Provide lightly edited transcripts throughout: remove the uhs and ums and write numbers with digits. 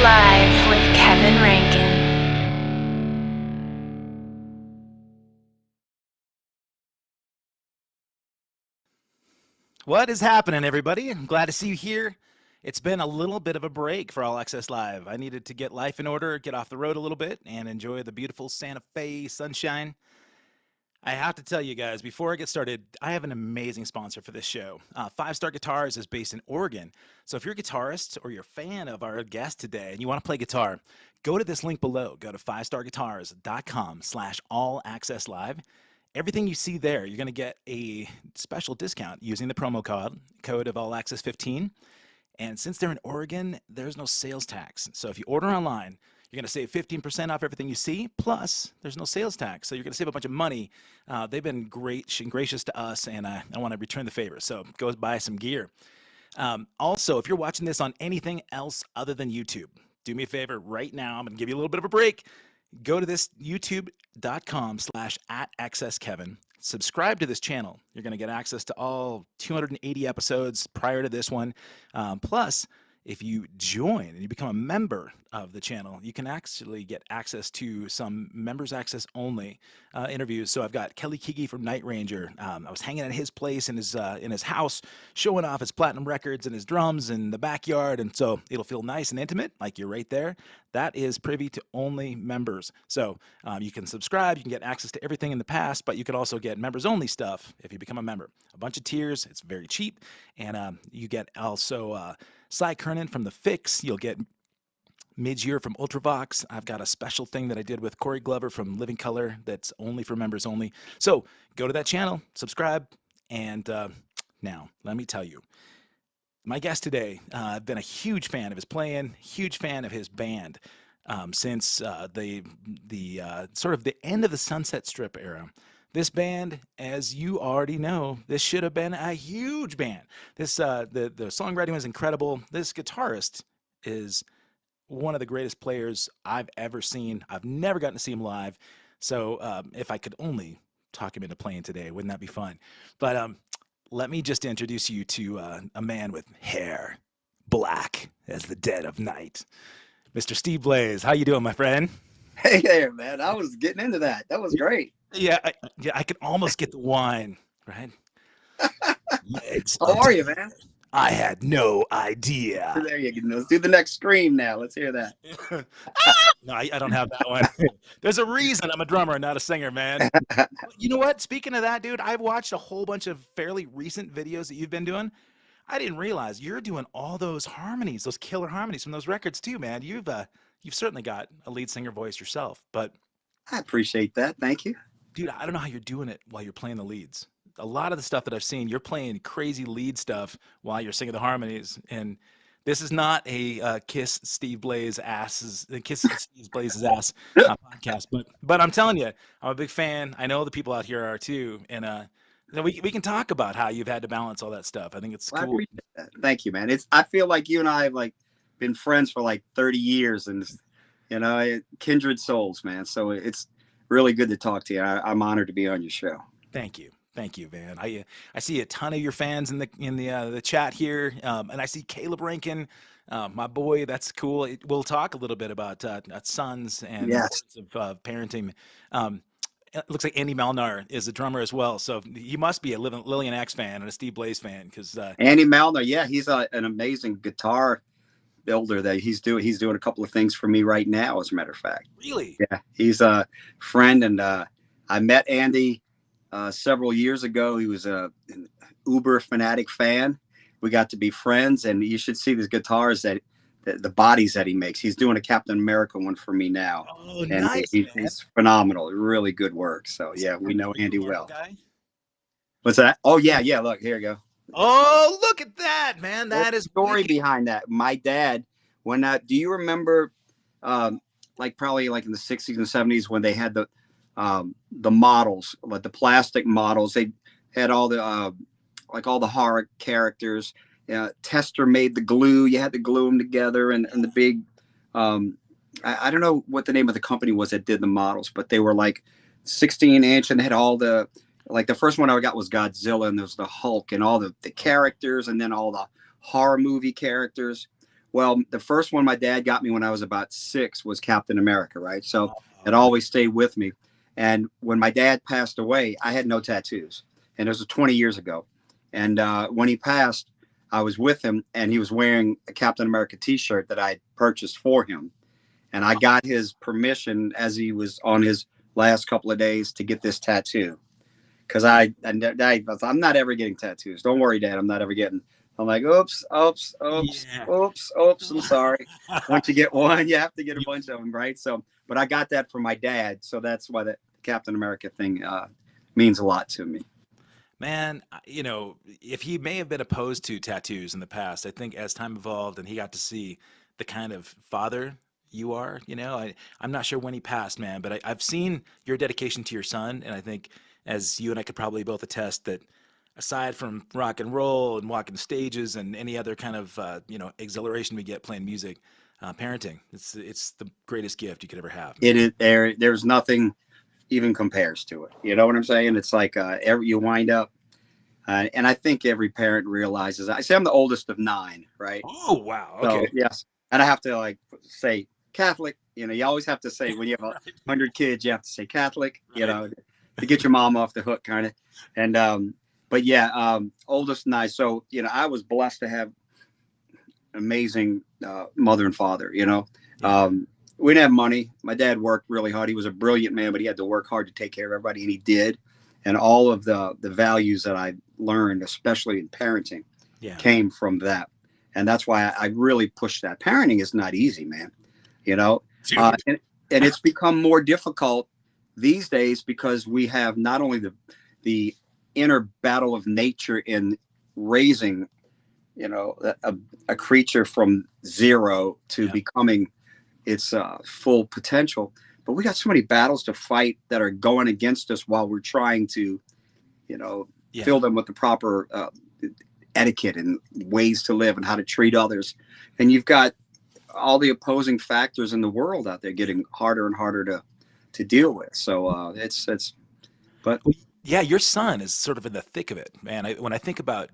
Live with Kevin Rankin. What is happening, everybody? I'm glad to see you here. It's been a little bit of a break for All Access Live. I needed to get life in order, get off the road a little bit, and enjoy the beautiful Santa Fe sunshine. I have to tell you guys, before I get started, I have an amazing sponsor for this show. Five Star Guitars is based in Oregon. So if you're a guitarist or you're a fan of our guest today and you want to play guitar, go to this link below. Go to fivestarguitars.com/allaccesslive. Everything you see there, you're going to get a special discount using the promo code of All Access 15. And since they're in Oregon, there's no sales tax. So if you order online, you're going to save 15% off everything you see. Plus, there's no sales tax. So you're going to save a bunch of money. They've been great and gracious to us, and I want to return the favor. So go buy some gear. Also, if you're watching this on anything else other than YouTube, do me a favor right now. I'm going to give you a little bit of a break. Go to this youtube.com/@accesskevin. Subscribe to this channel. You're going to get access to all 280 episodes prior to this one. Plus, if you join and you become a member of the channel, you can actually get access to some members access only interviews. So I've got Kelly Keegy from Night Ranger. I was hanging at his place in his house, showing off his platinum records and his drums in the backyard. And so it'll feel nice and intimate, like you're right there. That is privy to only members. So you can subscribe, you can get access to everything in the past, but you can also get members only stuff if you become a member. A bunch of tiers, it's very cheap. And you get also Cy Kernan from The Fix. You'll get Mid-Year from Ultravox. I've got a special thing that I did with Corey Glover from Living Color that's only for members only. So go to that channel, subscribe, and now let me tell you, my guest today, I've been a huge fan of his playing, huge fan of his band since the sort of the end of the Sunset Strip era. This band, as you already know, this should have been a huge band. This the songwriting was incredible. This guitarist is one of the greatest players I've ever seen. I've never gotten to see him live. So if I could only talk him into playing today, wouldn't that be fun? But let me just introduce you to a man with hair black as the dead of night, Mr. Steve Blaze. How you doing, my friend? Hey there, man. I was getting into that. That was great. Yeah, I could almost get the wine, right? How are you, man? I had no idea. There you go. Let's do the next scream now. Let's hear that. No, I don't have that one. There's a reason I'm a drummer and not a singer, man. You know what? Speaking of that, dude, I've watched a whole bunch of fairly recent videos that you've been doing. I didn't realize you're doing all those harmonies, those killer harmonies from those records too, man. You've certainly got a lead singer voice yourself, but I appreciate that. Thank you. dude, I don't know how you're doing it while you're playing the leads. A lot of the stuff that I've seen, you're playing crazy lead stuff while you're singing the harmonies. And this is not a Kiss Steve Blaze's ass podcast, but I'm telling you, I'm a big fan. I know the people out here are too, and we can talk about how you've had to balance all that stuff. I think it's cool. I appreciate that. Thank you, man. I feel like you and I have been friends for 30 years, and kindred souls, man. So it's really good to talk to you. I'm honored to be on your show. Thank you, man. I see a ton of your fans in the chat here, and I see Caleb Rankin, my boy. That's cool. We'll talk a little bit about sons and Yes. of parenting. It looks like Andy Malnar is a drummer as well, so he must be a Lillian Axe fan and a Steve Blaze fan, because Andy Malnar, yeah, he's an amazing guitar builder that he's doing a couple of things for me right now, as a matter of fact. Really? Yeah, he's a friend, and I met Andy several years ago. He was an uber fanatic fan. We got to be friends, and you should see these guitars the bodies that he makes. He's doing a Captain America one for me now. Oh, and nice. he's phenomenal. Really good work. So yeah, we know Andy well. Guy? What's that? Oh yeah. Look, here you go. Oh, look at that, man. That is story wicked. behind that. My dad, do you remember, probably in the 60s and 70s when they had the models, like the plastic models, they had all the all the horror characters. Tester made the glue. You had to glue them together, and the big, I don't know what the name of the company was that did the models, but they were 16-inch, and they had all the, the first one I got was Godzilla, and there was the Hulk and all the characters, and then all the horror movie characters. Well, the first one my dad got me when I was about 6 was Captain America, right? So it Okay. always stayed with me. And when my dad passed away, I had no tattoos, and it was 20 years ago. And when he passed, I was with him, and he was wearing a Captain America T-shirt that I purchased for him. And I got his permission as he was on his last couple of days to get this tattoo. Because I'm not ever getting tattoos. Don't worry, Dad. I'm not ever getting. I'm like, oops, oops, oops, Yeah. oops, oops. I'm sorry. Once you get one, you have to get a bunch of them, right? So, but I got that from my dad, so that's why the Captain America thing means a lot to me. Man, you know, if he may have been opposed to tattoos in the past, I think as time evolved and he got to see the kind of father you are, you know, I'm not sure when he passed, man, but I've seen your dedication to your son. And I think, as you and I could probably both attest, that aside from rock and roll and walking stages and any other kind of, you know, exhilaration we get playing music, parenting, it's the greatest gift you could ever have, It man. is there. There's nothing even compares to it. You know what I'm saying? It's like you wind up, and I think every parent realizes. I say I'm the oldest of 9, right? Oh, wow. So Okay. yes, and I have to like say Catholic. You know, you always have to say when you have Right. 100 kids, you have to say Catholic. You Right. know, to get your mom off the hook, kind of. And but yeah, oldest and I. So you know, I was blessed to have amazing mother and father. You know, Yeah. we didn't have money. My dad worked really hard. He was a brilliant man, but he had to work hard to take care of everybody, and he did. And all of the values that I learned, especially in parenting, Yeah. came from that. And that's why I really push that. Parenting is not easy, man. You know, Dude. and it's become more difficult these days because we have not only the inner battle of nature in raising, you know, a creature from zero to Yeah. becoming its full potential, but we got so many battles to fight that are going against us while we're trying to, you know, Yeah. fill them with the proper etiquette and ways to live and how to treat others. And you've got all the opposing factors in the world out there getting harder and harder to deal with. So but Well, yeah, your son is sort of in the thick of it, man. When I think about,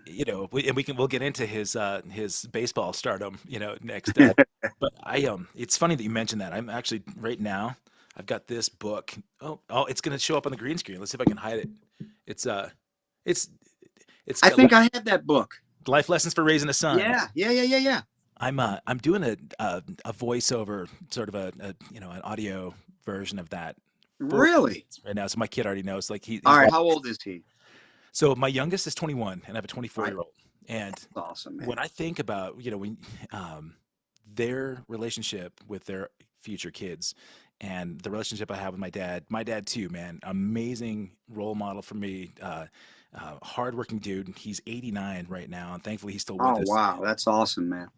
you know, and we'll get into his baseball stardom, you know, next. But it's funny that you mentioned that. I'm actually right now. I've got this book. Oh, it's gonna show up on the green screen. Let's see if I can hide it. It's it's it's I got think I have that book. life lessons for raising a son. Yeah. I'm doing a voiceover, sort of a you know, an audio version of that book Really? right now. So my kid already knows. Like All he's right. How old is he? so my youngest is 21, and I have a All 24 right. year old. And That's awesome, when man. I think about, you know, when their relationship with their future kids and the relationship I have with my dad too, man, amazing role model for me. Hardworking dude. He's 89 right now, and thankfully he's still with Oh us. wow, that's awesome, man.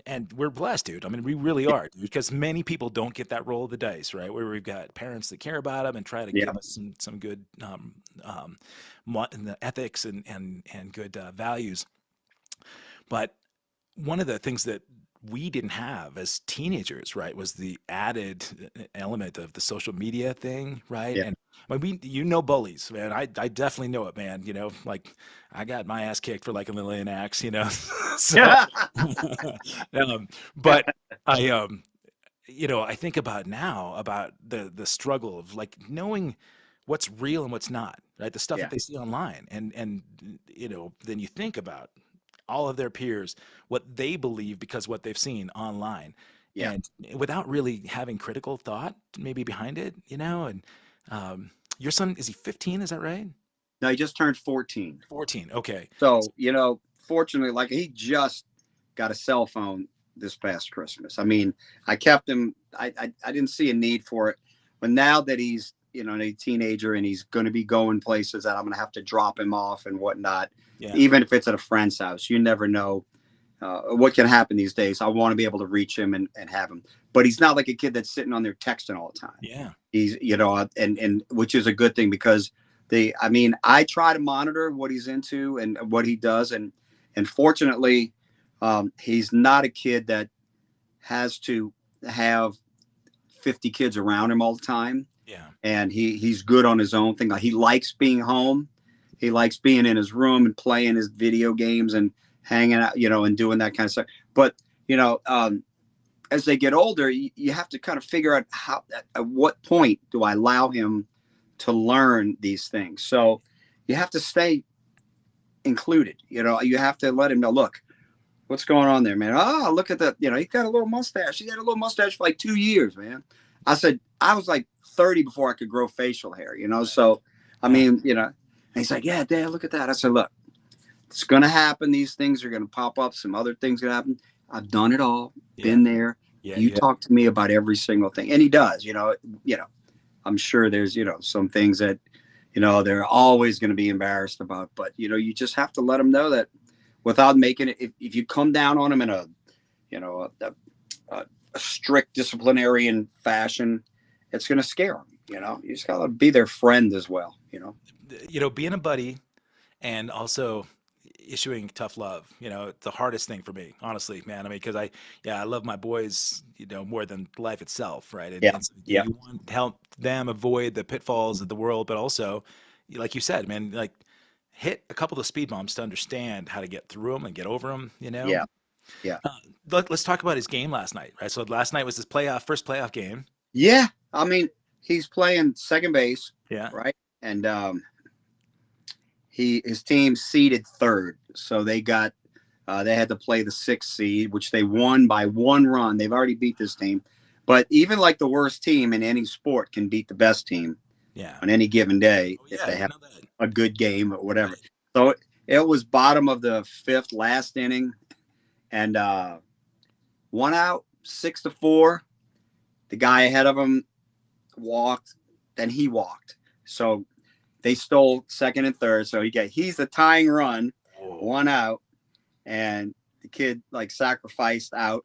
And we're blessed, dude. I mean, we really Yeah. are, dude, because many people don't get that roll of the dice, right? Where we've got parents that care about them and try to Yeah. give us some good um, and the ethics and good values. But one of the things that we didn't have as teenagers, right, was the added element of the social media thing, right? Yeah. And when you know bullies, man, I definitely know it, man. You know, like I got my ass kicked for like a Lillian Axe, you know. So, but I you know, I think about now about the struggle of like knowing what's real and what's not, right? The stuff that Yeah. they see online, and you know, then you think about all of their peers, what they believe because what they've seen online, Yeah. and without really having critical thought maybe behind it, you know. And your son, is he 15? Is that right? No, he just turned 14. 14. Okay. So, you know, fortunately, like he just got a cell phone this past Christmas. I mean, I kept him, I didn't see a need for it. But now that he's, you know, a teenager and he's going to be going places that I'm going to have to drop him off and whatnot, Yeah. even if it's at a friend's house, you never know what can happen these days. I want to be able to reach him and have him. But he's not like a kid that's sitting on there texting all the time. Yeah. He's, you know, and which is a good thing because I mean, I try to monitor what he's into and what he does. And fortunately, he's not a kid that has to have 50 kids around him all the time. Yeah. And he's good on his own thing. Like he likes being home. He likes being in his room and playing his video games and hanging out, you know, and doing that kind of stuff. But, as they get older, you have to kind of figure out at what point do I allow him to learn these things. So you have to stay included. You have to let him know, look, what's going on there, man? Oh, look at that. He got a little mustache. He had a little mustache for like 2 years, man. I said, I was like 30 before I could grow facial hair, So, I mean, and he's like, yeah, Dad, look at that. I said, look, it's going to happen. These things are going to pop up. Some other things going to happen. I've done it all, been there. You talk to me about every single thing. And he does, I'm sure there's, some things that, they're always going to be embarrassed about, but, you just have to let them know that without making it, if you come down on them in a strict disciplinarian fashion, it's going to scare them. You just got to be their friend as well, being a buddy and also issuing tough love, the hardest thing for me, honestly, man. I mean, because I love my boys, more than life itself, right? You want to help them avoid the pitfalls of the world, but also, like you said, man, like hit a couple of speed bumps to understand how to get through them and get over them, Yeah. Let's talk about his game last night, right? So last night was his first playoff game. Yeah. I mean, he's playing second base. Yeah. Right. And, his team seeded third. So they had to play the 6th seed, which they won by 1 run. They've already beat this team, but even like the worst team in any sport can beat the best team on any given day if they have a good game or whatever. Right. So it was bottom of the 5th, last inning, and 1 out, 6-4. The guy ahead of him walked, then he walked. So they stole second and third. So he's the tying run, 1 out, and the kid like sacrificed out.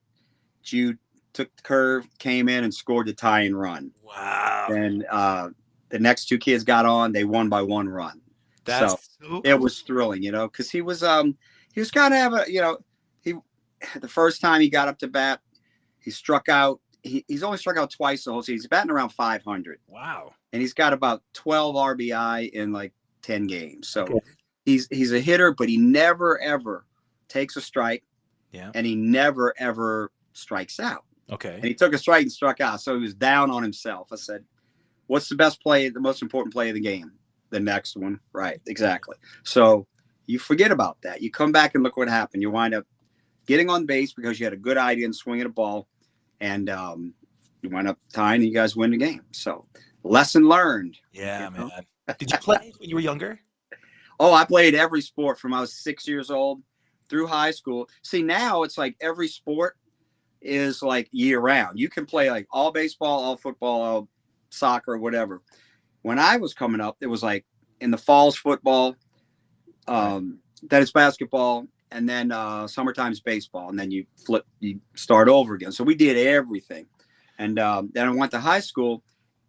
Jude took the curve, came in and scored the tying run. Wow. And the next 2 kids got on, they won by 1 run. That's so cool. It was thrilling, because he was kind of the first time he got up to bat, he struck out. He's only struck out twice the whole season. He's batting around 500. Wow. And he's got about 12 RBI in like 10 games. So he's a hitter, but he never, ever takes a strike. Yeah. And he never, ever strikes out. Okay. And he took a strike and struck out. So he was down on himself. I said, what's the best play, the most important play of the game? The next one. Right. Exactly. So you forget about that. You come back and look what happened. You wind up getting on base because you had a good idea and swinging a ball. And you wind up tying and you guys win the game. So lesson learned. Yeah, man. Did you play when you were younger? Oh, I played every sport from I was 6 years old through high school. See, now it's like every sport is like year round. You can play like all baseball, all football, all soccer, whatever. When I was coming up, it was like in the falls football, then it's basketball, and then summertime's baseball, and then you start over again. So we did everything. And then I went to high school,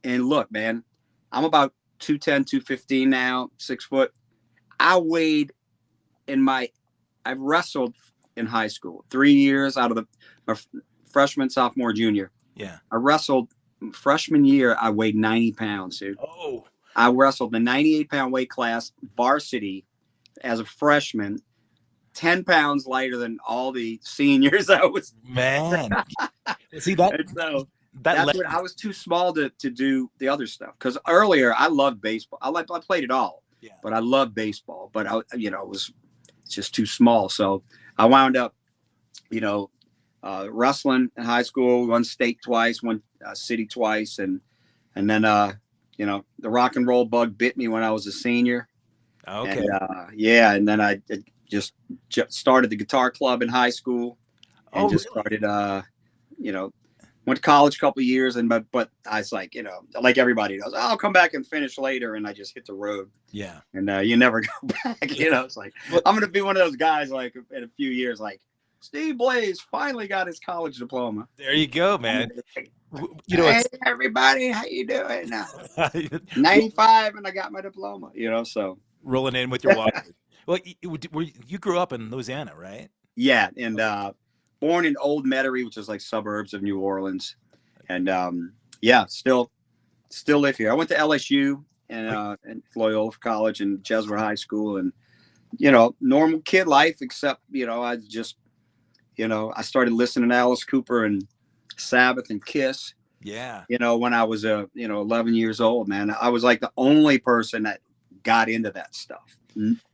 and look, man, I'm about 210, 215 now, 6 foot. I wrestled in high school 3 years out of my freshman, sophomore, junior. Yeah. I wrestled freshman year. I weighed 90 pounds, dude. Oh. I wrestled the 98-pound weight class varsity as a freshman, 10 pounds lighter than all the seniors. I was, man. See that? So that's what I was too small to do the other stuff. Because earlier I loved baseball. I played it all. Yeah. But I loved baseball. But it's just too small. So I wound up, wrestling in high school. Won state twice, won city twice, and then the rock and roll bug bit me when I was a senior. Okay. And, and then I just started the guitar club in high school, and started went to college a couple of years, but I was like, like everybody does, I'll come back and finish later, and I just hit the road. Yeah. And you never go back. It's like I'm gonna be one of those guys like in a few years, like Steve Blaze finally got his college diploma. There you go, man. Hey everybody, how you doing? 95, and I got my diploma. So rolling in with your water. Well, you grew up in Louisiana, right? Yeah, and born in Old Metairie, which is like suburbs of New Orleans, and still live here. I went to LSU and Loyola for college and Jesuit High School, and normal kid life, except I just You know, I started listening to Alice Cooper and Sabbath and Kiss, Yeah. you know, when I was 11 years old, man. I was like the only person that got into that stuff.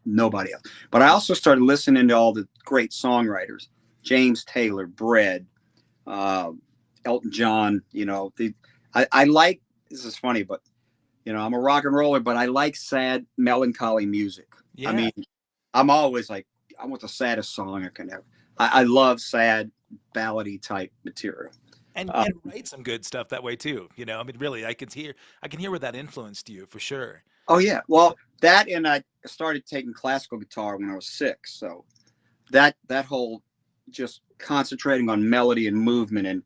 Nobody else. But I also started listening to all the great songwriters, James Taylor, Bread, Elton John. You know, I like, this is funny, but you know, I'm a rock and roller, but I like sad, melancholy music. Yeah. I mean, I'm always like, I want the saddest song I can ever. I love sad, ballady type material. And write some good stuff that way too. You know, I mean, really, I can hear where that influenced you for sure. Oh yeah, well, that, and I started taking classical guitar when I was 6. So that whole just concentrating on melody and movement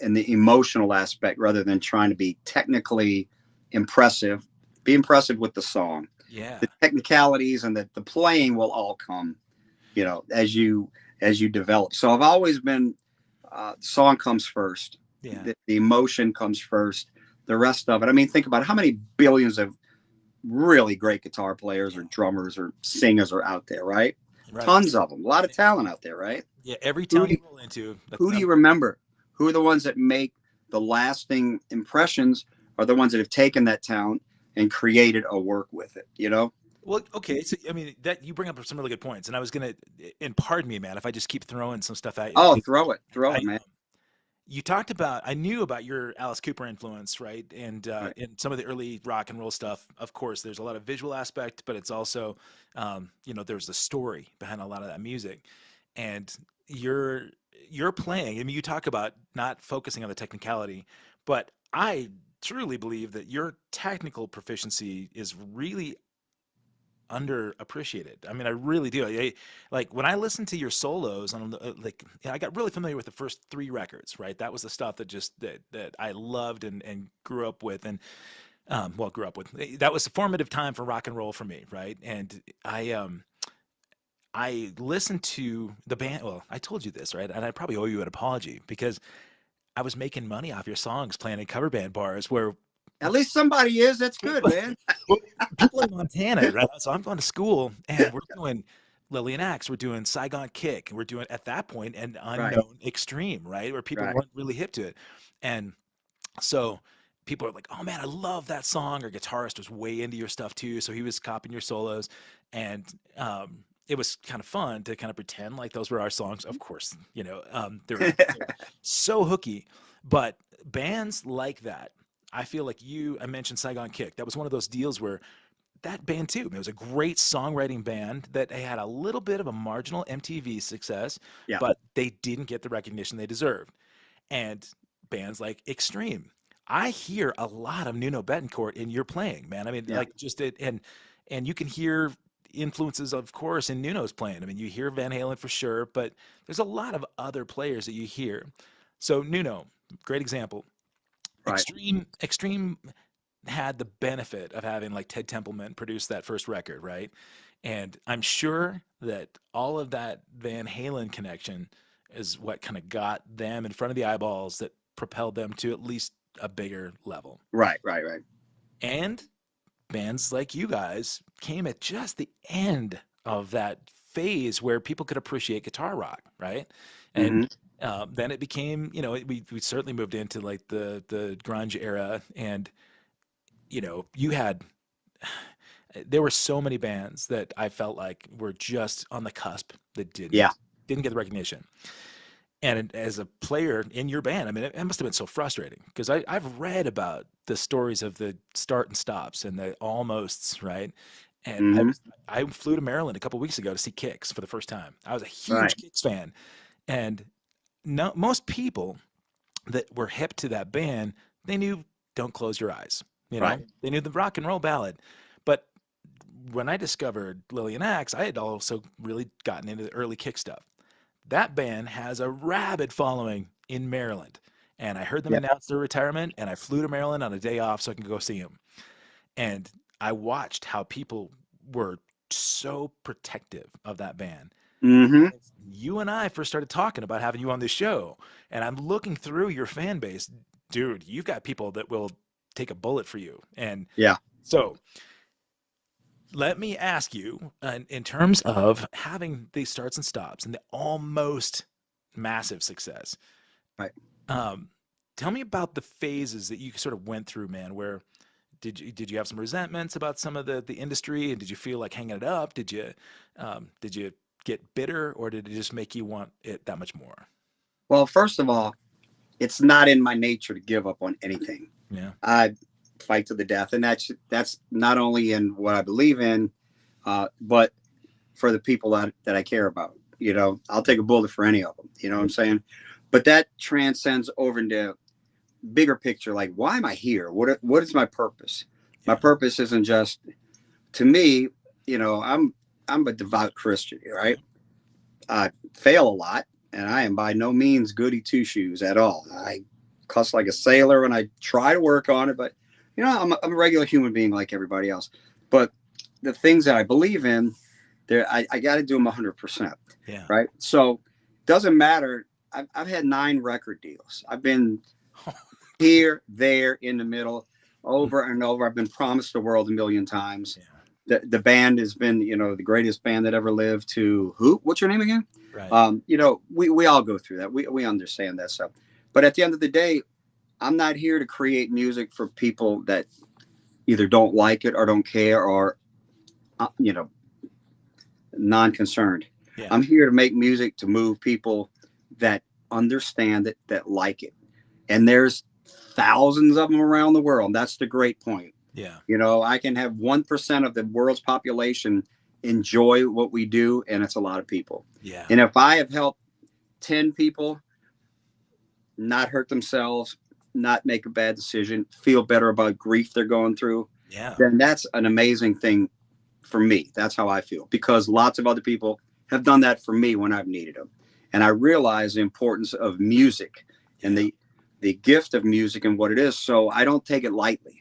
and the emotional aspect rather than trying to be technically impressive. Be impressive with the song. Yeah. The technicalities and the playing will all come, you know, as you develop. So I've always been, song comes first. Yeah. The emotion comes first. The rest of it. I mean, think about how many billions of really great guitar players or drummers or singers are out there, right? Tons of them. A lot of talent out there, right? Yeah. Every town you roll into. Who do you remember? Who are the ones that make the lasting impressions? Are the ones that have taken that talent and created a work with it, you know? Well, okay. So, I mean, that you bring up some really good points, and I was gonna, and pardon me, man, if I just keep throwing some stuff at you. Oh, throw it, man. You talked about, I knew about your Alice Cooper influence, right? And Right. in some of the early rock and roll stuff, of course, there's a lot of visual aspect, but it's also, you know, there's the story behind a lot of that music. And you're playing. I mean, you talk about not focusing on the technicality, but I truly believe that your technical proficiency is really underappreciated. I mean, I really do. Like when I listen to your solos on like, I got really familiar with the first 3 records, right? That was the stuff that just that I loved and grew up with, and grew up with. That was a formative time for rock and roll for me, right? And I listened to the band. Well, I told you this, right? And I probably owe you an apology because I was making money off your songs playing in cover band bars where At least somebody is. That's good, man. people in Montana, right? So I'm going to school and we're doing Lillian Axe, we're doing Saigon Kick, and we're doing at that point an unknown extreme, right? Where people weren't really hip to it. And so people are like, oh man, I love that song. Our guitarist was way into your stuff too. So he was copying your solos. And it was kind of fun to kind of pretend like those were our songs. Of course, you know, they're so hooky. But bands like that, I feel like I mentioned Saigon Kick. That was one of those deals where that band too, it was a great songwriting band that had a little bit of a marginal MTV success, but they didn't get the recognition they deserved. And bands like Extreme, I hear a lot of Nuno Betancourt in your playing, man. I mean, like just it, and you can hear influences, of course, in Nuno's playing. I mean, you hear Van Halen for sure, but there's a lot of other players that you hear. So Nuno, great example. Right. Extreme had the benefit of having like Ted Templeman produce that first record, right? And I'm sure that all of that Van Halen connection is what kind of got them in front of the eyeballs that propelled them to at least a bigger level. Right. And bands like you guys came at just the end of that phase where people could appreciate guitar rock, right? And then it became, you know, we certainly moved into like the grunge era, and you know, there were so many bands that I felt like were just on the cusp that didn't get the recognition. And as a player in your band, I mean, it must have been so frustrating because I've read about the stories of the start and stops and the almosts, right? And I flew to Maryland a couple weeks ago to see Kix for the first time. I was a huge Kix fan, and most people that were hip to that band, they knew "Don't Close Your Eyes." You know, they knew the rock and roll ballad. But when I discovered Lillian Axe, I had also really gotten into the early Kix stuff. That band has a rabid following in Maryland, and I heard them announce their retirement, and I flew to Maryland on a day off so I can go see them. And I watched how people were so protective of that band. You and I first started talking about having you on this show, and I'm looking through your fan base, dude. You've got people that will take a bullet for you, and so let me ask you, in terms of having these starts and stops and the almost massive success. Right. Tell me about the phases that you sort of went through, man, where did you have some resentments about some of the industry, and did you feel like hanging it up? Did you get bitter, or did it just make you want it that much more? Well, first of all, it's not in my nature to give up on anything. Yeah. I fight to the death, and that's not only in what I believe in, but for the people that I care about. You know, I'll take a bullet for any of them. You know what I'm saying? But that transcends over into bigger picture. Like, why am I here? What is my purpose? My purpose isn't just, to me, you know, I'm a devout Christian, right? I fail a lot, and I am by no means goody two shoes at all. I cuss like a sailor, and I try to work on it, but you know, I'm a regular human being like everybody else. But the things that I believe in, I got to do them 100%. Yeah. Right. So doesn't matter. I've had 9 record deals. I've been here, there, in the middle, over and over. I've been promised the world a million times. Yeah. The band has been, you know, the greatest band that ever lived. To who? What's your name again? Right. You know, we all go through that. We understand that stuff. But at the end of the day, I'm not here to create music for people that either don't like it or don't care or, you know, non-concerned. Yeah. I'm here to make music to move people that understand it, that like it. And there's thousands of them around the world. That's the great point. Yeah. You know, I can have 1% of the world's population enjoy what we do, and it's a lot of people. Yeah. And if I have helped 10 people not hurt themselves, not make a bad decision, feel better about grief they're going through, then that's an amazing thing for me. That's how I feel, because lots of other people have done that for me when I've needed them. And I realize the importance of music and the gift of music and what it is. So I don't take it lightly.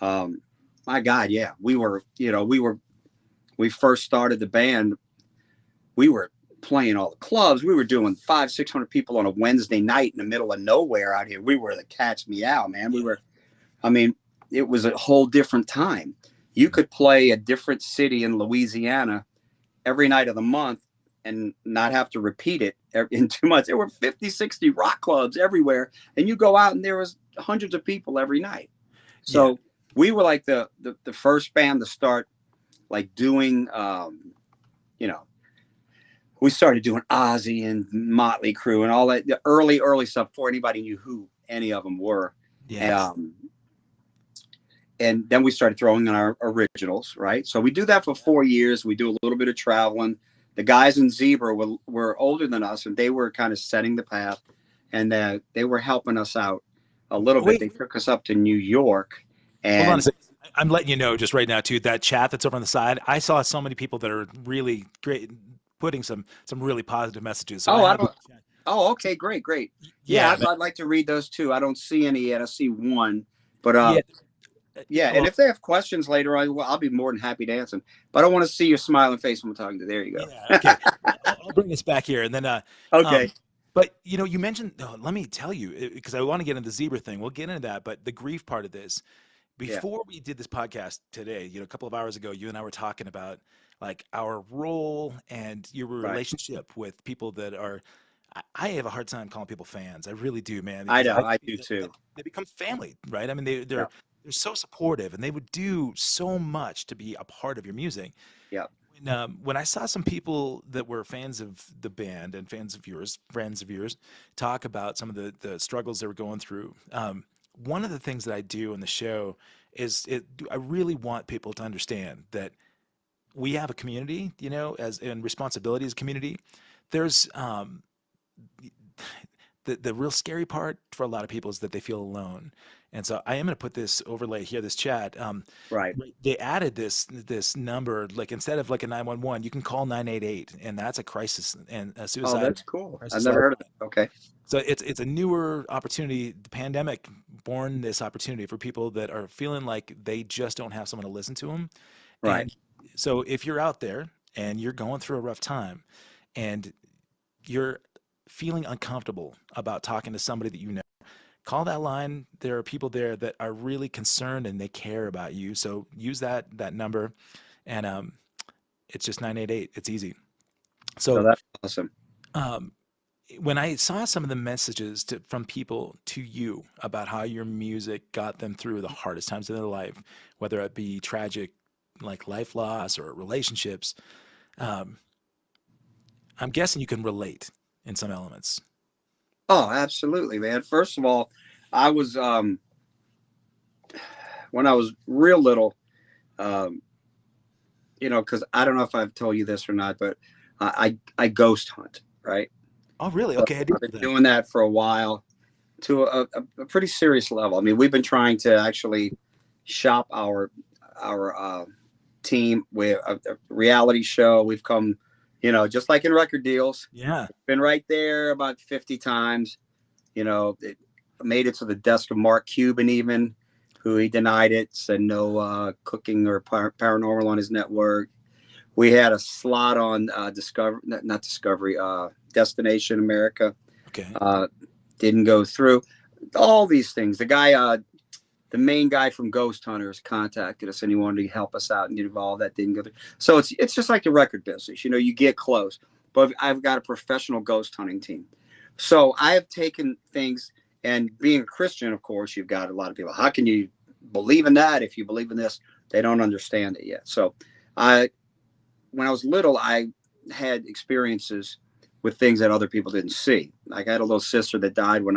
My God, yeah, we first started the band. We were playing all the clubs. We were doing 500-600 people on a Wednesday night in the middle of nowhere out here. We were the cat's meow, man. It was a whole different time. You could play a different city in Louisiana every night of the month and not have to repeat it in 2 months. There were 50, 60 rock clubs everywhere. And you go out and there was hundreds of people every night. So we were like the first band to start like doing, you know, we started doing Ozzy and Motley Crue and all that, the early stuff before anybody knew who any of them were. Yeah. And then we started throwing in our originals, right? So we do that for 4 years. We do a little bit of traveling. The guys in Zebra were older than us, and they were kind of setting the path, and they were helping us out a little bit. They took us up to New York. And hold on a second. I'm letting you know just right now, too, that chat that's over on the side, I saw so many people that are really great, putting some really positive messages. So okay, great. Yeah, I'd like to read those too. I don't see any yet. I see one, but and if they have questions later on, I'll be more than happy to answer them. But I want to see your smiling face when we're talking to. There you go. Yeah, okay. I'll bring this back here, and then okay. But you know, you mentioned. Let me tell you, because I want to get into the Zebra thing. We'll get into that, but the grief part of this. Before we did this podcast today, you know, a couple of hours ago, you and I were talking about like our role and your relationship with people that are. I have a hard time calling people fans. I really do, man. I know, I do too. They become family, right? I mean, they're so supportive, and they would do so much to be a part of your music. Yeah. When I saw some people that were fans of the band and fans of yours, friends of yours, talk about some of the struggles they were going through. One of the things that I do in the show is I really want people to understand that we have a community, you know, and responsibility as a community. There's the real scary part for a lot of people is that they feel alone. And so I am going to put this overlay here, this chat. Right. They added this number, like instead of like a 911, you can call 988, and that's a crisis and a suicide. Oh, that's cool. I've never heard of that. Okay. So it's a newer opportunity. The pandemic born this opportunity for people that are feeling like they just don't have someone to listen to them. Right. And so if you're out there and you're going through a rough time and you're feeling uncomfortable about talking to somebody that you know, call that line. There are people there that are really concerned and they care about you. So use that number, and it's just 988. It's easy. So that's awesome. when I saw some of the messages from people to you about how your music got them through the hardest times of their life, whether it be tragic, like life loss or relationships, um, I'm guessing you can relate in some elements. Oh, absolutely, man. First of all, I was when I was real little, um, because I don't know if I've told you this or not, but I ghost hunt, right? Oh, really? So Okay, I did I've been that. doing that for a while to a pretty serious level. I mean, we've been trying to actually shop our team with a reality show. We've come, just like in record deals, Yeah. been right there about 50 times. It made it to the desk of Mark Cuban, even, who he denied it, said no cooking or paranormal on his network. We had a slot on Discovery, not Discovery, Destination America. Okay. Didn't go through. All these things. The main guy from Ghost Hunters contacted us and he wanted to help us out and get involved. That didn't go through. So it's just like the record business. You get close. But I've got a professional ghost hunting team. So I have taken things, and being a Christian, of course, you've got a lot of people. How can you believe in that if you believe in this? They don't understand it yet. So when I was little, I had experiences with things that other people didn't see. Like I had a little sister that died when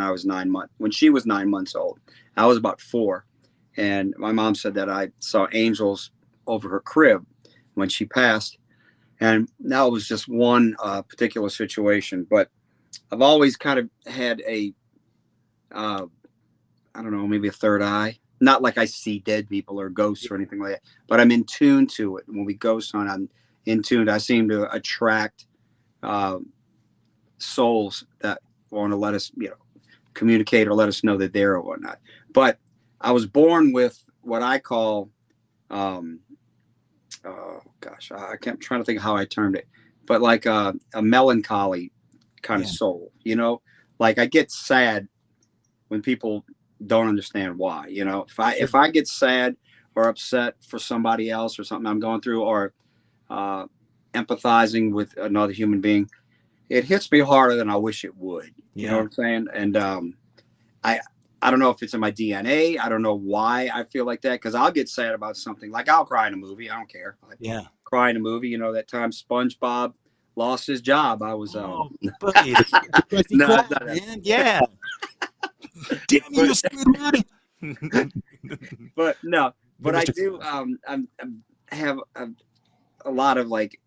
she was 9 months old. I was about 4. And my mom said that I saw angels over her crib when she passed. And that was just one particular situation. But I've always kind of had I don't know, maybe a third eye. Not like I see dead people or ghosts or anything like that, but I'm in tune to it. When we ghost hunt, I'm in tune. I seem to attract souls that want to let us, communicate or let us know that they're or whatnot. But I was born with what I call, oh gosh, I'm trying to think of how I termed it, but like a melancholy kind of soul, like I get sad when people don't understand why. If I get sad or upset for somebody else or something I'm going through, or empathizing with another human being, it hits me harder than I wish it would. You know what I'm saying? And I don't know if it's in my DNA. I don't know why I feel like that, because I'll get sad about something. Like I'll cry in a movie. I don't care. Cry in a movie. That time SpongeBob lost his job. I was buddy, no, man. Yeah. Damn you, Squidward. But no, but I do have a lot of like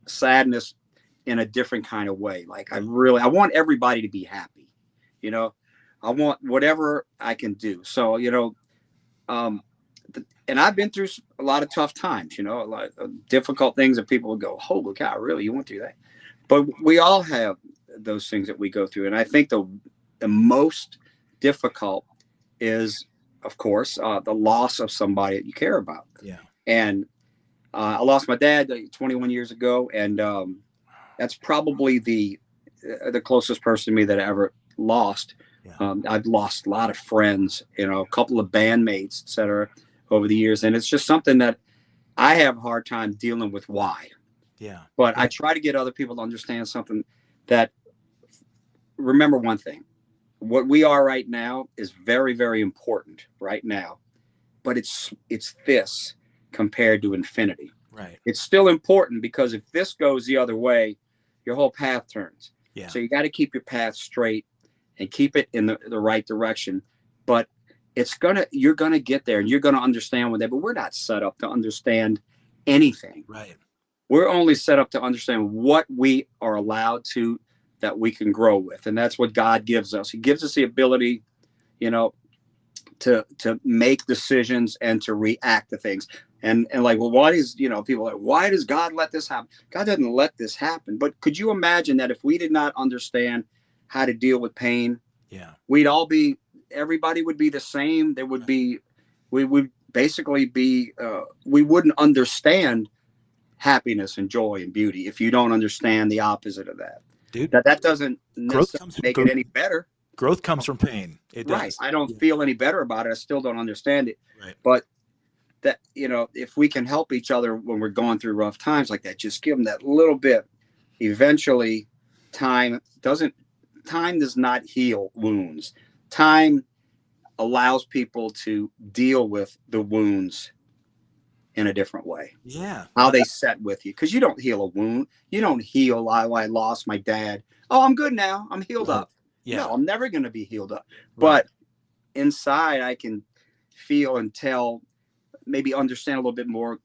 sadness in a different kind of way. Like I want everybody to be happy. I want whatever I can do. So, and I've been through a lot of tough times, a lot of difficult things that people would go, holy cow, really? You went through that? But we all have those things that we go through. And I think the most difficult is, of course, the loss of somebody that you care about. Yeah. And I lost my dad 21 years ago. And that's probably the closest person to me that I ever lost. Yeah. I've lost a lot of friends, a couple of bandmates, et cetera, over the years. And it's just something that I have a hard time dealing with why. Yeah. But I try to get other people to understand something, that remember one thing. What we are right now is very, very important right now. But it's this compared to infinity. Right. It's still important, because if this goes the other way, your whole path turns. Yeah. So you got to keep your path straight and keep it in the right direction. But you're gonna get there, and you're gonna understand one day. But we're not set up to understand anything. Right. We're only set up to understand what we are allowed to, that we can grow with, and that's what God gives us. He gives us the ability, to make decisions and to react to things. And like, well, why is, people are like, why does God let this happen? God doesn't let this happen. But could you imagine that if we did not understand how to deal with pain, everybody would be the same. We would basically be, we wouldn't understand happiness and joy and beauty if you don't understand the opposite of that. Dude, that doesn't necessarily make it any better. Growth comes from pain. It does. Right. I don't feel any better about it. I still don't understand it. Right. But that, if we can help each other when we're going through rough times like that, just give them that little bit. Eventually, time doesn't time does not heal wounds. Time allows people to deal with the wounds in a different way. Yeah. How they set with you. Because you don't heal a wound. You don't heal, I lost my dad. Oh, I'm good now. I'm healed up. Yeah. No, I'm never going to be healed up. Right. But inside, I can feel and tell, maybe understand a little bit more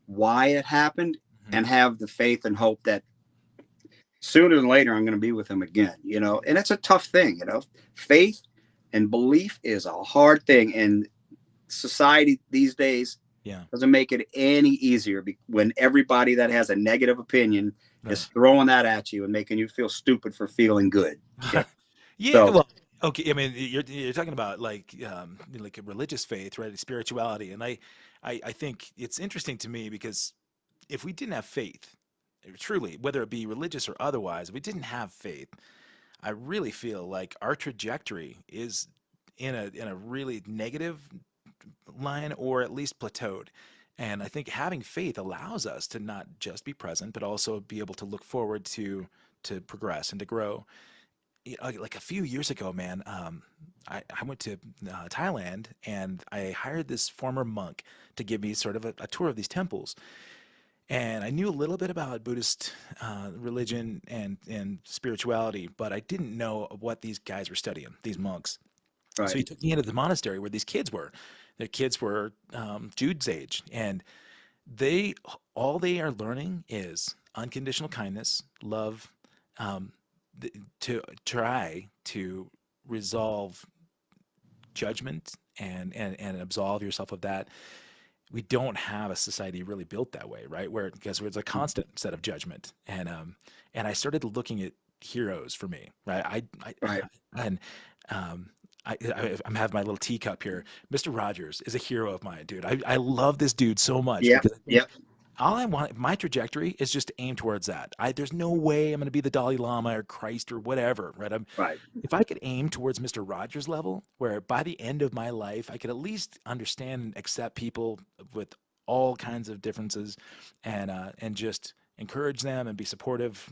why it happened, and have the faith and hope that sooner than later I'm going to be with him again, you know. And it's a tough thing, you know. Faith and belief is a hard thing, and society these days doesn't make it any easier when everybody that has a negative opinion is throwing that at you and making you feel stupid for feeling good. Yeah. Well, okay. I mean, you're talking about like a religious faith, right? Spirituality. And I think it's interesting to me because if we didn't have faith, truly, whether it be religious or otherwise, if we didn't have faith, I really feel like our trajectory is in a really negative line, or at least plateaued. And I think having faith allows us to not just be present, but also be able to look forward to progress and to grow. Like a few years ago, man, I went to Thailand, and I hired this former monk to give me sort of a tour of these temples. And I knew a little bit about Buddhist religion and spirituality, but I didn't know what these guys were studying, these monks. Right. So he took me into the monastery where these kids were. Their kids were Jude's age, and all they are learning is unconditional kindness, love, to try to resolve judgment and absolve yourself of that. We don't have a society really built that way, right? Because it's a constant set of judgment, and I started looking at heroes for me, right? I'm having my little teacup here. Mr. Rogers is a hero of mine, dude. I love this dude so much. Yeah. Because I think all I want, my trajectory is just to aim towards that. There's no way I'm going to be the Dalai Lama or Christ or whatever, right? If I could aim towards Mr. Rogers level, where by the end of my life, I could at least understand and accept people with all kinds of differences, and just encourage them and be supportive,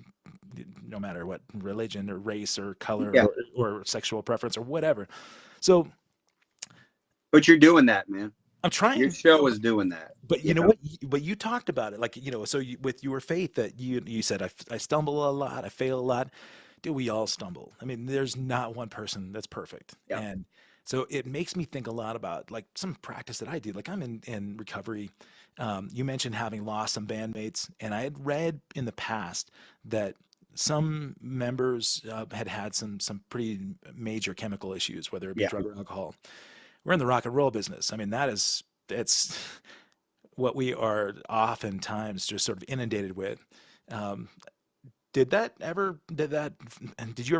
no matter what religion or race or color or sexual preference or whatever. So, but you're doing that, man. I'm trying. Your show is doing that. But you know what? But you talked about it, like, so with your faith that you said, I stumble a lot, I fail a lot. Do we all stumble? I mean, there's not one person that's perfect. Yeah. And so it makes me think a lot about like some practice that I do. Like I'm in recovery. You mentioned having lost some bandmates, and I had read in the past that some members had some pretty major chemical issues, whether it be drug or alcohol. We're in the rock and roll business. I mean, it's what we are oftentimes just sort of inundated with. Did you ever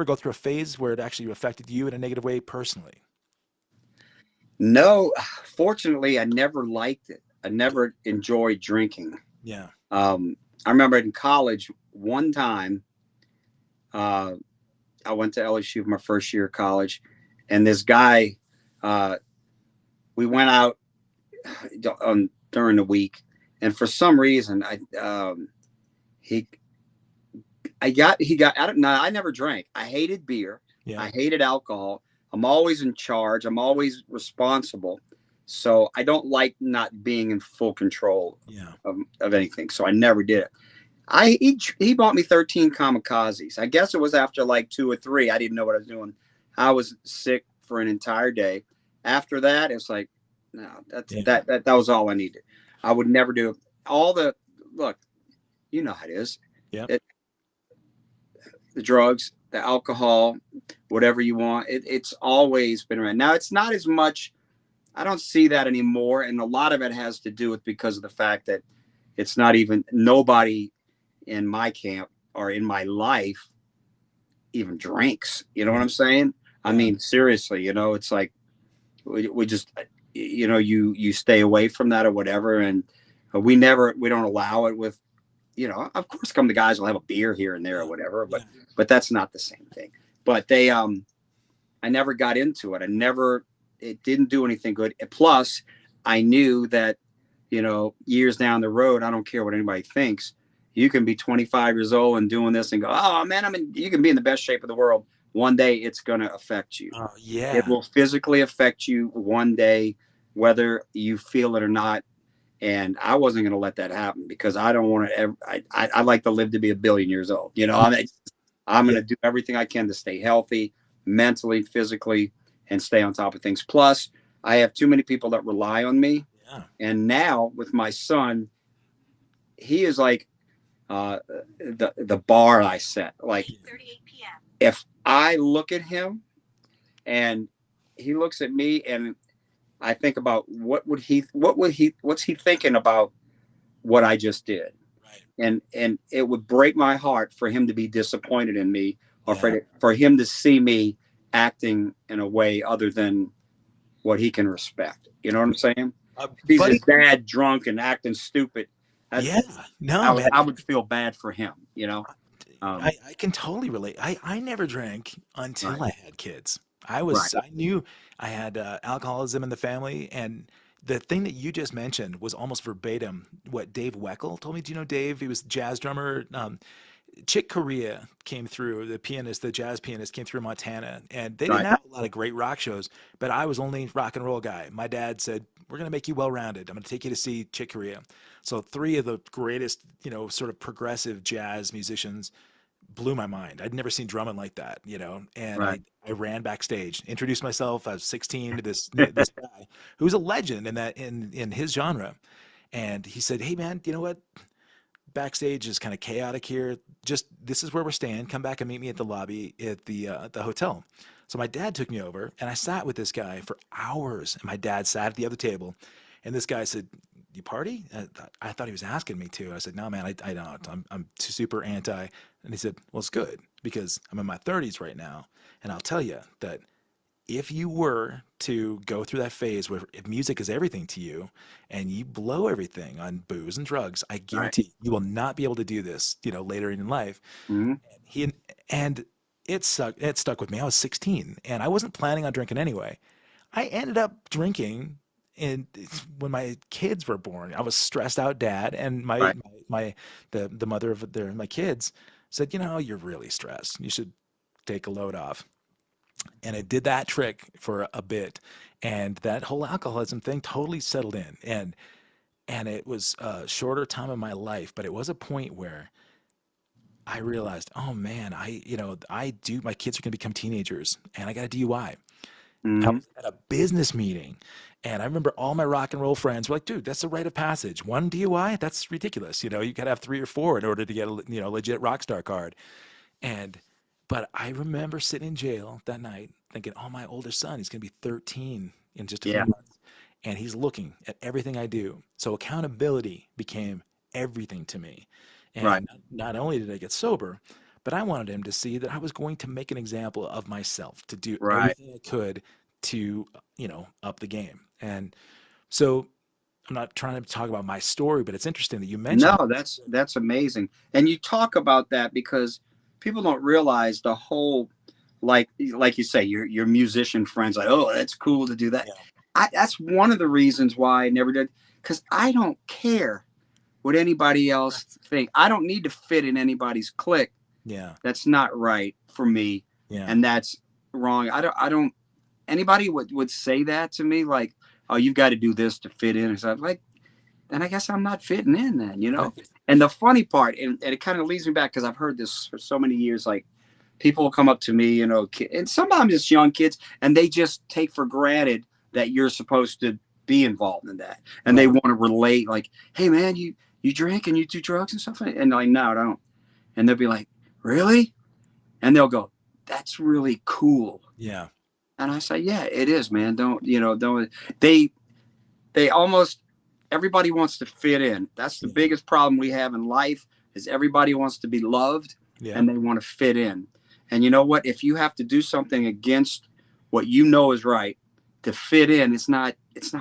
go through a phase where it actually affected you in a negative way personally? No, fortunately, I never liked it. I never enjoyed drinking. Yeah. I remember in college one time, I went to LSU for my first year of college, and this guy, we went out during the week, and for some reason, he got, I don't know, I never drank. I hated beer. Yeah. I hated alcohol. I'm always in charge. I'm always responsible. So I don't like not being in full control of anything. So I never did it. He bought me 13 kamikazes. I guess it was after like 2 or 3. I didn't know what I was doing. I was sick for an entire day. After that, it's like, no, that was all I needed. I would never do it. Look, you know how it is. Yeah. The drugs, the alcohol, whatever you want. It's always been around. Now it's not as much. I don't see that anymore. And a lot of it has to do with because of the fact that it's not even nobody in my camp or in my life even drinks. You know what I'm saying? I mean, seriously, it's like we just, you stay away from that or whatever. And we don't allow it with, of course, come the guys will have a beer here and there or whatever, but that's not the same thing. But I never got into it. It didn't do anything good. Plus, I knew that, years down the road, I don't care what anybody thinks. You can be 25 years old and doing this and go, oh man, you can be in the best shape of the world one day it's going to affect you. Oh, yeah. It will physically affect you one day, whether you feel it or not. And I wasn't going to let that happen, because I don't want to ever, I like to live to be 1 billion years old. You know, I'm going to do everything I can to stay healthy, mentally, physically, and stay on top of things. Plus, I have too many people that rely on me. Yeah. And now with my son, he is like the bar I set. Like 8:38 p.m. if I look at him and he looks at me, and I think about what's he thinking about what I just did. Right. And it would break my heart for him to be disappointed in me, or Yeah. for him to see me acting in a way other than what he can respect. You know what I'm saying? He's Buddy, his dad drunk and acting stupid. yeah. No, man. I would feel bad for him, you know? I can totally relate. I never drank until Right. I had kids. I knew I had alcoholism in the family, and the thing that you just mentioned was almost verbatim what Dave Weckl told me. Do you know Dave? He was a jazz drummer. Chick Corea came through, the pianist, the jazz pianist came through Montana, and they didn't Right. have a lot of great rock shows, but I was only rock and roll guy. My dad said, we're going to make you well-rounded. I'm going to take you to see Chick Corea. So three of the greatest, sort of progressive jazz musicians blew my mind. I'd never seen drumming like that, and Right. I ran backstage, introduced myself. I was 16 to this guy who's a legend in his genre. And he said, hey man, you know what? Backstage is kind of chaotic here. Just this is where we're staying. Come back and meet me at the lobby at the hotel. So my dad took me over, and I sat with this guy for hours. And my dad sat at the other table, and this guy said, "You party?" I thought he was asking me to. I said, "No, man, I don't. I'm super anti." And he said, "Well, it's good because I'm in my 30s right now, and I'll tell you that if you were to go through that phase where if music is everything to you and you blow everything on booze and drugs, I Right. guarantee you will not be able to do this, later in life." Mhm. And it sucked. It stuck with me. I was 16 and I wasn't planning on drinking anyway. I ended up drinking and when my kids were born. I was stressed out dad, and Right. the mother of my kids said, "You're really stressed. You should take a load off." And it did that trick for a bit, and that whole alcoholism thing totally settled in. And it was a shorter time of my life, but it was a point where I realized, oh man, my kids are going to become teenagers, and I got a DUI. I Mhm. was at a business meeting, and I remember all my rock and roll friends were like, "Dude, that's a rite of passage. One DUI? That's ridiculous. You got to have 3 or 4 in order to get a legit rock star card." And but I remember sitting in jail that night thinking, "Oh, my older son, he's going to be 13 in just a few Yeah. months, and he's looking at everything I do." So accountability became everything to me. Right. And not only did I get sober, but I wanted him to see that I was going to make an example of myself, to do Right. everything I could to, up the game. And so I'm not trying to talk about my story, but it's interesting that you mentioned. No, that's amazing. And you talk about that because people don't realize the whole, like you say, your musician friends like, oh, that's cool to do that. Yeah. That's one of the reasons why I never did, because I don't care what anybody else think. I don't need to fit in anybody's clique. Yeah. That's not right for me, Yeah. and that's wrong. I don't. Anybody would say that to me, like, oh, you've got to do this to fit in, or something. Like, then I guess I'm not fitting in then, Right. And the funny part, and it kind of leads me back, because I've heard this for so many years, like people will come up to me, and sometimes it's young kids, and they just take for granted that you're supposed to be involved in that. And they want to relate, like, hey man, you drink and you do drugs and stuff. And like, no, I don't. And they'll be like, really? And they'll go, that's really cool. Yeah. And I say, yeah, it is, man. Don't they almost, everybody wants to fit in. That's the biggest problem we have in life, is everybody wants to be loved. Yeah. And they want to fit in. And you know what? If you have to do something against what you know is right to fit in, it's not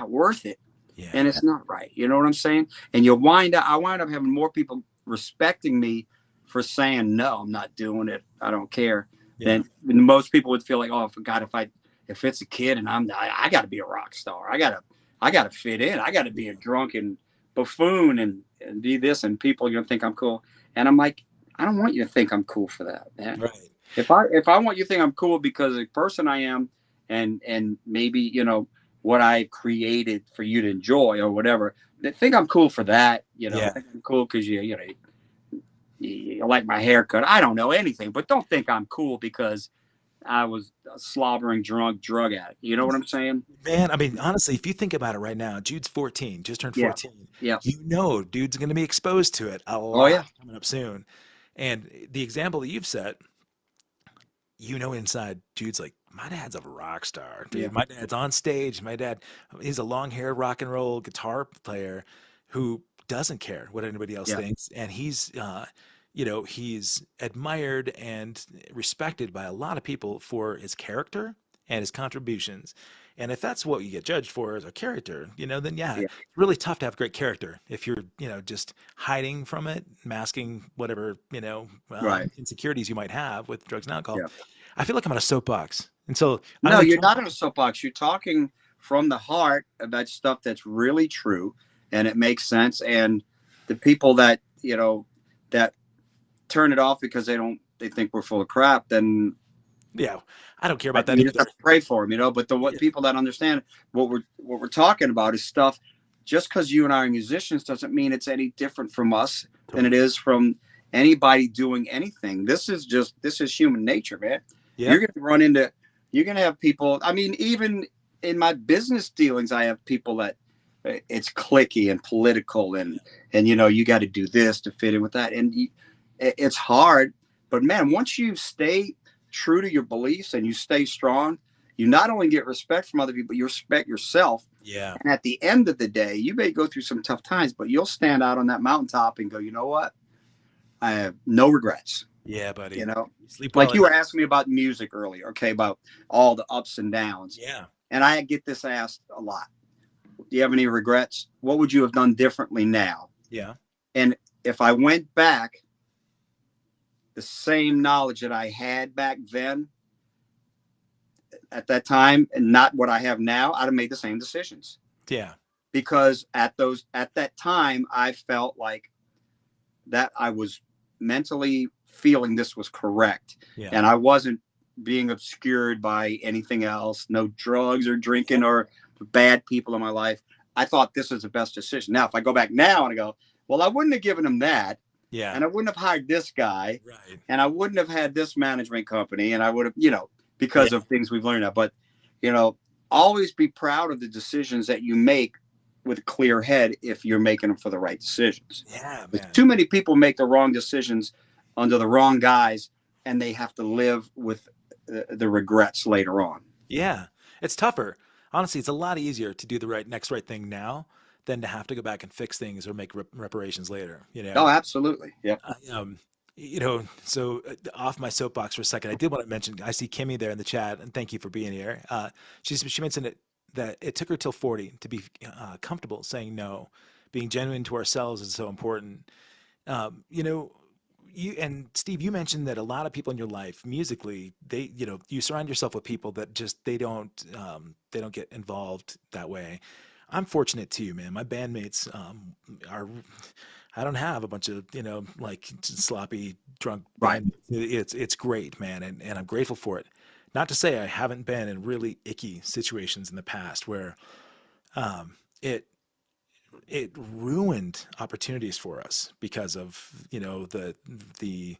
worth it. Yeah. And it's not right. You know what I'm saying? And I wind up having more people respecting me for saying, no, I'm not doing it, I don't care. Yeah. Then most people would feel like, oh, God, if it's a kid and I got to be a rock star. I got to fit in. I got to be a drunken buffoon and be this, and people are going to think I'm cool. And I'm like, I don't want you to think I'm cool for that, man. Right. If I want you to think I'm cool because of the person I am, and maybe what I created for you to enjoy or whatever, think I'm cool for that. Yeah. Think I'm cool because you like my haircut. I don't know anything, but don't think I'm cool because I was a slobbering drug addict. You know what I'm saying? Man, I mean, honestly, if you think about it right now, Jude's 14, just turned Yeah. 14. Yeah. Dude's going to be exposed to it a Oh yeah. lot coming up soon. And the example that you've set, inside Jude's like, my dad's a rock star, dude. Yeah. My dad's on stage. He's a long-haired rock and roll guitar player who doesn't care what anybody else Yeah. thinks. And he's admired and respected by a lot of people for his character and his contributions. And if that's what you get judged for as a character, then Yeah. it's really tough to have great character if you're, just hiding from it, masking whatever, Right. insecurities you might have with drugs and alcohol. Yeah. I feel like I'm on a soapbox. And so No, you're not in a soapbox. You're talking from the heart about stuff that's really true and it makes sense. And the people that, that turn it off because they think we're full of crap, then yeah, I don't care about that you either. just have to pray for them, but people that understand what we're talking about is stuff. Just because you and I are musicians doesn't mean it's any different from us than it is from anybody doing anything. This is human nature, man. Yeah. You're gonna have people. I mean, even in my business dealings, I have people that it's cliquey and political, and you got to do this to fit in with that, and it's hard. But man, once you stay true to your beliefs and you stay strong, you not only get respect from other people, you respect yourself. Yeah. And at the end of the day, you may go through some tough times, but you'll stand out on that mountaintop and go, you know what? I have no regrets. Yeah, buddy. Sleep Like well you were asking me about music earlier, okay, about all the ups and downs. Yeah. And I get this asked a lot. Do you have any regrets? What would you have done differently now? Yeah. And if I went back, the same knowledge that I had back then at that time and not what I have now, I'd have made the same decisions. Yeah. Because at that time, I felt like that I was mentally feeling this was correct. Yeah. And I wasn't being obscured by anything else, no drugs or drinking or bad people in my life. I thought this was the best decision. Now, if I go back now and I go, well, I wouldn't have given him that. Yeah. And I wouldn't have hired this guy. Right. And I wouldn't have had this management company. And I would have, because of things we've learned now. But, always be proud of the decisions that you make with a clear head if you're making them for the right decisions. Yeah, man. Too many people make the wrong decisions under the wrong guys, and they have to live with the regrets later on. Yeah. It's tougher. Honestly, it's a lot easier to do the next right thing now than to have to go back and fix things or make reparations later. Oh, absolutely. Yeah. So off my soapbox for a second, I did want to mention, I see Kimmy there in the chat, and thank you for being here. She mentioned that it took her till 40 to be comfortable saying no. Being genuine to ourselves is so important. You and Steve, you mentioned that a lot of people in your life musically, you surround yourself with people that just they don't get involved that way. I'm fortunate too, man. My bandmates are. I don't have a bunch of like sloppy drunk. Right. It's great, man, and I'm grateful for it. Not to say I haven't been in really icky situations in the past where it ruined opportunities for us because of the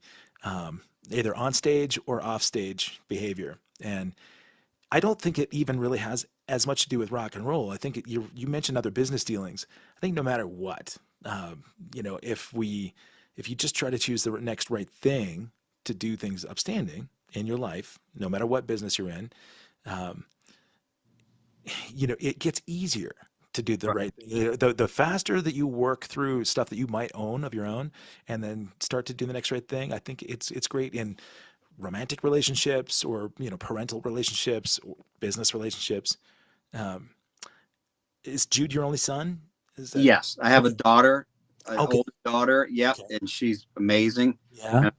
either on stage or off stage behavior. And I don't think it even really has as much to do with rock and roll. I think you mentioned other business dealings. I think no matter what, if you just try to choose the next right thing to do things upstanding in your life, no matter what business you're in, it gets easier to do the right thing. The faster that you work through stuff that you might own of your own and then start to do the next right thing, I think it's great in romantic relationships or parental relationships or business relationships. Is Jude your only son? Yes, I have a daughter, an Okay. older daughter. Yep, Okay. and she's amazing. Yeah.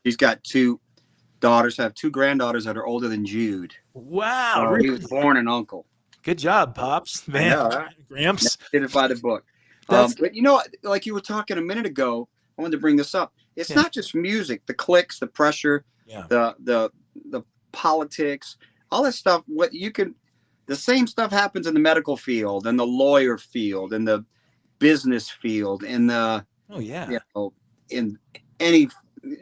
She's got two daughters. I have two granddaughters that are older than Jude. Wow. So Really? he was born an uncle. Good job, Pops. Man. know, right? Gramps. Did it by the book. That's- But like you were talking a minute ago, I wanted to bring this up. It's Yeah. not just music, the clicks, the pressure, Yeah. the politics, all that stuff. The same stuff happens in the medical field and the lawyer field and the business field and the, Oh yeah. you know, in any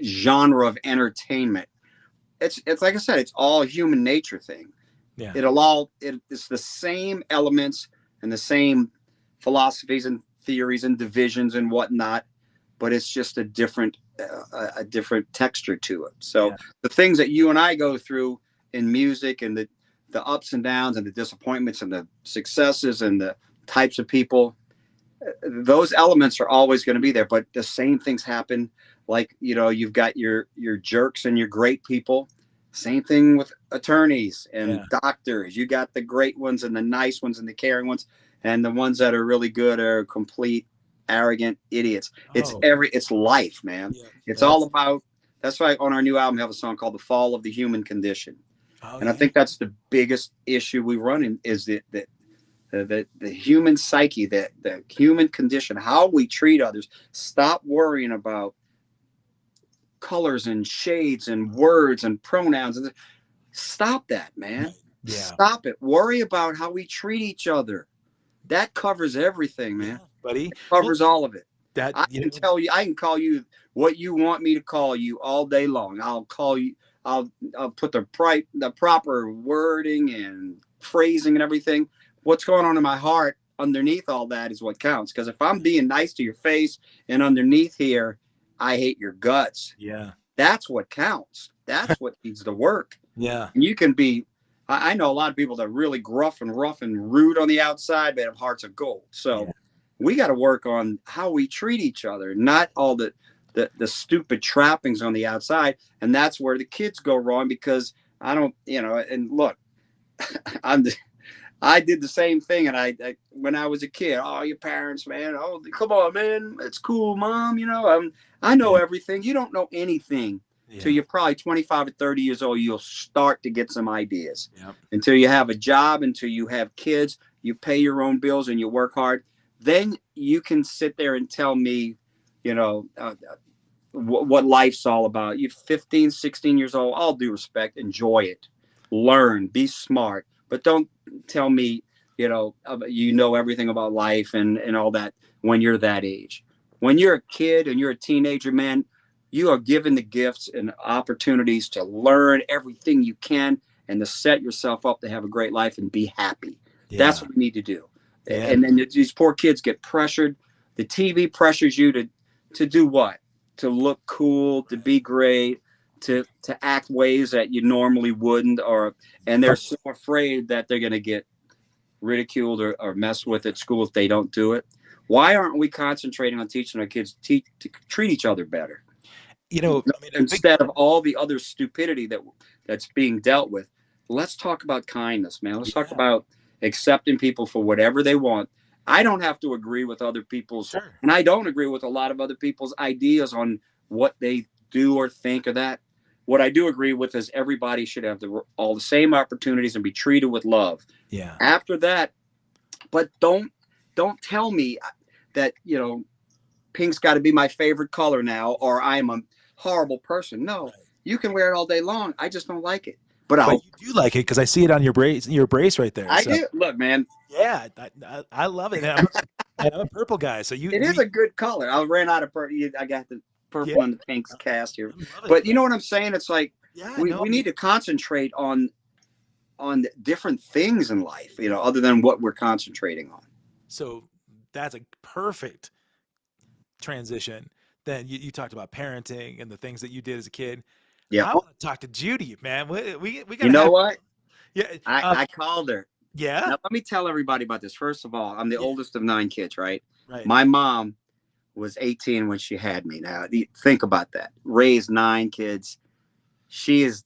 genre of entertainment. It's like I said, it's all a human nature thing. Yeah. It's the same elements and the same philosophies and theories and divisions and whatnot, but it's just a different texture to it. So the things that you and I go through in music and the ups and downs and the disappointments and the successes and the types of people, those elements are always going to be there. But the same things happen. Like, you've got your jerks and your great people. Same thing with attorneys and doctors. You got the great ones and the nice ones and the caring ones, and the ones that are really good are complete arrogant idiots. It's life, man. Yeah, it's all about. That's why on our new album we have a song called "The Fall of the Human Condition," and I think that's the biggest issue we run in is the human psyche, the human condition, how we treat others. Stop worrying about colors and shades and words and pronouns. Stop that, man. Yeah. Stop it. Worry about how we treat each other. That covers everything, man. Yeah, buddy. It covers all of it. I can call you what you want me to call you all day long. I'll call you. I'll put the proper wording and phrasing and everything. What's going on in my heart underneath all that is what counts. Because if I'm being nice to your face and underneath here, I hate your guts. Yeah. That's what counts. That's what needs to work. Yeah. And you can be, I know a lot of people that are really gruff and rough and rude on the outside, but have hearts of gold. So we got to work on how we treat each other, not all the stupid trappings on the outside. And that's where the kids go wrong, because I don't, and look, I did the same thing. And I when I was a kid, oh, your parents, man, oh, come on, man, it's cool, mom. I know everything. You don't know anything till you're probably 25 or 30 years old. You'll start to get some ideas. Until you have a job, until you have kids, you pay your own bills and you work hard. Then you can sit there and tell me, what life's all about. You're 15, 16 years old. All due respect, enjoy it, learn, be smart, but don't tell me, everything about life and all that when you're that age. When you're a kid and you're a teenager, man, you are given the gifts and opportunities to learn everything you can and to set yourself up to have a great life and be happy. Yeah. That's what we need to do. Yeah. And then these poor kids get pressured. The TV pressures you to do what? To look cool, to be great, to act ways that you normally wouldn't, and they're so afraid that they're going to get ridiculed or messed with at school if they don't do it. Why aren't we concentrating on teaching our kids to treat each other better? Instead of all the other stupidity that's being dealt with. Let's talk about kindness, man. Let's talk about accepting people for whatever they want. I don't have to agree with other people's, and I don't agree with a lot of other people's ideas on what they do or think of that. What I do agree with is everybody should have all the same opportunities and be treated with love. Yeah. After that, but don't tell me that, pink's got to be my favorite color now, or I'm a horrible person. No, you can wear it all day long. I just don't like it. But you do like it because I see it on your brace right there. I do. Look, man. Yeah, I love it. I'm a purple guy, so it is a good color. I ran out of purple. I got the purple and the pink's cast here. But you know what I'm saying? It's like we need to concentrate on different things in life, other than what we're concentrating on. So that's a perfect transition. Then you talked about parenting and the things that you did as a kid. Yeah, I want to talk to Judy, man. We got. What? Yeah, I called her. Yeah. Now, let me tell everybody about this. First of all, I'm the oldest of 9 kids, right? Right. My mom was 18 when she had me. Now, think about that. Raised 9 kids. She is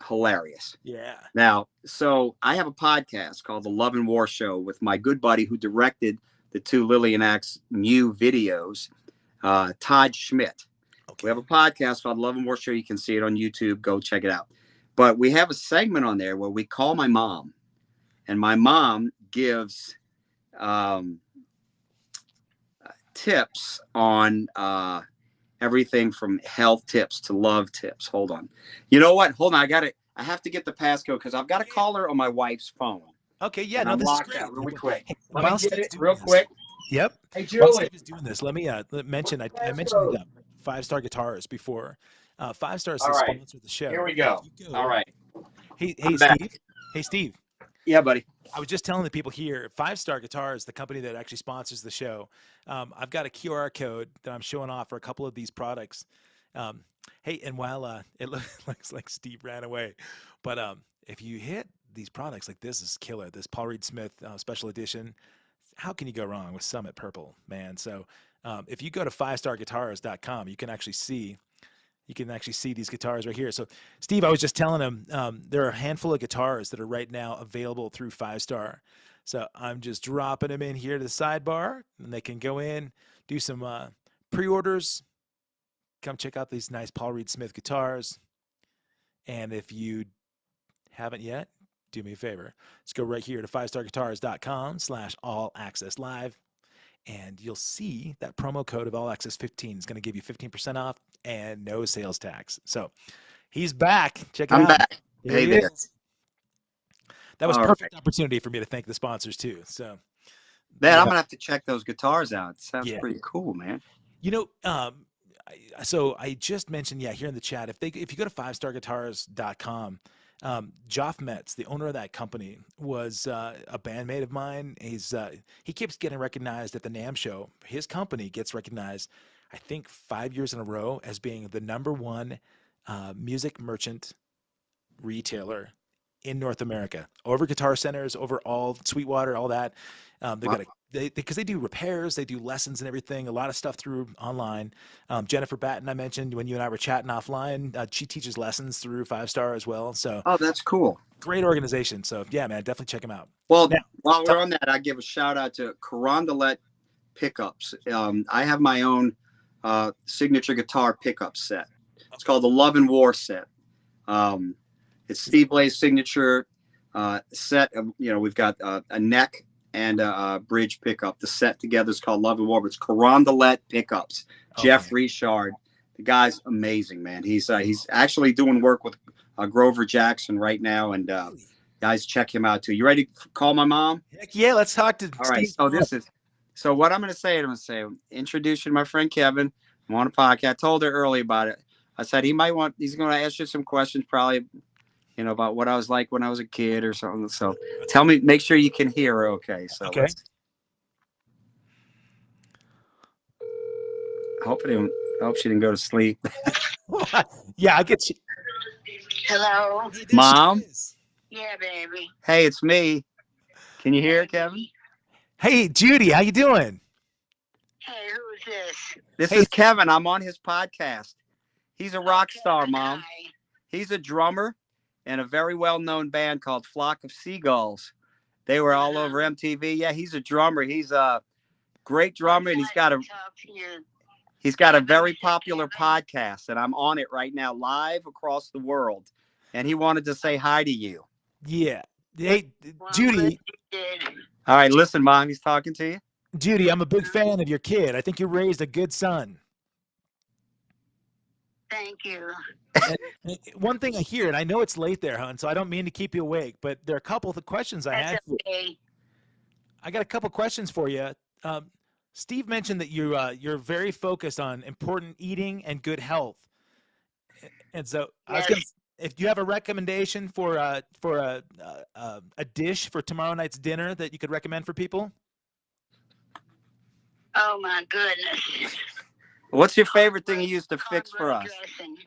hilarious. Yeah. Now, so I have a podcast called The Love and War Show with my good buddy who directed the 2 Lillian Axe new videos, Todd Schmidt. We have a podcast called Love and War Show. You can see it on YouTube. Go check it out. But we have a segment on there where we call my mom, and my mom gives tips on everything from health tips to love tips. Hold on. You know what? Hold on. I have to get the passcode because I've got a caller on my wife's phone. Okay, yeah, And no, I'm this is locked great. out really quick. Hey, Let me while get Steve's it doing real this- quick. Yep. Hey, While Julie. Steve is doing this, let me mention. I mentioned the 5-star guitarist before. 5-Stars All has right. sponsored the show. Here we go. All right. Hey, I'm back. Steve. Hey, Steve. Yeah, buddy. I was just telling the people here, 5-Star Guitars, the company that actually sponsors the show. I've got a QR code that I'm showing off for a couple of these products. Hey, and while it looks like Steve ran away, but if you hit these products, like this is killer. This Paul Reed Smith special edition. How can you go wrong with Summit Purple, man? So if you go to 5starguitars.com, you can actually see these guitars right here. So, Steve, I was just telling him there are a handful of guitars that are right now available through 5-Star. So I'm just dropping them in here to the sidebar, and they can go in, do some pre-orders, come check out these nice Paul Reed Smith guitars. And if you haven't yet, do me a favor. Let's go right here to 5starguitars.com/all-access-live. And you'll see that promo code of All Access 15 is going to give you 15% off and no sales tax. So he's back. Check it out. I'm back. Here Hey he there. is. That was All perfect right. opportunity for me to thank the sponsors too. So Man, Yeah. I'm gonna have to check those guitars out. It sounds Yeah. pretty cool, man. You know, so I just mentioned, here in the chat, if you go to 5starguitars.com, Joff Metz, the owner of that company, was a bandmate of mine. He keeps getting recognized at the NAMM show. His company gets recognized, I think, 5 years in a row as being the #1 music merchant retailer in North America, over Guitar Centers, over all Sweetwater, all that. Because they do repairs, they do lessons and everything, a lot of stuff through online. Jennifer Batten, I mentioned when you and I were chatting offline, she teaches lessons through 5-Star as well. So Oh, that's cool. great organization. So yeah, man, definitely check them out. Well, Now, while we're on that, I give a shout out to Carondelet pickups. I have my own signature guitar pickup set. It's called the Love and War set. It's Steve Blaze signature set. We've got a neck and a bridge pickup. The set together is called Love and War. But it's Carondelet pickups. Okay. Jeff Richard, the guy's amazing, man. He's actually doing work with Grover Jackson right now, and guys, check him out too. You ready to call my mom? Heck yeah, let's talk to All right. Steve. So what I'm going to say, introduce you to my friend Kevin. I'm on a podcast. I told her early about it. I said he's going to ask you some questions, probably, about what I was like when I was a kid or something. So make sure you can hear her. Okay. So Okay. I hope she didn't go to sleep. Yeah, I get you. Hello. Hey, there Mom? she is. Yeah, baby. Hey, it's me. Can you hear it, Kevin? Hey, Judy, how you doing? Hey, who's this? This Hey. is Kevin. I'm on his podcast. He's a rock Okay, star, Mom. hi. He's a drummer in a very well-known band called Flock of Seagulls. They were all over MTV. Yeah, he's a drummer. He's a great drummer, and he's got a Talk to you. very popular podcast, and I'm on it right now, live across the world. And he wanted to say hi to you. Yeah. Hey, Well, Judy. good you did. All right, listen, Mom. He's talking to you. Judy, I'm a big fan of your kid. I think you raised a good son. Thank you. One thing I hear, and I know it's late there, hon, so I don't mean to keep you awake, but there are a couple of the questions I had. That's okay. I got a couple questions for you. Steve mentioned that you're very focused on important eating and good health, and so I was Yes. going to. If you have a recommendation for a dish for tomorrow night's dinner that you could recommend for people? Oh my goodness. What's your favorite thing you used to fix for us? Cornbread dressing.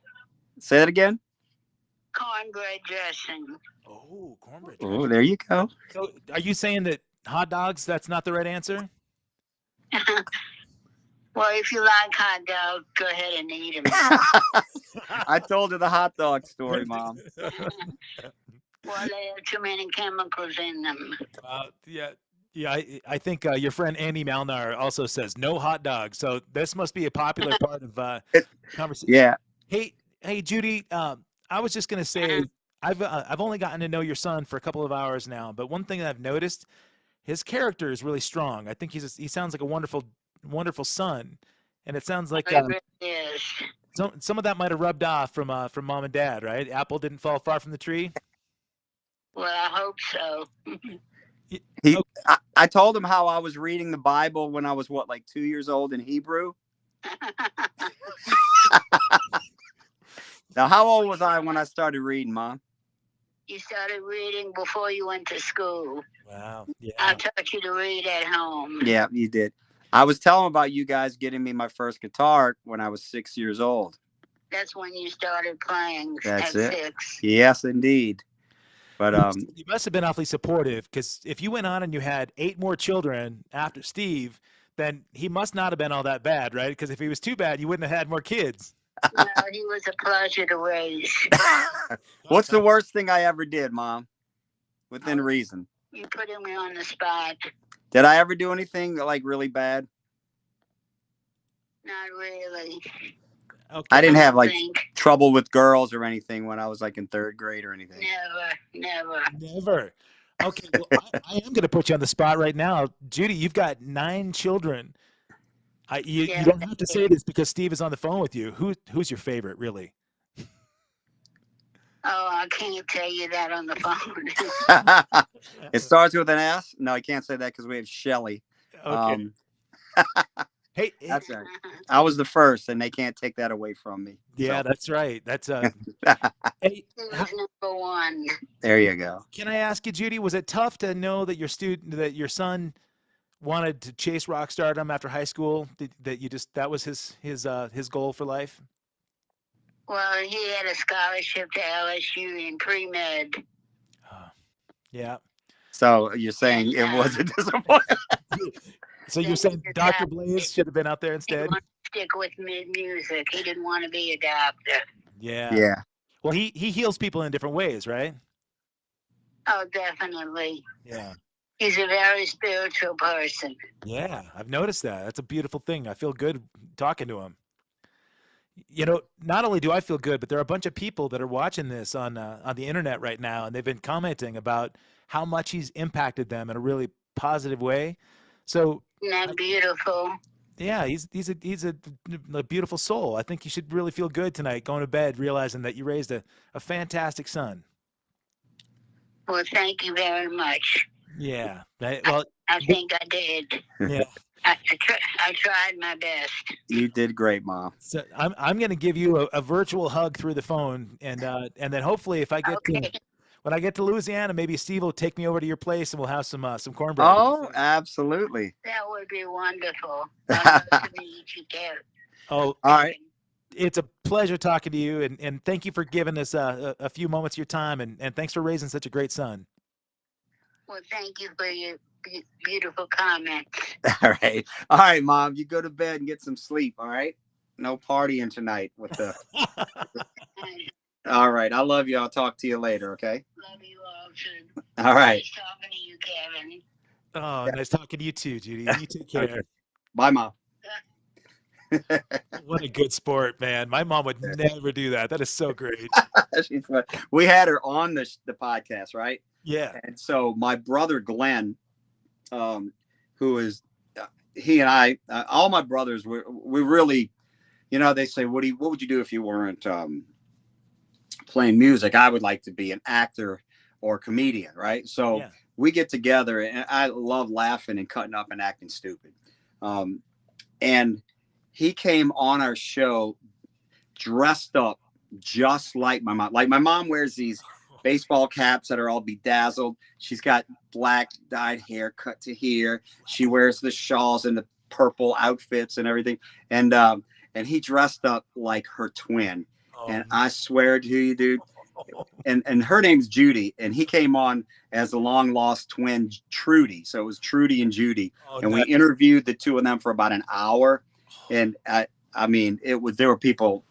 Say that again. Cornbread dressing. Oh, cornbread. Oh, there you go. So, are you saying that hot dogs? That's not the right answer. Well, if you like hot dogs, go ahead and eat them. I told her the hot dog story, Mom. Well, there are too many chemicals in them. Yeah. I think your friend Andy Malnar also says no hot dogs. So this must be a popular part of conversation. Yeah. Hey, Judy. I was just gonna say I've only gotten to know your son for a couple of hours now, but one thing that I've noticed, his character is really strong. I think he sounds like a wonderful son. And it sounds like It really is. some of that might have rubbed off from mom and dad, right? Apple didn't fall far from the tree. Well, I hope so. He, I told him how I was reading the Bible when I was like 2 years old in Hebrew. Now, how old was I when I started reading, Mom? You started reading before you went to school. Wow. Yeah. I taught you to read at home. Yeah, you did. I was telling about you guys getting me my first guitar when I was 6 years old. That's when you started playing. That's at it. 6. Yes, indeed. But you must have been awfully supportive, because if you went on and you had 8 more children after Steve, then he must not have been all that bad, right? Because if he was too bad, you wouldn't have had more kids. No, he was a pleasure to raise. what's the worst thing I ever did, Mom? Within reason. You putting me on the spot. Did I ever do anything like really bad? Not really. Okay. I didn't have like think. trouble with girls or anything when I was like in 3rd grade or anything. Never. Okay, well, I am going to put you on the spot right now. Judy, you've got 9 children. You don't have to say this because Steve is on the phone with you. Who's your favorite, really? Oh, I can't tell you that on the phone. It starts with an S? No, I can't say that because we have Shelly. Okay. Hey, That's right. I was the first, and they can't take that away from me. Yeah, So. that's right. That's hey, He was number 1. There you go. Can I ask you, Judy, was it tough to know that your son wanted to chase rock stardom after high school? That was his goal for life? Well, he had a scholarship to LSU in pre-med. Yeah. So you're saying it was a disappointment? So you're saying Dr. Blaze should have been out there instead? He wanted to stick with music. He didn't want to be a doctor. Yeah. Yeah. Well, he heals people in different ways, right? Oh, definitely. Yeah. He's a very spiritual person. Yeah, I've noticed that. That's a beautiful thing. I feel good talking to him. Not only do I feel good, but there are a bunch of people that are watching this on the internet right now, and they've been commenting about how much he's impacted them in a really positive way. So Isn't that beautiful? yeah, he's a beautiful soul. I think you should really feel good tonight, going to bed, realizing that you raised a fantastic son. Well, thank you very much. Yeah. Well, I think I did. yeah. I tried my best. You did great, Mom. So I'm going to give you a virtual hug through the phone, and then hopefully if I get when I get to Louisiana, maybe Steve will take me over to your place and we'll have some cornbread. Oh, absolutely. That would be wonderful. I'd love to meet you, Kevin. Oh, all right. It's a pleasure talking to you, and thank you for giving us a few moments of your time, and thanks for raising such a great son. Well, thank you for your beautiful comments. All right, Mom. You go to bed and get some sleep. All right. No partying tonight with the. All right. I love you. I'll talk to you later. Okay. Love you all too. All right. Nice talking to you, Kevin. Oh, nice talking to you too, Judy. You take care. Okay. Bye, Mom. What a good sport, man. My mom would never do that. That is so great. She's fun. We had her on the podcast, right? Yeah. And so my brother Glenn, who is he and I, all my brothers, we really, they say, what would you do if you weren't playing music? I would like to be an actor or comedian, right? So yeah. We get together, and I love laughing and cutting up and acting stupid. And he came on our show dressed up just like my mom. Like my mom wears these baseball caps that are all bedazzled. She's got black dyed hair cut to here. She wears the shawls and the purple outfits and everything. And he dressed up like her twin. Oh, and I swear to you, dude. And her name's Judy, and he came on as the long lost twin Trudy. So it was Trudy and Judy. Oh, and nice. We interviewed the two of them for about an hour. And I mean, there were people,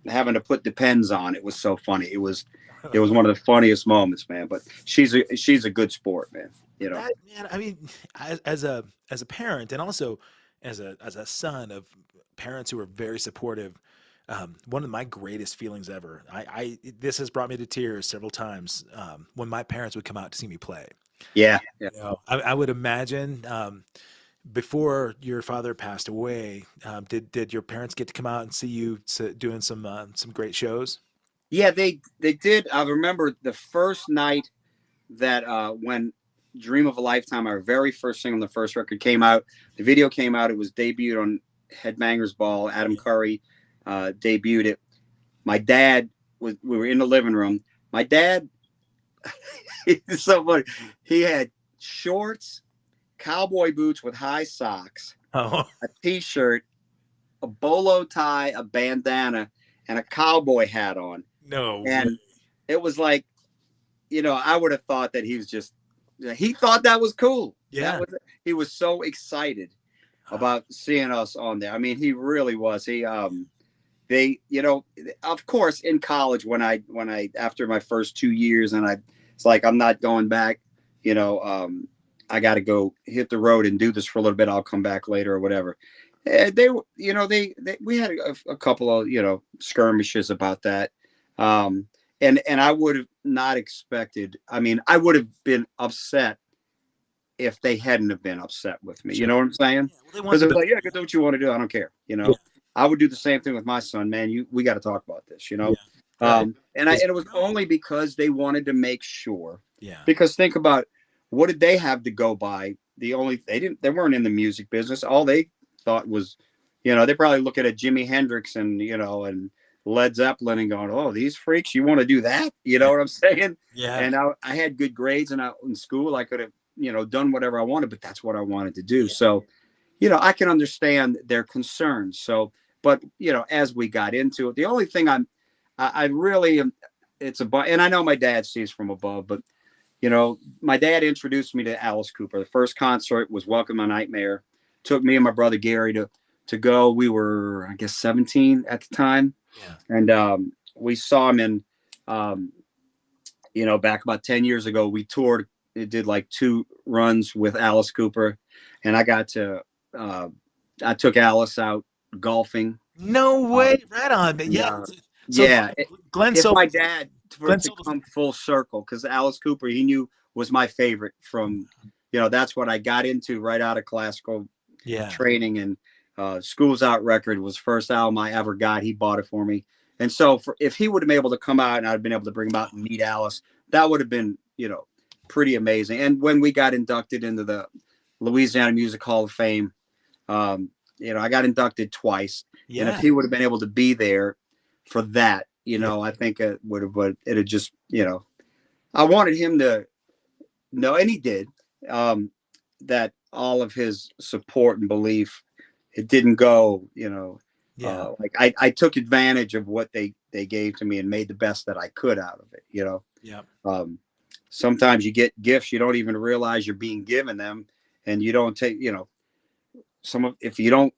having to put depends on. It was so funny. It was one of the funniest moments, man. But she's a good sport, man. Man, I mean, as a parent, and also as a son of parents who are very supportive, one of my greatest feelings ever. This has brought me to tears several times when my parents would come out to see me play. Yeah. I would imagine before your father passed away, did your parents get to come out and see you doing some great shows? Yeah, they did. I remember the first night that when Dream of a Lifetime, our very first single on the first record, came out. The video came out. It was debuted on Headbangers Ball. Adam Curry debuted it. My dad we were in the living room. My dad, it's so funny. He had shorts, cowboy boots with high socks, Oh, a t-shirt, a bolo tie, a bandana, and a cowboy hat on. no. And it was like, I would have thought that he thought that was cool. Yeah. He was so excited about seeing us on there. I mean, he really was. They, of course, in college, when I after my first 2 years, and it's like, I'm not going back, I got to go hit the road and do this for a little bit. I'll come back later or whatever. We had a couple of, skirmishes about that. And I would have not expected, I would have been upset if they hadn't have been upset with me. You know what I'm saying? Because it was like, yeah, do what you want to do. I don't care. Yeah. I would do the same thing with my son, man. We got to talk about this, Yeah. And it was only because they wanted to make sure. Yeah. Because think about, what did they have to go by? They weren't in the music business. All they thought was, they probably look at a Jimi Hendrix and, and Led Zeppelin and going, oh, these freaks, you want to do that? You know what I'm saying? Yeah. And I had good grades, and in school I could have, done whatever I wanted, but that's what I wanted to do. Yeah. So, I can understand their concerns. So, but, as we got into it, the only thing I really am, and I know my dad sees from above, but, my dad introduced me to Alice Cooper. The first concert was Welcome to Nightmare. Took me and my brother Gary to go. We were, I guess, 17 at the time. Yeah. And we saw him in, back about 10 years ago. We toured. It did like 2 runs with Alice Cooper. And I took Alice out golfing. No way. Right on. Yeah. Yeah. Glenn If my Sobel, dad, to come full circle, because Alice Cooper, he knew was my favorite from, that's what I got into right out of classical training. And School's Out record was first album I ever got. He bought it for me. And so if he would have been able to come out and I'd been able to bring him out and meet Alice, that would have been, pretty amazing. And when we got inducted into the Louisiana Music Hall of Fame, I got inducted twice. Yeah. And if he would have been able to be there for that, I think it would have, but it had just, I wanted him to know, and he did, that all of his support and belief, it didn't go, like I took advantage of what they gave to me and made the best that I could out of it, Yeah. Sometimes you get gifts, you don't even realize you're being given them, and you don't take, if you don't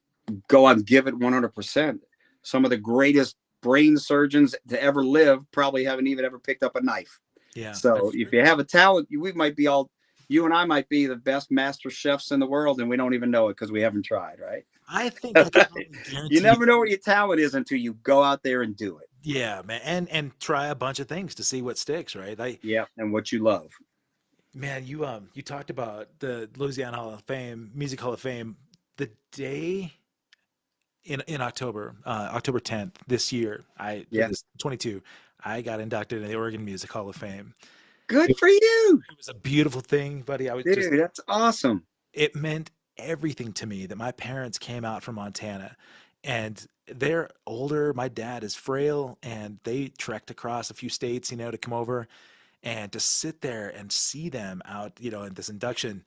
go out and give it 100%, some of the greatest brain surgeons to ever live probably haven't even ever picked up a knife. Yeah. So if you have a talent, you and I might be the best master chefs in the world, and we don't even know it because we haven't tried, right? I think I can guarantee you never know what your talent is until you go out there and do it. Yeah, man, and try a bunch of things to see what sticks, right? And what you love. Man, you talked about the Louisiana Hall of Fame, Music Hall of Fame, the day in October 10th this year. Was 22. I got inducted into the Oregon Music Hall of Fame. Good for you. It was a beautiful thing, buddy. That's awesome. It meant everything to me that my parents came out from Montana, and they're older. My dad is frail, and they trekked across a few states, to come over, and to sit there and see them out, in this induction.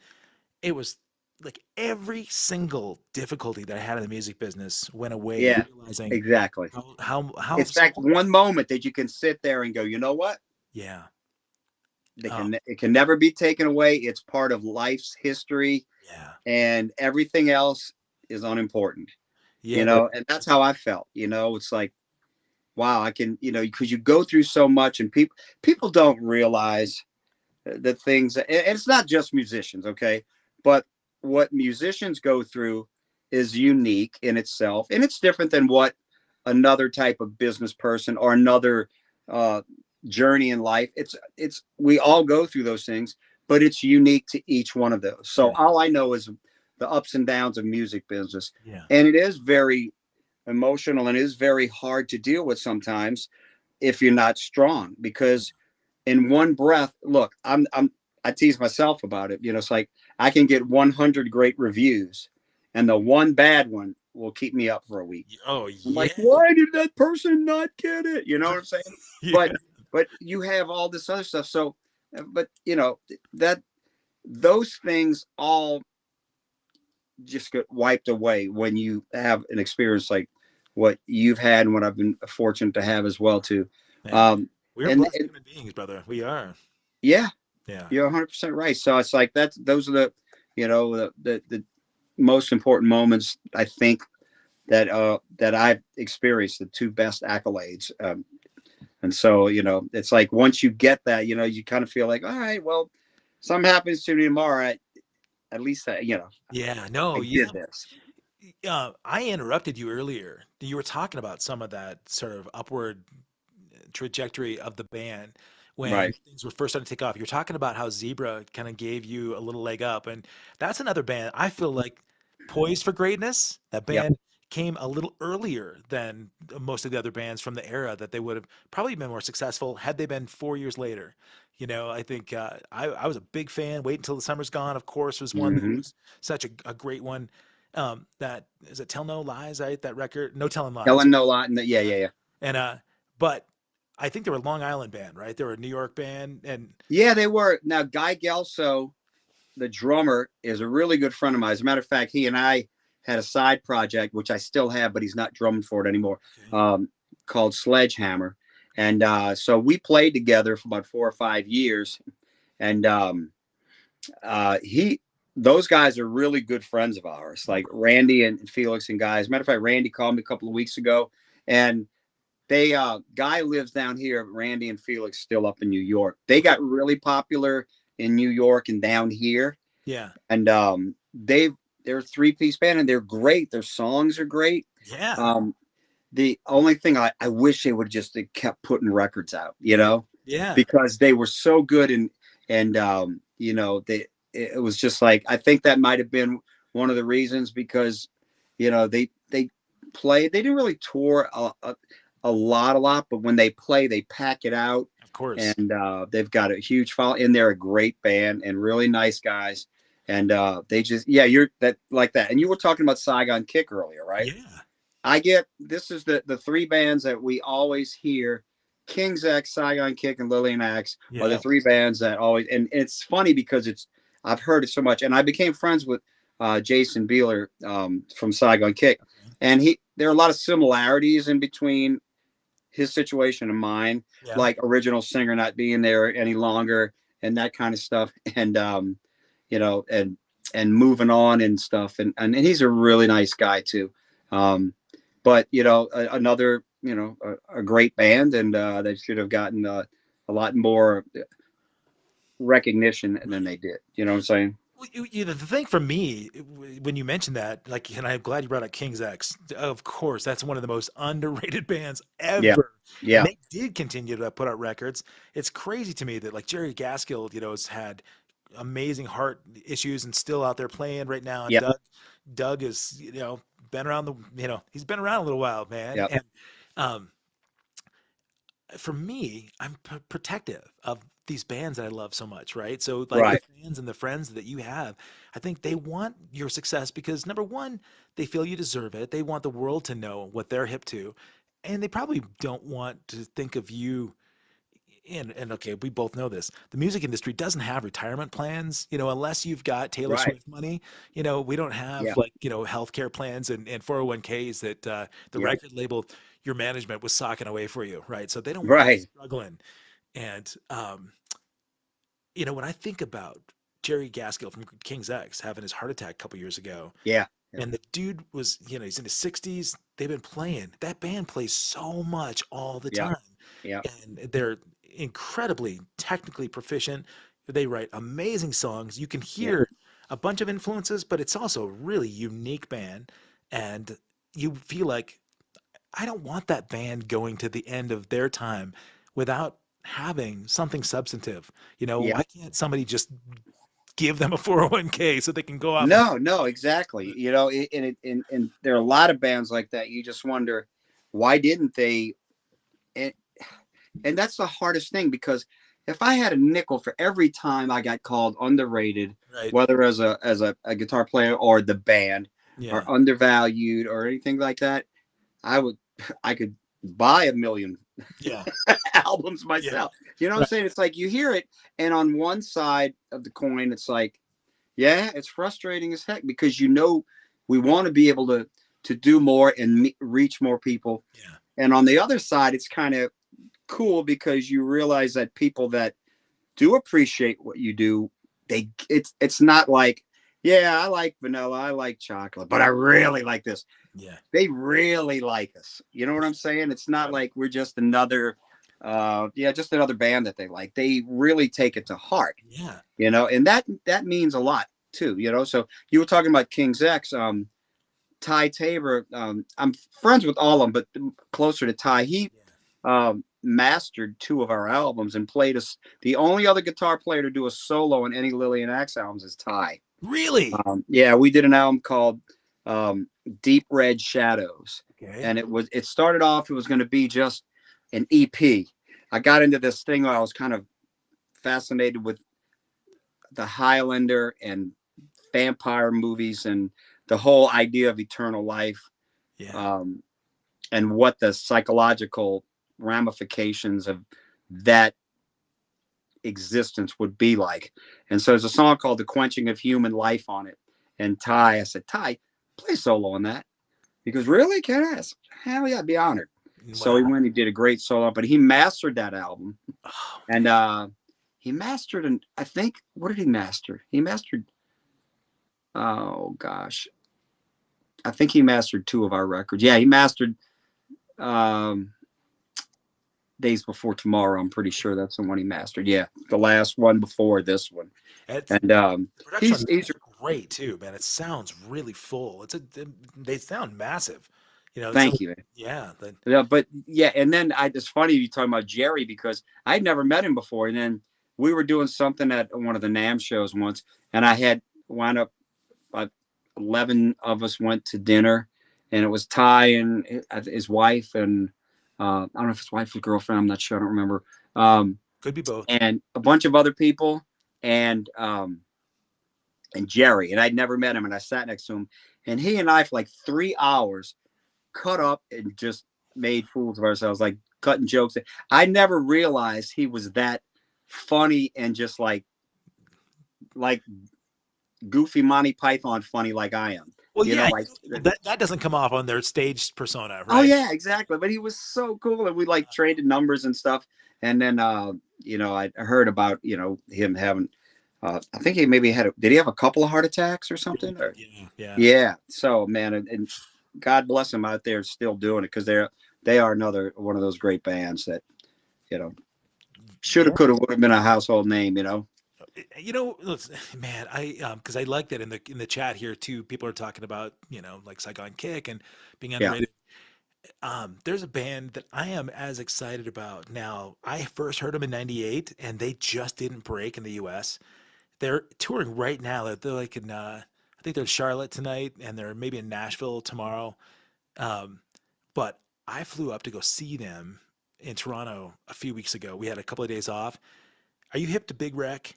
It was like every single difficulty that I had in the music business went away. Yeah, realizing exactly. How it's like one moment that you can sit there and go, you know what? Yeah. It can never be taken away. It's part of life's history. Yeah. And everything else is unimportant. Yeah. And that's how I felt. It's like, wow, I can, because you go through so much, and people don't realize the things, and it's not just musicians, okay? But what musicians go through is unique in itself, and it's different than what another type of business person or another journey in life. We all go through those things, but it's unique to each one of those. So all I know is the ups and downs of music business. Yeah. And it is very emotional and it is very hard to deal with sometimes if you're not strong, because in one breath, look, I tease myself about it. It's like I can get 100 great reviews and the one bad one will keep me up for a week. Oh, I'm yeah. like, why did that person not get it? You know what I'm saying? Yeah. But you have all this other stuff. So, but that those things all just get wiped away when you have an experience like what you've had and what I've been fortunate to have as well too. Man, we're And blessed human beings, brother. We are. yeah, Yeah. you're 100% right. So it's like those are the most important moments I think that I've experienced, the two best accolades. And so, it's like once you get that, you kind of feel like, all right, well, something happens to me tomorrow. At least, Yeah. No, I yeah. did this. I interrupted you earlier. You were talking about some of that sort of upward trajectory of the band when Right. things were first starting to take off. You're talking about how Zebra kind of gave you a little leg up, and that's another band I feel like poised for greatness. That Yep. band came a little earlier than most of the other bands from the era that they would have probably been more successful had they been 4 years later. I think I was a big fan. Wait Until the Summer's Gone, of course, was one that Mm-hmm. was such a great one. That is it. Tell No Lies, right? That record, No Telling Lies. Ellen No Lot. Yeah. And but I think they were a Long Island band, right? They were a New York band, and Yeah, they were. Now, Guy Gelso, the drummer, is a really good friend of mine. As a matter of fact, he and I had a side project, which I still have, but he's not drumming for it anymore, called Sledgehammer. And so we played together for about 4 or 5 years. And those guys are really good friends of ours, like Randy and Felix and Guy. As a matter of fact, Randy called me a couple of weeks ago, and they Guy lives down here. Randy and Felix still up in New York. They got really popular in New York and down here. yeah, And they're a 3-piece band and they're great. Their songs are great. yeah, The only thing I wish they would just kept putting records out, yeah. because they were so good. And it was just like, I think that might've been one of the reasons, because, they didn't really tour a lot, but when they play, they pack it out. Of course. And they've got a huge following, and they're a great band and really nice guys. And they just, you're that like that. And you were talking about Saigon Kick earlier, right? Yeah. This is the 3 bands that we always hear. King's X, Saigon Kick, and Lillian Axe are the 3 bands that always, and it's funny because I've heard it so much. And I became friends with Jason Beeler from Saigon Kick. And there are a lot of similarities in between his situation and mine, like original singer not being there any longer and that kind of stuff. And, and moving on and stuff. And he's a really nice guy too. But, another, a great band, and they should have gotten a lot more recognition than they did. You know what I'm saying? The thing for me, when you mentioned that, like, and I'm glad you brought up King's X. Of course, that's one of the most underrated bands ever. Yeah. And they did continue to put out records. It's crazy to me that like Jerry Gaskill, has had amazing heart issues and still out there playing right now. And Doug is, been around he's been around a little while, man. Yep. And for me, I'm protective of these bands that I love so much, right? So like the fans and the friends that you have, I think they want your success because number one, they feel you deserve it. They want the world to know what they're hip to. And they probably don't want to think of you and okay, we both know this. The music industry doesn't have retirement plans, unless you've got Taylor Swift money. We don't have healthcare plans and 401ks that the record label, your management was socking away for you, right? So they don't want you struggling. And when I think about Jerry Gaskill from King's X having his heart attack a couple years ago, and the dude was, he's in his 60s. They've been playing. That band plays so much all the time. And they're incredibly technically proficient. They write amazing songs. You can hear a bunch of influences, but it's also a really unique band. And you feel like, I don't want that band going to the end of their time without having something substantive. Why can't somebody just give them a 401k so they can go off. No, exactly. You know, and there are a lot of bands like that. You just wonder, why didn't they? And that's the hardest thing, because if I had a nickel for every time I got called underrated, Right. whether as a guitar player or the band, Yeah. or undervalued or anything like that, I could buy 1 million albums myself. You know what I'm saying? It's like you hear it, and on one side of the coin, it's like, yeah, it's frustrating as heck, because we want to be able to do more and reach more people. Yeah. And on the other side, it's kind of cool, because you realize that people that do appreciate what you do, it's not like, yeah, I like vanilla, I like chocolate, but I really like this. Yeah. They really like us. You know what I'm saying? It's not like we're just another just another band that they like. They really take it to heart. Yeah. You know, and that means a lot too, you know. So you were talking about King's X, Ty Tabor, I'm friends with all of them, but closer to Ty. He mastered 2 of our albums and played us. The only other guitar player to do a solo on any Lillian Axe albums is Ty. Really? Yeah, we did an album called Deep Red Shadows. Okay. And it started off, it was going to be just an EP. I got into this thing where I was kind of fascinated with the Highlander and vampire movies and the whole idea of eternal life. Yeah. And what the psychological ramifications of that existence would be like. And so there's a song called The Quenching of Human Life on it. And I said, Ty, play solo on that. He goes, really? Can I? Said, hell yeah, I'd be honored. Wow. So he went, he did a great solo, but he mastered that album. Oh, and he mastered, and I think, what did he master? He mastered, oh gosh. I think he mastered 2 of our records. Yeah, he mastered Days Before Tomorrow. I'm pretty sure that's the one he mastered. Yeah, the last one before this one. And he's great too, man. It sounds really full. They sound massive. You know. Thank you. Yeah. But yeah, and then it's funny you talking about Jerry, because I'd never met him before, and then we were doing something at one of the NAMM shows once, and I had wound up 11 of us went to dinner, and it was Ty and his wife, and I don't know if his wife or girlfriend, I'm not sure, I don't remember. Could be both. And a bunch of other people, and Jerry, and I'd never met him, and I sat next to him, and he and I for like 3 hours cut up and just made fools of ourselves, like cutting jokes. I never realized he was that funny and just like goofy Monty Python funny like I am. Well, you know, like, that doesn't come off on their stage persona, right? Oh yeah, exactly. But he was so cool, and we like traded numbers and stuff. And then I heard about him having I think he maybe did he have a couple of heart attacks or something? Yeah. So man, and God bless him out there still doing it, because they are another one of those great bands that should have, could have, would have been a household name. Listen, man, because I like that in the chat here too. People are talking about like Saigon Kick and being underrated. Yeah. There's a band that I am as excited about now. I first heard them in '98, and they just didn't break in the U.S. They're touring right now. They're like in I think they're in Charlotte tonight, and they're maybe in Nashville tomorrow. But I flew up to go see them in Toronto a few weeks ago. We had a couple of days off. Are you hip to Big Wreck?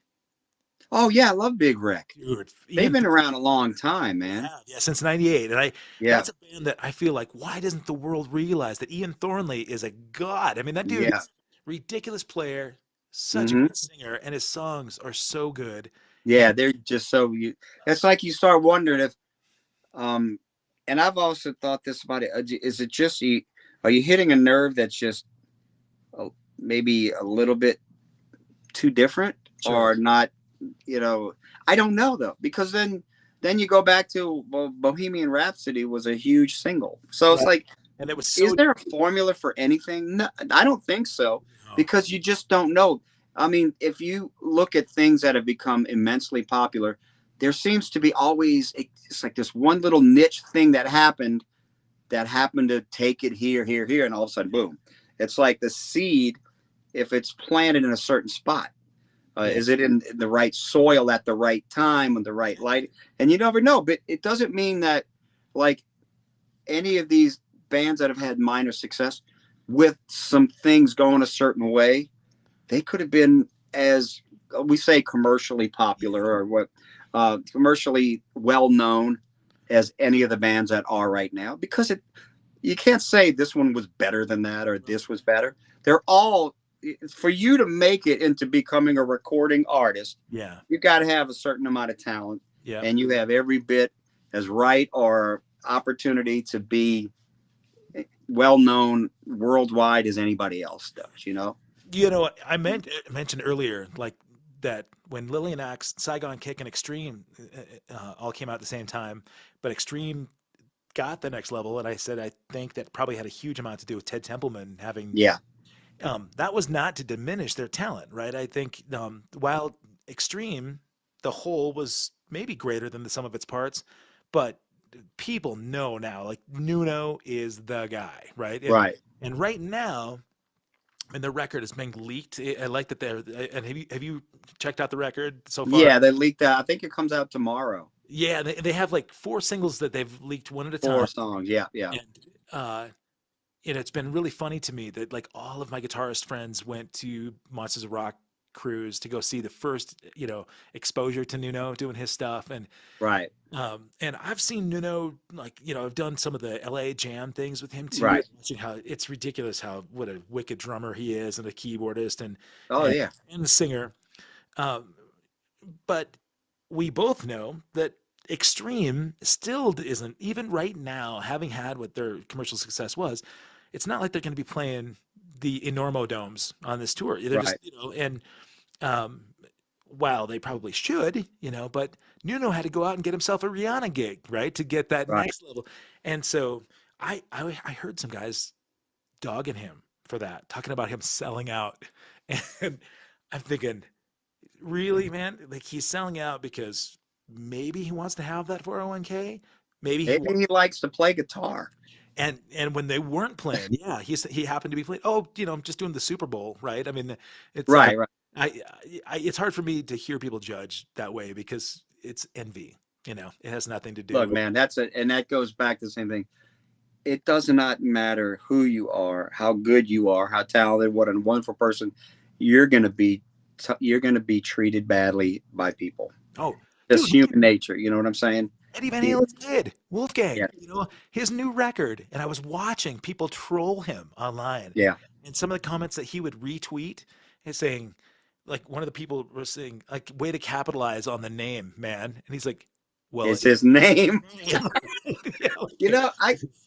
Oh yeah, I love Big Wreck. Dude, they've been around a long time, man. Yeah, since '98, and that's a band that I feel like, why doesn't the world realize that Ian Thornley is a god? I mean, that dude is a ridiculous player, such a good singer, and his songs are so good. Yeah, they're just so it's like you start wondering if, and I've also thought this about it. Is it just are you hitting a nerve that's just maybe a little bit too different, or not? I don't know though, because then you go back to Bohemian Rhapsody was a huge single. So it's like, and it was is there a formula for anything? No, I don't think so, because you just don't know. I mean, if you look at things that have become immensely popular, there seems to be always, it's like this one little niche thing that happened to take it here, and all of a sudden, boom. It's like the seed, if it's planted in a certain spot. Is it in the right soil at the right time with the right light? And you never know, but it doesn't mean that like any of these bands that have had minor success with some things going a certain way, they could have been, as we say, commercially popular or what commercially well known as any of the bands that are right now, because you can't say this one was better than that or this was better. They're all, for you to make it into becoming a recording artist, you got to have a certain amount of talent, and you have every bit as right or opportunity to be well known worldwide as anybody else does. I mentioned earlier like that when Lillian Axe, Saigon Kick, and Extreme all came out at the same time, but Extreme got the next level, and I said I think that probably had a huge amount to do with Ted Templeman having that was not to diminish their talent, right? I think while Extreme, the whole was maybe greater than the sum of its parts, but people know now, like Nuno is the guy, right? And right now, and the record is being leaked. I like that they're. And have you checked out the record so far? Yeah, they leaked that. I think it comes out tomorrow. Yeah, they have like 4 singles that they've leaked one at a time. 4 songs, yeah. And it's been really funny to me that like all of my guitarist friends went to Monsters of Rock cruise to go see the first, exposure to Nuno doing his stuff. And and I've seen Nuno, like, I've done some of the LA jam things with him too. Watching how it's ridiculous what a wicked drummer he is, and a keyboardist and the singer. But we both know that Extreme still isn't, even right now, having had what their commercial success was, it's not like they're going to be playing the Enormo Domes on this tour. They're just, while they probably should, but Nuno had to go out and get himself a Rihanna gig, right? To get that next level. And so I heard some guys dogging him for that, talking about him selling out. And I'm thinking, really, man? Like, he's selling out because maybe he wants to have that 401k. Maybe he likes to play guitar. And when they weren't playing, he happened to be playing. Oh, I'm just doing the Super Bowl, right? I mean, it's right. It's hard for me to hear people judge that way because it's envy. It has nothing to do. Look, man, and that goes back to the same thing. It does not matter who you are, how good you are, how talented, what a wonderful person you're going to be. You're going to be treated badly by people. Oh, that's human nature. You know what I'm saying? Eddie Van Halen's kid, Wolfgang, his new record. And I was watching people troll him online. Yeah. And some of the comments that he would retweet is saying, like, one of the people was saying, like, way to capitalize on the name, man. And he's like, well, it's his name.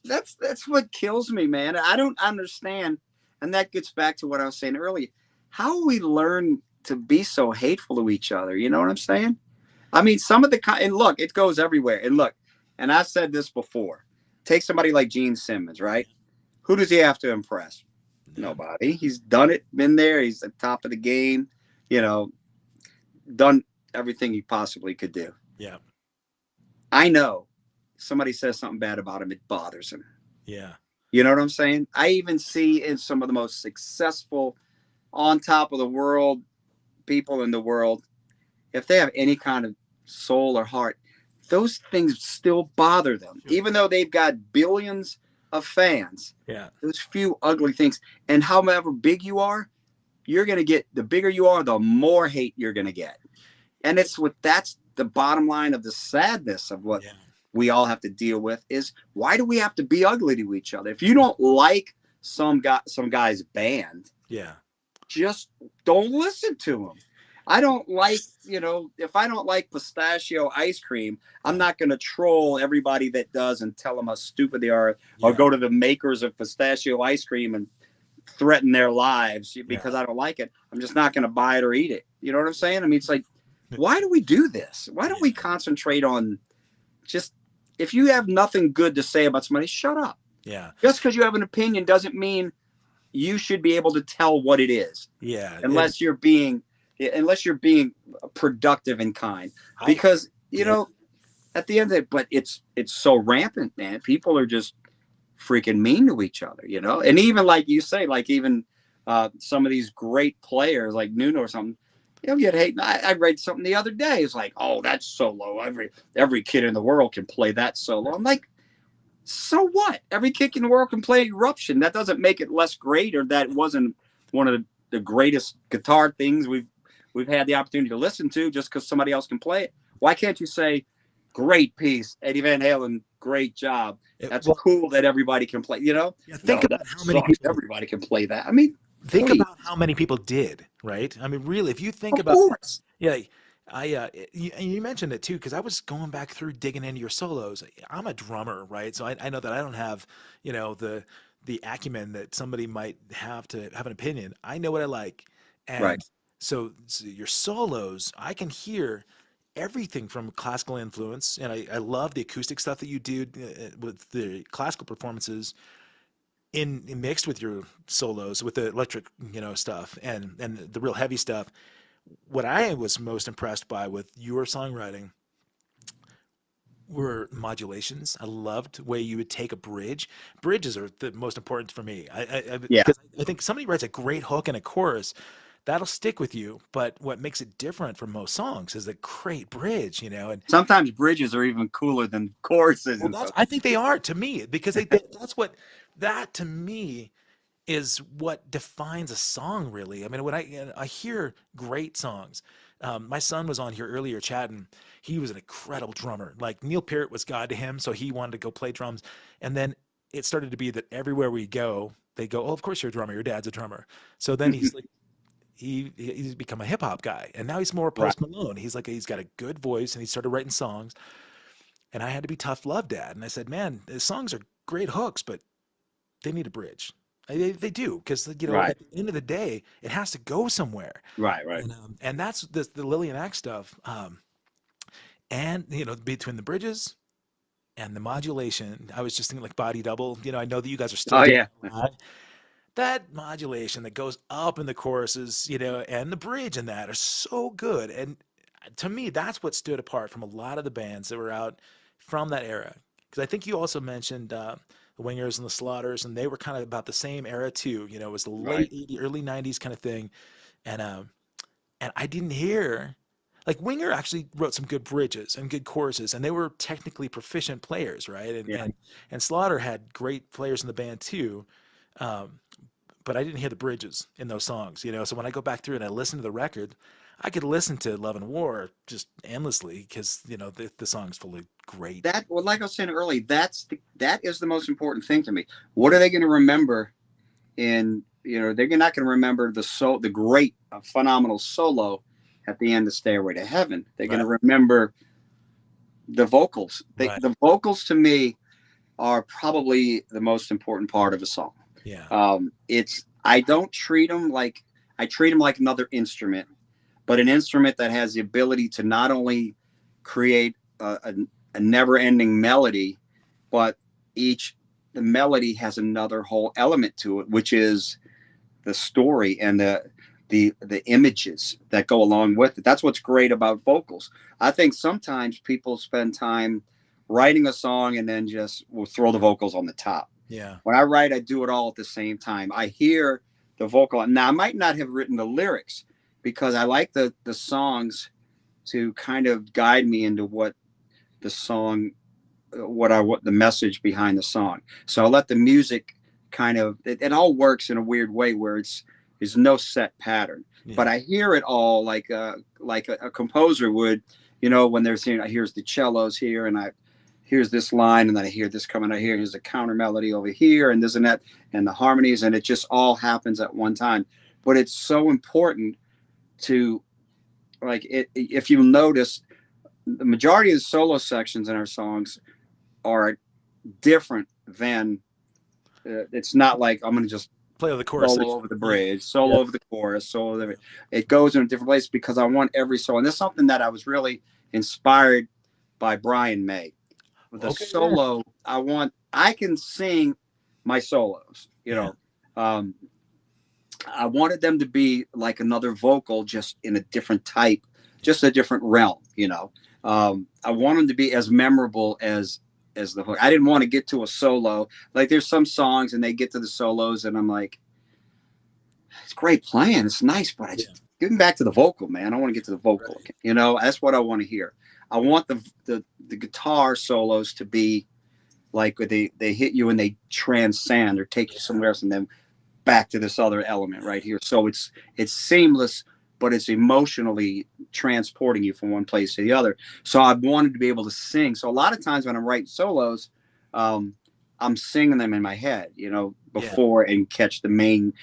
That's what kills me, man. I don't understand. And that gets back to what I was saying earlier. How we learn to be so hateful to each other. You know what I'm saying? I mean, and look, it goes everywhere. And look, and I've said this before, take somebody like Gene Simmons, right? Who does he have to impress? Nobody. He's done it, been there. He's at the top of the game, done everything he possibly could do. Yeah. I know somebody says something bad about him, it bothers him. Yeah. You know what I'm saying? I even see in some of the most successful, on top of the world people in the world, if they have any kind of soul or heart, those things still bother them, even though they've got billions of fans. Yeah. Those few ugly things. And however big you are, you're going to get, the bigger you are, the more hate you're going to get. And that's the bottom line of the sadness of what we all have to deal with is, why do we have to be ugly to each other? If you don't like some guy's band, just don't listen to him. I don't like, if I don't like pistachio ice cream, I'm not going to troll everybody that does and tell them how stupid they are, or go to the makers of pistachio ice cream and threaten their lives because I don't like it. I'm just not going to buy it or eat it. You know what I'm saying? I mean, it's like, why do we do this? Why don't we concentrate on just, if you have nothing good to say about somebody, shut up. Yeah. Just because you have an opinion doesn't mean you should be able to tell what it is. Yeah. Unless you're being productive and kind, because at the end of it, but it's so rampant, man. People are just freaking mean to each other, and even like you say, like even some of these great players like Nuno or something, You'll get hate. I read something the other day. It's like, oh, that's solo. Every kid in the world can play that solo. I'm like, so what? Every kid in the world can play Eruption. That doesn't make it less great, or that wasn't one of the greatest guitar things we've had the opportunity to listen to just because somebody else can play it. Why can't you say, great piece, Eddie Van Halen, great job. That's cool that everybody can play, you know? Yeah, think about how many people everybody can play that. I mean, think about how many people did, right? I mean, really, if you think about, yeah, you mentioned it too, because I was going back through digging into your solos. I'm a drummer, right? So I know that I don't have, you know, the acumen that somebody might have to have an opinion. I know what I like. And so your solos, I can hear everything from classical influence, and I love the acoustic stuff that you do with the classical performances in mixed with your solos with the electric, you know, stuff and the real heavy stuff. What I was most impressed by with your songwriting were modulations. I loved the way you would take a bridge. Bridges are the most important for me. Because I think somebody writes a great hook and a chorus, that'll stick with you. But what makes it different from most songs is a great bridge, you know. And sometimes bridges are even cooler than choruses. Well, I think they are, to me, because that to me is what defines a song, really. I mean, when I hear great songs, my son was on here earlier chatting. He was an incredible drummer. Like Neil Peart was God to him, so he wanted to go play drums. And then it started to be that everywhere we go, they go, "Oh, of course you're a drummer. Your dad's a drummer." So then he's like, he's become a hip hop guy, and now he's more Post Malone. He's got a good voice, and he started writing songs. And I had to be tough love dad, and I said, "Man, the songs are great hooks, but they need a bridge." They do, because you know at the end of the day, it has to go somewhere. Right. And that's the Lillian Axe stuff. And you know, between the bridges and the modulation, I was just thinking like Body Double. You know, I know that you guys are still doing that modulation that goes up in the choruses, you know, and the bridge and that are so good. And to me, that's what stood apart from a lot of the bands that were out from that era. Because I think you also mentioned the Wingers and the Slaughters, and they were kind of about the same era too. You know, it was the late 80s, early 90s kind of thing. And I didn't hear, like, Winger actually wrote some good bridges and good choruses, and they were technically proficient players, right? And Slaughter had great players in the band too. But I didn't hear the bridges in those songs, you know. So when I go back through and I listen to the record, I could listen to Love and War just endlessly because, you know, the song's fully great. Well, like I was saying earlier, that is the most important thing to me. What are they going to remember? You know, they're not going to remember the great, phenomenal solo at the end of Stairway to Heaven. They're going to remember the vocals. The vocals to me are probably the most important part of a song. Yeah. I don't treat them like another instrument, but an instrument that has the ability to not only create a never-ending melody, but the melody has another whole element to it, which is the story and the images that go along with it. That's what's great about vocals. I think sometimes people spend time writing a song and then just will throw the vocals on the top. Yeah. When I write, I do it all at the same time. I hear the vocal. Now, I might not have written the lyrics because I like the songs to kind of guide me into what the song, what the message behind the song. So I'll let the music kind of, it all works in a weird way where there's no set pattern. Yeah. But I hear it all like a composer would, you know, when they're saying, here's the cellos here, and here's this line, and then I hear this coming out here. Here's the counter melody over here, and this and that, and the harmonies, and it just all happens at one time. But it's so important to, like, if you notice, the majority of the solo sections in our songs are different than. It's not like I'm going to just play over the chorus, solo over the bridge, solo over the chorus, solo over. It goes in a different place because I want every solo, and this is something that I was really inspired by Brian May. The solo, I can sing my solos, you know. I wanted them to be like another vocal, just in a different type, just a different realm, you know. I want them to be as memorable as the hook. I didn't want to get to a solo. Like, there's some songs and they get to the solos and I'm like, it's great playing, it's nice, but getting back to the vocal, man. I want to get to the vocal. Right. You know, that's what I want to hear. I want the guitar solos to be like they hit you and they transcend or take you somewhere else and then back to this other element right here. So it's seamless, but it's emotionally transporting you from one place to the other. So I wanted to be able to sing. So a lot of times when I'm writing solos, I'm singing them in my head, you know, before and catch the main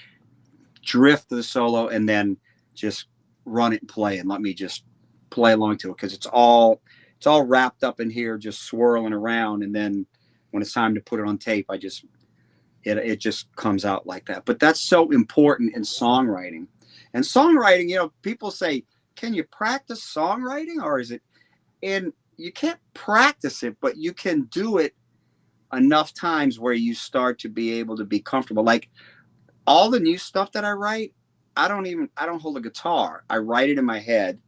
drift of the solo and then just run it and play and let me just play along to it, because it's all wrapped up in here, just swirling around. And then when it's time to put it on tape, it just comes out like that. But that's so important in songwriting. And songwriting, you know, people say, can you practice songwriting, or is it? And you can't practice it, but you can do it enough times where you start to be able to be comfortable. Like all the new stuff that I write, I don't hold a guitar. I write it in my head,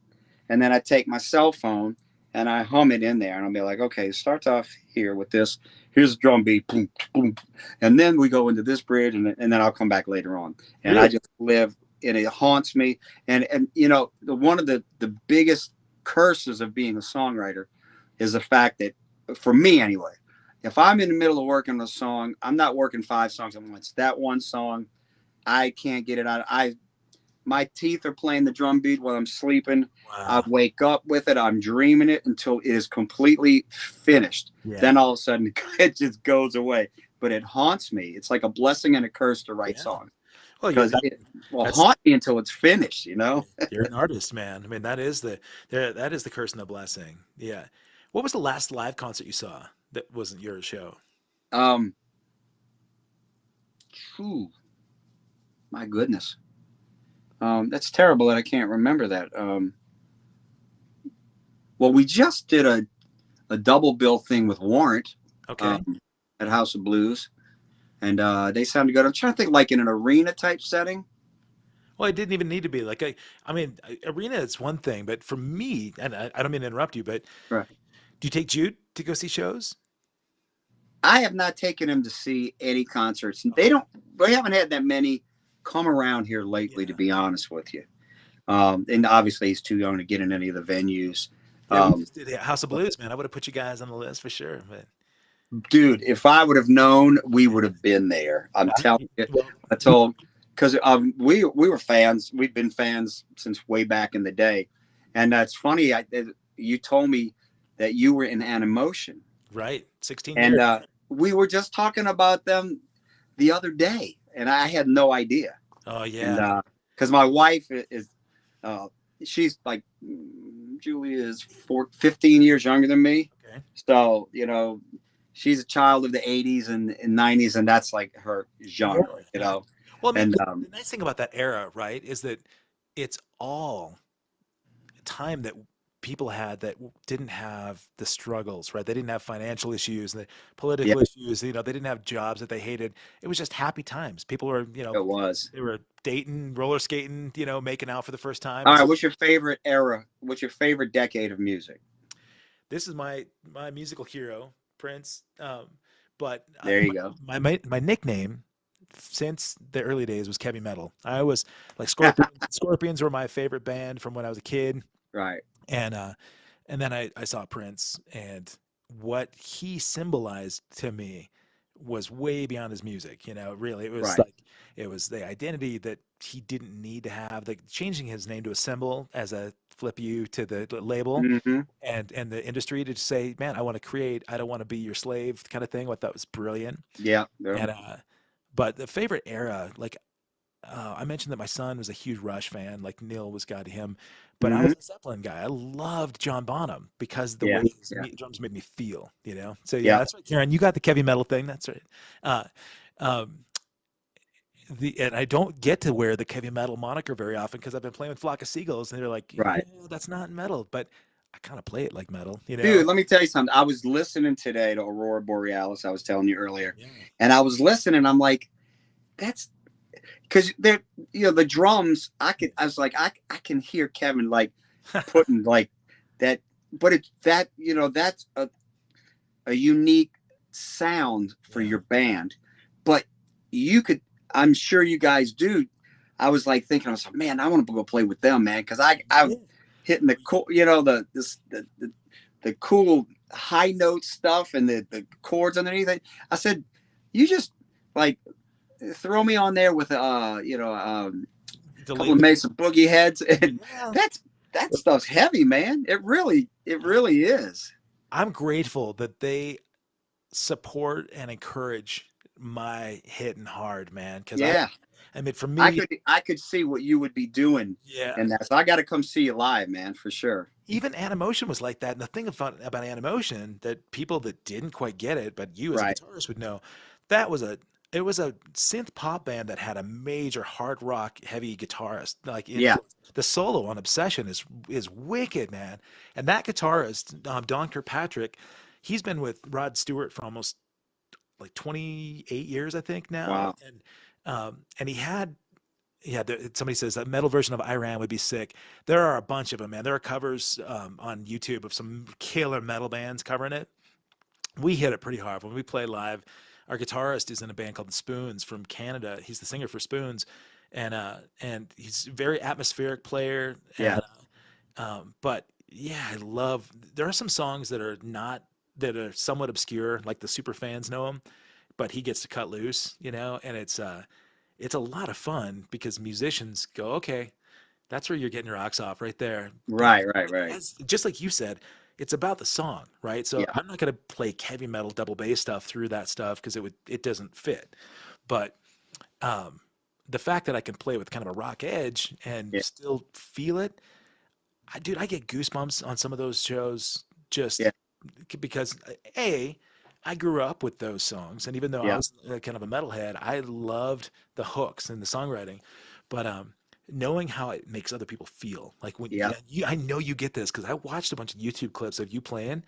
and then I take my cell phone and I hum it in there, and I'll be like, okay, it starts off here with this. Here's a drum beat, boom, boom, and then we go into this bridge, and then I'll come back later on. And I just live, and it haunts me. And you know, one of the biggest curses of being a songwriter is the fact that, for me anyway, if I'm in the middle of working on a song, I'm not working 5 songs at once. That one song, I can't get it out. My teeth are playing the drum beat while I'm sleeping. Wow. I wake up with it. I'm dreaming it until it is completely finished. Yeah. Then all of a sudden it just goes away. But it haunts me. It's like a blessing and a curse to write songs. Well, because it will haunt me until it's finished, you know? You're an artist, man. I mean, that is the curse and the blessing. Yeah. What was the last live concert you saw that wasn't your show? My goodness. That's terrible that I can't remember that. Well, we just did a double bill thing with Warrant, okay, at House of Blues, and they sounded good. I'm trying to think, like in an arena type setting. Well, it didn't even need to be like I mean, arena is one thing, but for me, and I don't mean to interrupt you, but right. Do you take Jude to go see shows? I have not taken him to see any concerts. They haven't had that many come around here lately, to be honest with you. And obviously he's too young to get in any of the venues. Yeah, we just did House of Blues, man. I would have put you guys on the list for sure. But dude, if I would have known, we would have been there. I'm telling you. I told, because we were fans. We've been fans since way back in the day. And that's funny. You told me that you were in Animotion. Right. 16 years. And we were just talking about them the other day, and I had no idea. Oh, yeah. Because my wife is, she's like, Julie is 15 years younger than me. Okay. So, you know, she's a child of the 80s and 90s, and that's like her genre, you know. Well, I mean, the nice thing about that era, right, is that it's all time that people had that didn't have the struggles, right? They didn't have financial issues and the political issues. You know, they didn't have jobs that they hated. It was just happy times. People were, you know, they were dating, roller skating, you know, making out for the first time. All right. What's your favorite era? What's your favorite decade of music? This is my musical hero, Prince. But there you go. My nickname since the early days was Heavy Metal. I was like Scorpions. Scorpions were my favorite band from when I was a kid. Right. And then I saw Prince, and what he symbolized to me was way beyond his music. You know, really, it was like, it was the identity that he didn't need to have, like changing his name to a symbol as a flip you to the label and the industry to just say, man, I want to create, I don't want to be your slave kind of thing. What that was brilliant. Yeah. And, but the favorite era, like, I mentioned that my son was a huge Rush fan, like Neil was got him, but I was a Zeppelin guy. I loved John Bonham because the way his drums made me feel, you know? So that's right, Karen, you got the heavy metal thing. That's right. And I don't get to wear the heavy metal moniker very often because I've been playing with Flock of Seagulls and they're like, yeah, that's not metal, but I kind of play it like metal, you know? Dude, let me tell you something. I was listening today to Aurora Borealis. I was telling you earlier, and I was listening. I'm like, that's, because they're, you know, the drums, I was like, I can hear Kevin like putting like that, but it's that, you know, that's a unique sound for your band. But you could, I'm sure you guys do, I was like thinking, I was like, man, I want to go play with them, man, because I'm hitting the cool, you know, the cool high note stuff and the chords underneath it. I said, you just like throw me on there with you know, a couple of Mesa Boogie heads, and that stuff's heavy, man. It really is. I'm grateful that they support and encourage my hitting hard, man. Because I mean, for me, I could see what you would be doing. Yeah. And so I got to come see you live, man, for sure. Even Animotion was like that. And the thing about Animotion that people that didn't quite get it, but you as a guitarist would know, it was a synth pop band that had a major hard rock heavy guitarist. Like the solo on Obsession is wicked, man. And that guitarist, Don Kirkpatrick, he's been with Rod Stewart for almost like 28 years, I think now. Wow. And he had, somebody says that metal version of Iran would be sick. There are a bunch of them, man. There are covers on YouTube of some killer metal bands covering it. We hit it pretty hard when we play live. Our guitarist is in a band called the Spoons from Canada. He's the singer for Spoons, and he's a very atmospheric player. And, but yeah, I love. There are some songs that are somewhat obscure, like the super fans know them, but he gets to cut loose, you know, and it's a lot of fun because musicians go, okay, that's where you're getting your rocks off right there. Right. Just like you said, it's about the song, right? So I'm not going to play heavy metal double bass stuff through that stuff because it doesn't fit. But the fact that I can play with kind of a rock edge and still feel it, I get goosebumps on some of those shows just because I grew up with those songs, and even though I was kind of a metalhead, I loved the hooks and the songwriting. But knowing how it makes other people feel, like when I know you get this because I watched a bunch of YouTube clips of you playing,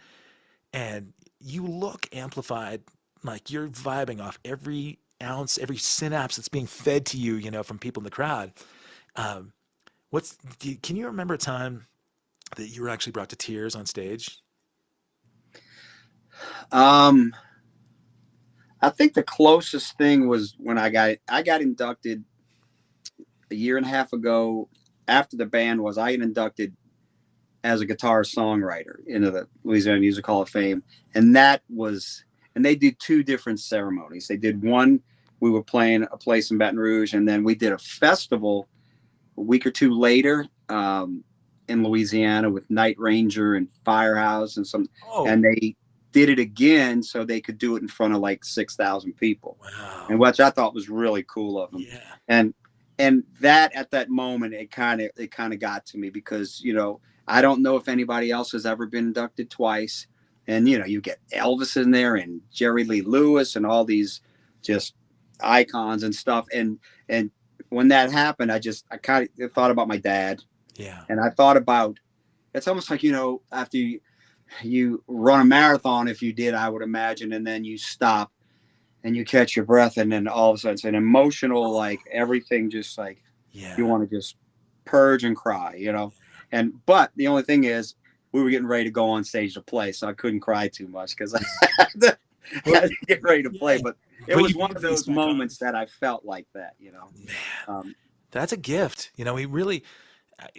and you look amplified, like you're vibing off every ounce, every synapse that's being fed to you, you know, from people in the crowd. Can you remember a time that you were actually brought to tears on stage? I think the closest thing was when I got inducted a year and a half ago. After the band I got inducted as a guitar songwriter into the Louisiana Music Hall of Fame. And they did two different ceremonies. They did one, we were playing a place in Baton Rouge, and then we did a festival a week or two later in Louisiana with Night Ranger and Firehouse and they did it again so they could do it in front of like 6,000 people. Wow. And which I thought was really cool of them. Yeah. And that at that moment, it kind of got to me because, you know, I don't know if anybody else has ever been inducted twice. And, you know, you get Elvis in there and Jerry Lee Lewis and all these just icons and stuff. And when that happened, I kind of thought about my dad. Yeah. And I thought about, it's almost like, you know, after you run a marathon, if you did, I would imagine, and then you stop and you catch your breath, and then all of a sudden it's an emotional, like everything just like you want to just purge and cry, you know. But the only thing is we were getting ready to go on stage to play, so I couldn't cry too much because I had to get ready to play. But it was one of those moments that I felt like that, you know. Man, that's a gift. You know, we really,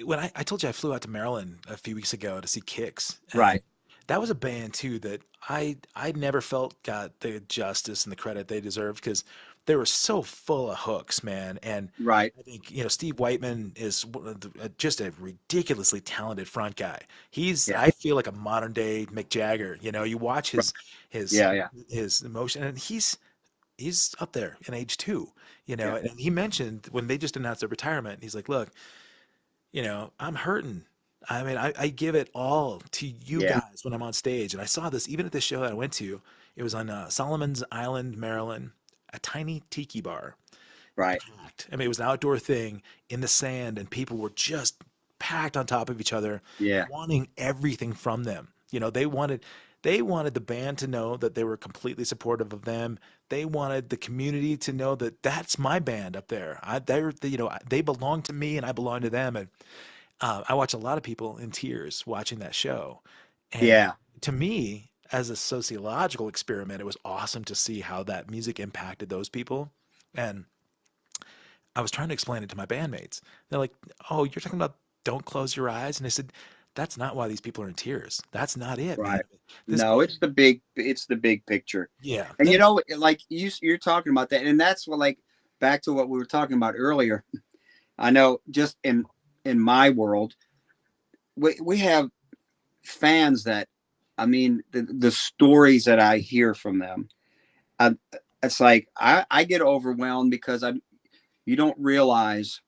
when I told you I flew out to Maryland a few weeks ago to see Kix. Right. That was a band too that I never felt got the justice and the credit they deserved because they were so full of hooks, man. And I think, you know, Steve Whiteman is just a ridiculously talented front guy. He's I feel like a modern day Mick Jagger. You know, you watch his emotion, and he's up there in age too. You know, and he mentioned when they just announced their retirement, he's like, look, you know, I'm hurting. I mean, I give it all to you guys when I'm on stage. And I saw this even at the show that I went to. It was on Solomon's Island, Maryland, a tiny tiki bar. Right. Packed. I mean, it was an outdoor thing in the sand, and people were just packed on top of each other, wanting everything from them. You know, they wanted the band to know that they were completely supportive of them. They wanted the community to know that that's my band up there. They belong to me, and I belong to them. And I watch a lot of people in tears watching that show. And to me, as a sociological experiment, it was awesome to see how that music impacted those people. And I was trying to explain it to my bandmates. They're like, "Oh, you're talking about Don't Close Your Eyes," and I said, "That's not why these people are in tears. That's not it, man. Right. This, No, it's the big picture. yeah, And you know, like you're talking about that, and that's what, like, back to what we were talking about earlier. I know, just in my world, we have fans that, I mean, the stories that I hear from them, I, it's like I get overwhelmed because you don't realize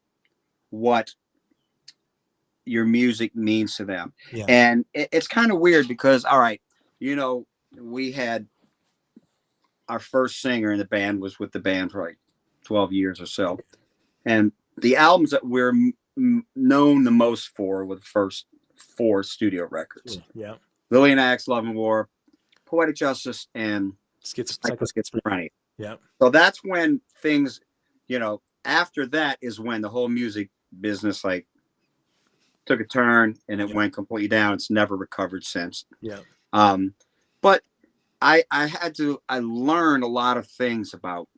what your music means to them. yeah, And it's kind of weird because, all right, you know, we had our first singer in the band was with the band for like 12 years or so. And the albums that we're known the most for were the first 4 studio records. yeah. Lillian Axe, Love and War, Poetic Justice, and Schizophrenia. Yeah, So that's when things, you know, after that is when the whole music business like took a turn and it went completely down. It's never recovered since. yeah, But I learned a lot of things about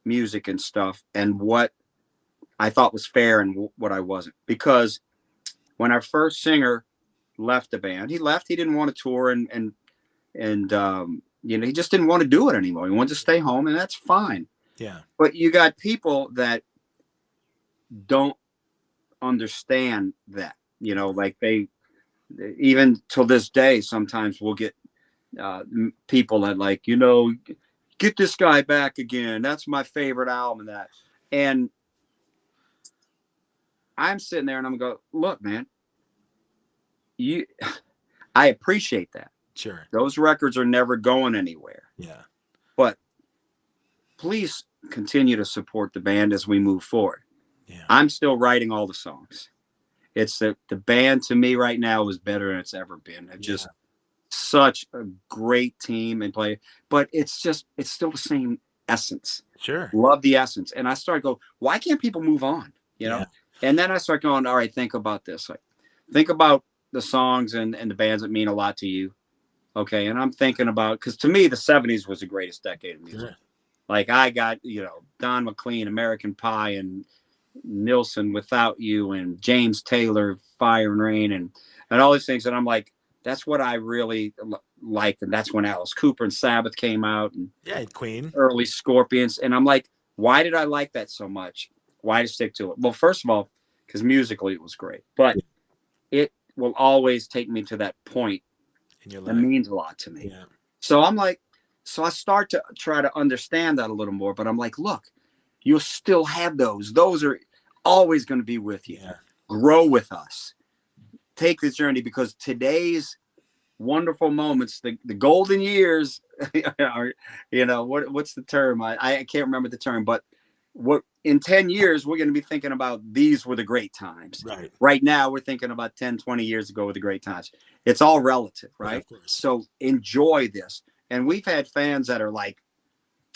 music and stuff, and what I thought was fair and what I wasn't. Because when our first singer left the band, he didn't want to tour, and you know, he just didn't want to do it anymore. He wanted to stay home, and that's fine. yeah, But you got people that don't understand that, you know, like they, even till this day, sometimes we'll get people that, like, you know, get this guy back again. That's my favorite album. And I'm sitting there and I'm going, look, man, I appreciate that. sure, Those records are never going anywhere. yeah, But please continue to support the band as we move forward. yeah. I'm still writing all the songs. It's the band to me right now is better than it's ever been. It's just such a great team and play, but it's still the same essence. Sure. Love the essence. And I started going, why can't people move on? You know? Yeah. And then I start going, all right, think about this. Like, think about the songs and the bands that mean a lot to you. Okay. And I'm thinking about, because to me, the 70s was the greatest decade of music. Sure. Like, I got, you know, Don McLean, American Pie, and Nilsson, Without You, and James Taylor, Fire and Rain, and all these things. And I'm like, that's what I really liked. And that's when Alice Cooper and Sabbath came out, and Queen, early Scorpions. And I'm like, why did I like that so much? Why to stick to it? Well, first of all, because musically it was great, but it will always take me to that point in your that life. means a lot to me. Yeah. So I'm like, so I start to try to understand that a little more, but I'm like, look, you'll still have those. Those are always going to be with you. Yeah. Grow with us. Take this journey, because today's wonderful moments, the golden years, are, you know, what's the term? I can't remember the term, but what in 10 years, we're going to be thinking about these were the great times. Right. Right now, we're thinking about 10, 20 years ago were the great times. It's all relative, right? Of course. So enjoy this. And we've had fans that are like,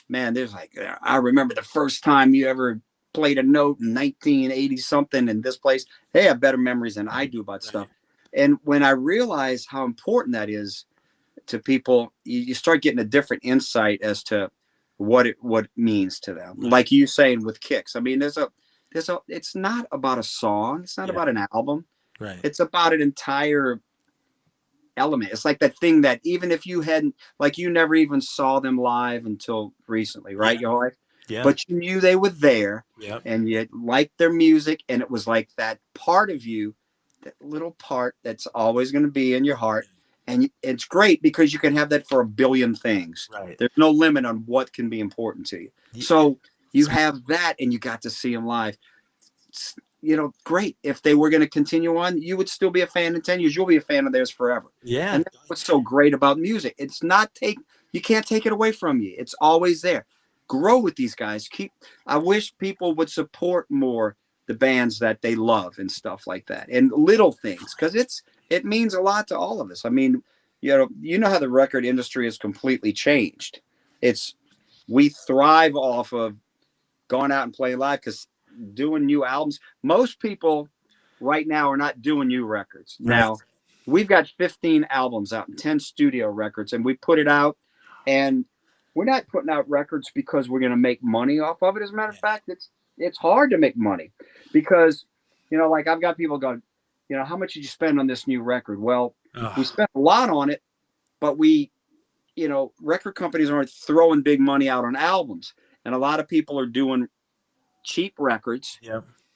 man, there's like, I remember the first time you ever played a note in 1980 something in this place. They have better memories than I do about stuff. And when I realize how important that is to people, you start getting a different insight as to what it means to them. Like you saying with Kicks. I mean, it's not about a song. It's not about an album. Right. It's about an entire element. It's like that thing that even if you hadn't, like, you never even saw them live until recently, right? Your life. Yeah. But you knew they were there. Yep. And you liked their music, and it was like that part of you, that little part that's always going to be in your heart. And it's great because you can have that for a billion things. Right. There's no limit on what can be important to you. So you have that, and you got to see them live. You know, great. If they were going to continue on, you would still be a fan in 10 years. You'll be a fan of theirs forever. Yeah. And that's what's so great about music. It's not you can't take it away from you. It's always there. Grow with these guys. I wish people would support more the bands that they love and stuff like that, and little things, because it means a lot to all of us. I mean, you know how the record industry has completely changed. We thrive off of going out and playing live, because doing new albums, most people right now are not doing new records. Right. Now, we've got 15 albums out and 10 studio records, and we put it out, and we're not putting out records because we're going to make money off of it. As a matter of fact, it's hard to make money because, you know, like I've got people going, you know, how much did you spend on this new record? Well, we spent a lot on it, but we, you know, record companies aren't throwing big money out on albums. And a lot of people are doing cheap records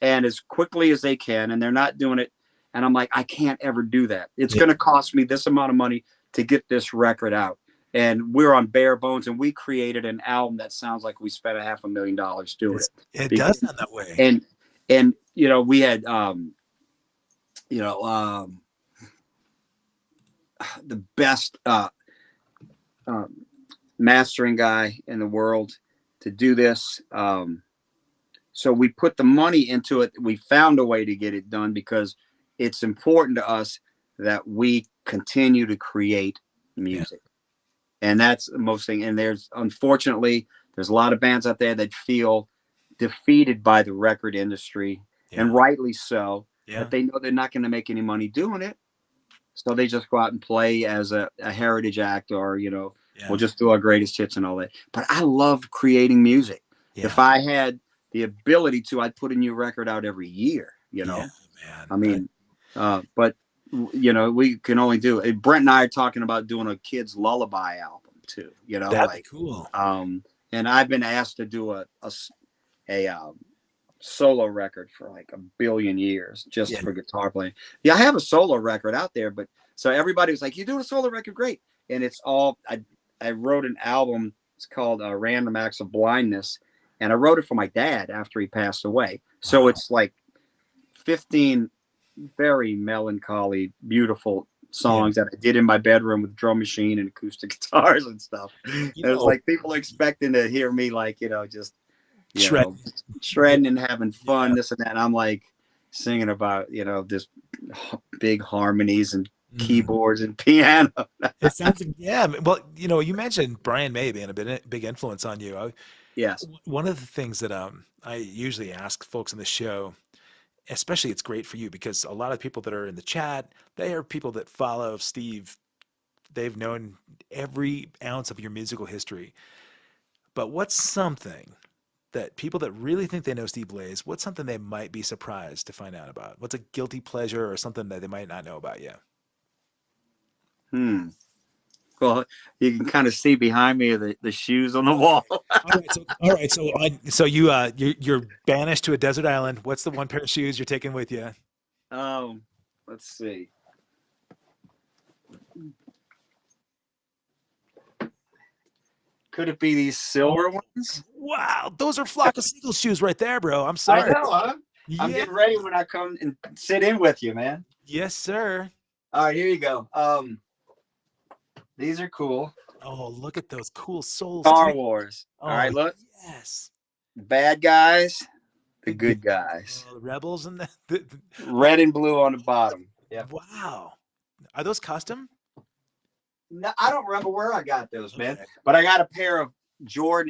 and as quickly as they can. And they're not doing it. And I'm like, I can't ever do that. It's going to cost me this amount of money to get this record out. And we're on bare bones, and we created an album that sounds like we spent $500,000 doing it. It does sound that way. And you know, we had the best mastering guy in the world to do this. So we put the money into it. We found a way to get it done because it's important to us that we continue to create music. And that's the most thing. And unfortunately, there's a lot of bands out there that feel defeated by the record industry, and rightly so. But they know they're not going to make any money doing it. So they just go out and play as a heritage act, or, you know, we'll just do our greatest hits and all that. But I love creating music. If I had the ability to, I'd put a new record out every year, you know. I mean, but you know, we can only do it. Brent and I are talking about doing a kids lullaby album too, you know. That'd be cool. And I've been asked to do a solo record for like 1 billion years just for guitar playing. I have a solo record out there, but so everybody was like, you doing a solo record? Great. And it's all, I wrote an album. It's called Random Acts of Blindness. And I wrote it for my dad after he passed away. So it's like 15 very melancholy, beautiful songs that I did in my bedroom with drum machine and acoustic guitars and stuff. It was like people expecting to hear me, like, you know, just shredding and having fun, this and that. And I'm like singing about, you know, this big harmonies and keyboards and piano. It sounds like, well, you know, you mentioned Brian May being a big influence on you. Yes. One of the things that I usually ask folks on the show, especially it's great for you because a lot of people that are in the chat, they are people that follow Steve. They've known every ounce of your musical history. But what's something that people that really think they know Steve Blaze, what's something they might be surprised to find out about? What's a guilty pleasure or something that they might not know about you? Well, you can kind of see behind me the shoes on the wall. All right. So you're banished to a desert island. What's the one pair of shoes you're taking with you? Let's see. Could it be these silver ones? Wow, those are Flock of Seagulls shoes right there, bro. I'm sorry. I know, huh? I'm getting ready when I come and sit in with you, man. Yes, sir. All right, here you go. These are cool. Oh, look at those cool souls. Star Wars. All right, look. Yes. The bad guys, the good guys. The rebels and the red and blue on the bottom. Yeah. Wow. Are those custom? No, I don't remember where I got those, man. But I got a pair of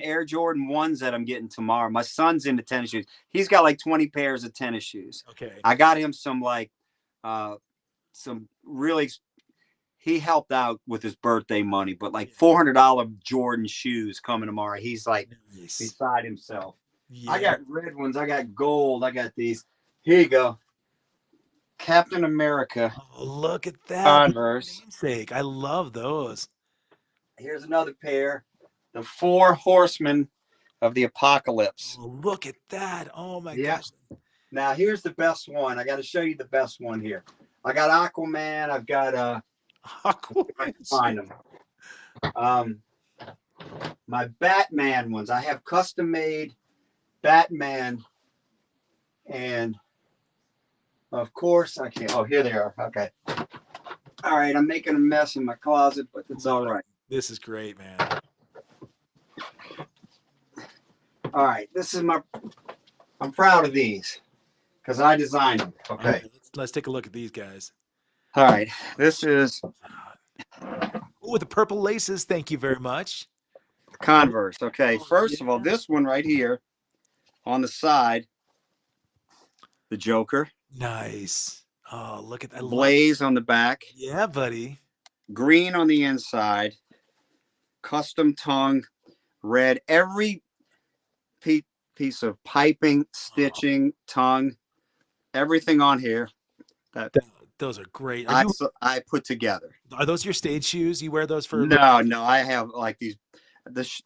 Air Jordan 1s that I'm getting tomorrow. My son's into tennis shoes. He's got like 20 pairs of tennis shoes. Okay. I got him some really, he helped out with his birthday money, but like $400 Jordan shoes coming tomorrow. He's like beside himself. I got red ones. I got gold. I got these. Here you go. Captain America. Oh, look at that. Converse. Namesake. I love those. Here's another pair. The 4 Horsemen of the Apocalypse. Oh, look at that. Oh my gosh. Now here's the best one. I got to show you the best one here. I got Aquaman. I've got Aquaman. If I can find them. My Batman ones. I have custom made Batman, and of course I can't. Oh, here they are. Okay. All right. I'm making a mess in my closet, but it's all right. This is great, man. All right. I'm proud of these because I designed them. Okay. Right, let's take a look at these guys. All right. This is. Oh, the purple laces. Thank you very much. Converse. Okay. First of all, this one right here on the side, the Joker. Nice. Oh, look at that. Blaze on the back. Yeah, buddy. Green on the inside. Custom tongue. Red. Every piece of piping, stitching, tongue, everything on here that Those are great. I put together. Are those your stage shoes? You wear those for? No, I have like these.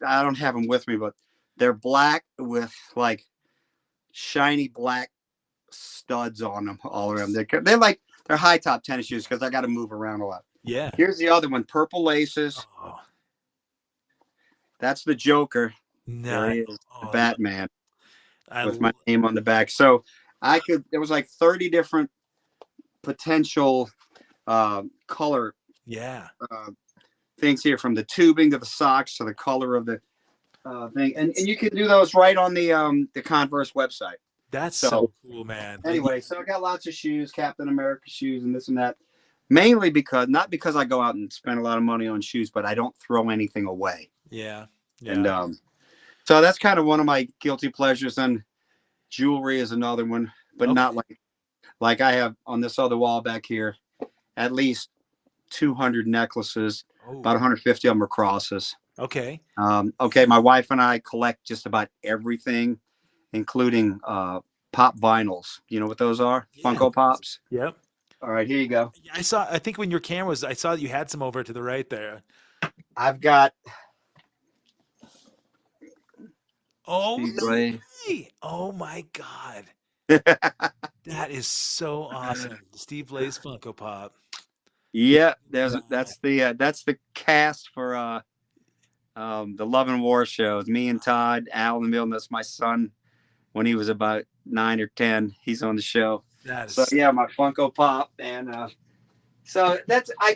I don't have them with me, but they're black with like shiny black studs on them all around. They're high top tennis shoes because I got to move around a lot. Yeah. Here's the other one, purple laces. Oh, That's the Joker. nice. There he is, the Batman with my love name on the back. So there was like 30 different potential color Yeah. things here, from the tubing to the socks to the color of the thing, and you can do those right on the Converse website. That's so cool, man. Anyway, so I got lots of shoes, Captain America shoes, and this and that. Mainly not because I go out and spend a lot of money on shoes, but I don't throw anything away. Yeah. And so that's kind of one of my guilty pleasures. And jewelry is another one, but not like I have on this other wall back here, at least 200 necklaces. About 150 of them are crosses. Okay. Okay. My wife and I collect just about everything, including pop vinyls. You know what those are? Yeah. Funko Pops. Yep. All right, here you go. I think when your camera was, I saw that you had some over to the right there. I've got. Oh, no way. Oh my God. That is so awesome. Steve Blaze Funko Pop. Yeah, that's the cast for the Love and War shows. Me and Todd, Alan Milne, that's my son when he was about 9 or 10. He's on the show. So yeah, my Funko Pop, and so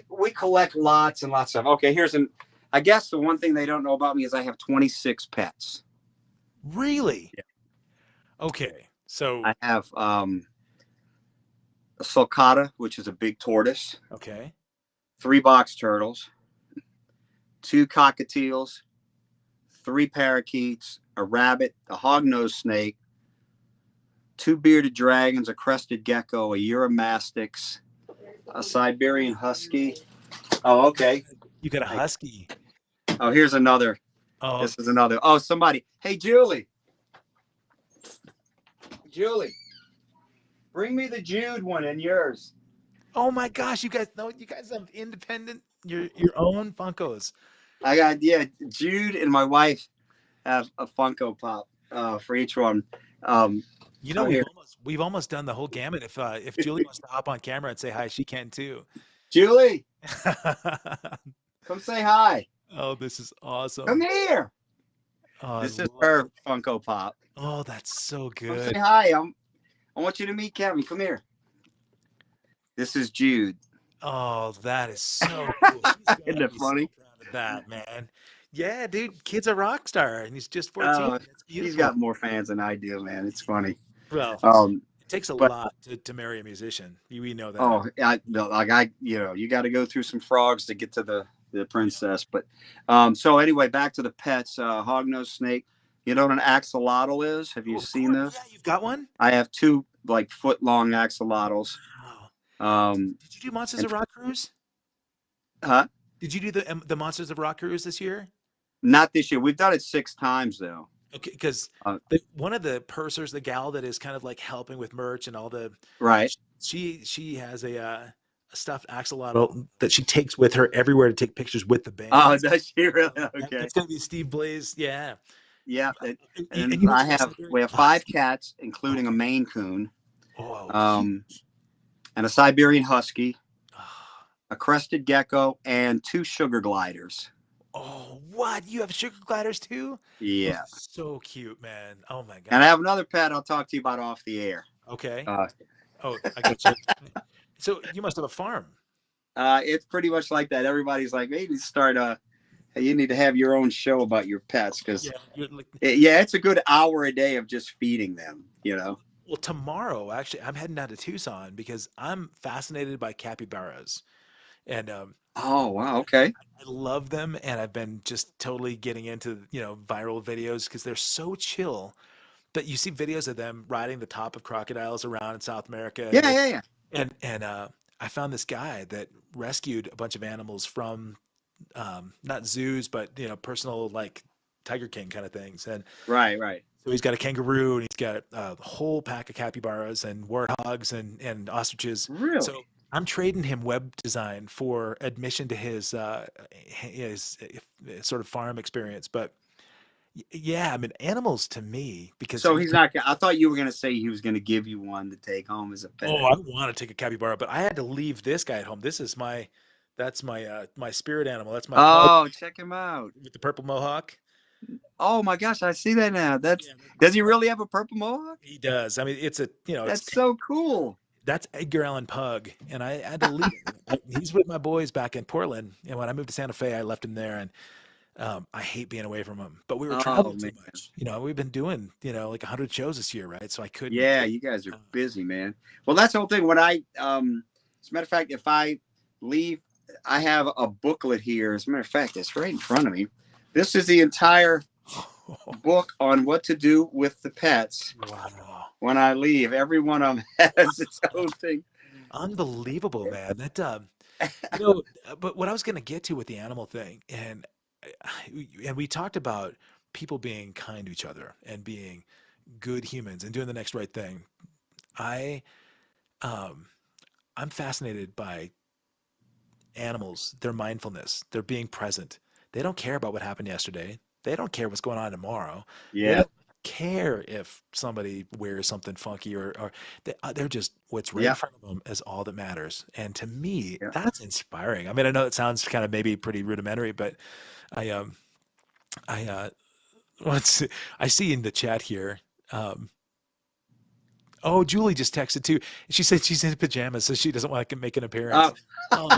we collect lots and lots of stuff. Okay, I guess the one thing they don't know about me is I have 26 pets. Really? Yeah. Okay, so I have a sulcata, which is a big tortoise. Okay. 3 box turtles, 2 cockatiels, 3 parakeets, a rabbit, a hognose snake, 2 bearded dragons, a crested gecko, a Eurymastix, a Siberian husky. Oh, okay. You got a husky. Oh, here's another. Oh, this is another. Oh, somebody. Hey, Julie, bring me the Jude one and yours. Oh my gosh, you guys have independent, your own Funkos. I got, Jude and my wife have a Funko Pop for each one. We've almost done the whole gamut. If Julie wants to hop on camera and say hi, she can too. Julie, come say hi. Oh, this is awesome. Come here. Oh, this is her Funko Pop. Oh, that's so good. Come say hi. I want you to meet Kevin. Come here. This is Jude. Oh, that is so cool. Isn't it funny? So proud of that, man. Yeah, dude, kid's a rock star, and he's just 14. That's beautiful. He's got more fans than I do, man. It's funny. Well, it takes a lot to marry a musician. We know that. Oh, you got to go through some frogs to get to the princess. But so anyway, back to the pets. Hognose snake. You know what an axolotl is? Have you seen this? Yeah, you've got one. I have 2 like foot-long axolotls. Wow. Did you do Monsters of Rock Cruise? Huh? Did you do the Monsters of Rock Cruise this year? Not this year. We've done it 6 times though. Okay, because one of the pursers, the gal that is kind of like helping with merch and all the right. She has a stuffed axolotl that she takes with her everywhere to take pictures with the band. Oh, does she really? Okay. It's gonna be Steve Blaze. Yeah. Yeah. And we have 5 cats, including a Maine Coon. And a Siberian husky, a crested gecko, and 2 sugar gliders. Oh, what? You have sugar gliders too? Yeah. That's so cute, man. Oh my God. And I have another pet I'll talk to you about off the air. Okay. I get you. So you must have a farm. It's pretty much like that. Everybody's like, maybe you need to have your own show about your pets because it's a good hour a day of just feeding them, Well, tomorrow, actually, I'm heading down to Tucson because I'm fascinated by capybaras. And oh, wow. Okay. I love them. And I've been just totally getting into, viral videos because they're so chill that you see videos of them riding the top of crocodiles around in South America. Yeah. And I found this guy that rescued a bunch of animals from not zoos, but, personal like Tiger King kind of things. And right. So he's got a kangaroo, and he's got a whole pack of capybaras and warthogs and ostriches. Really? So I'm trading him web design for admission to his sort of farm experience. But yeah, I mean, animals to me, because So he's not. I thought you were gonna say he was gonna give you one to take home as a pet. oh, I want to take a capybara, but I had to leave this guy at home. That's my spirit animal. That's my pug Oh, check him out. with the purple mohawk. Oh my gosh, I see that now. Yeah, Does he really have a purple mohawk? he does. I mean, it's That's so cool. that's Edgar Allan Pug, and I had to leave. He's with my boys back in Portland, and when I moved to Santa Fe, I left him there, and I hate being away from him. But we were Oh traveling too man. much. We've been doing like 100 shows this year, right? So I couldn't. Yeah, you guys are busy, man. Well, that's the whole thing. When as a matter of fact, if I leave, I have a booklet here. As a matter of fact, it's right in front of me. This is the entire book on what to do with the pets Wow. when I leave. Every one of them has its own thing. Unbelievable, man. That but what I was going to get to with the animal thing, and we talked about people being kind to each other and being good humans and doing the next right thing. I I'm fascinated by animals, their mindfulness, their being present. They don't care about what happened yesterday. They don't care what's going on tomorrow. They Yeah. don't care if somebody wears something funky or they're just what's right in Yeah. front of them is all that matters. And to me, Yeah. that's inspiring. I mean, I know it sounds kind of maybe pretty rudimentary, but I I let's see, I see in the chat here. Oh, Julie just texted too. She said she's in pajamas, so she doesn't want to make an appearance. Oh,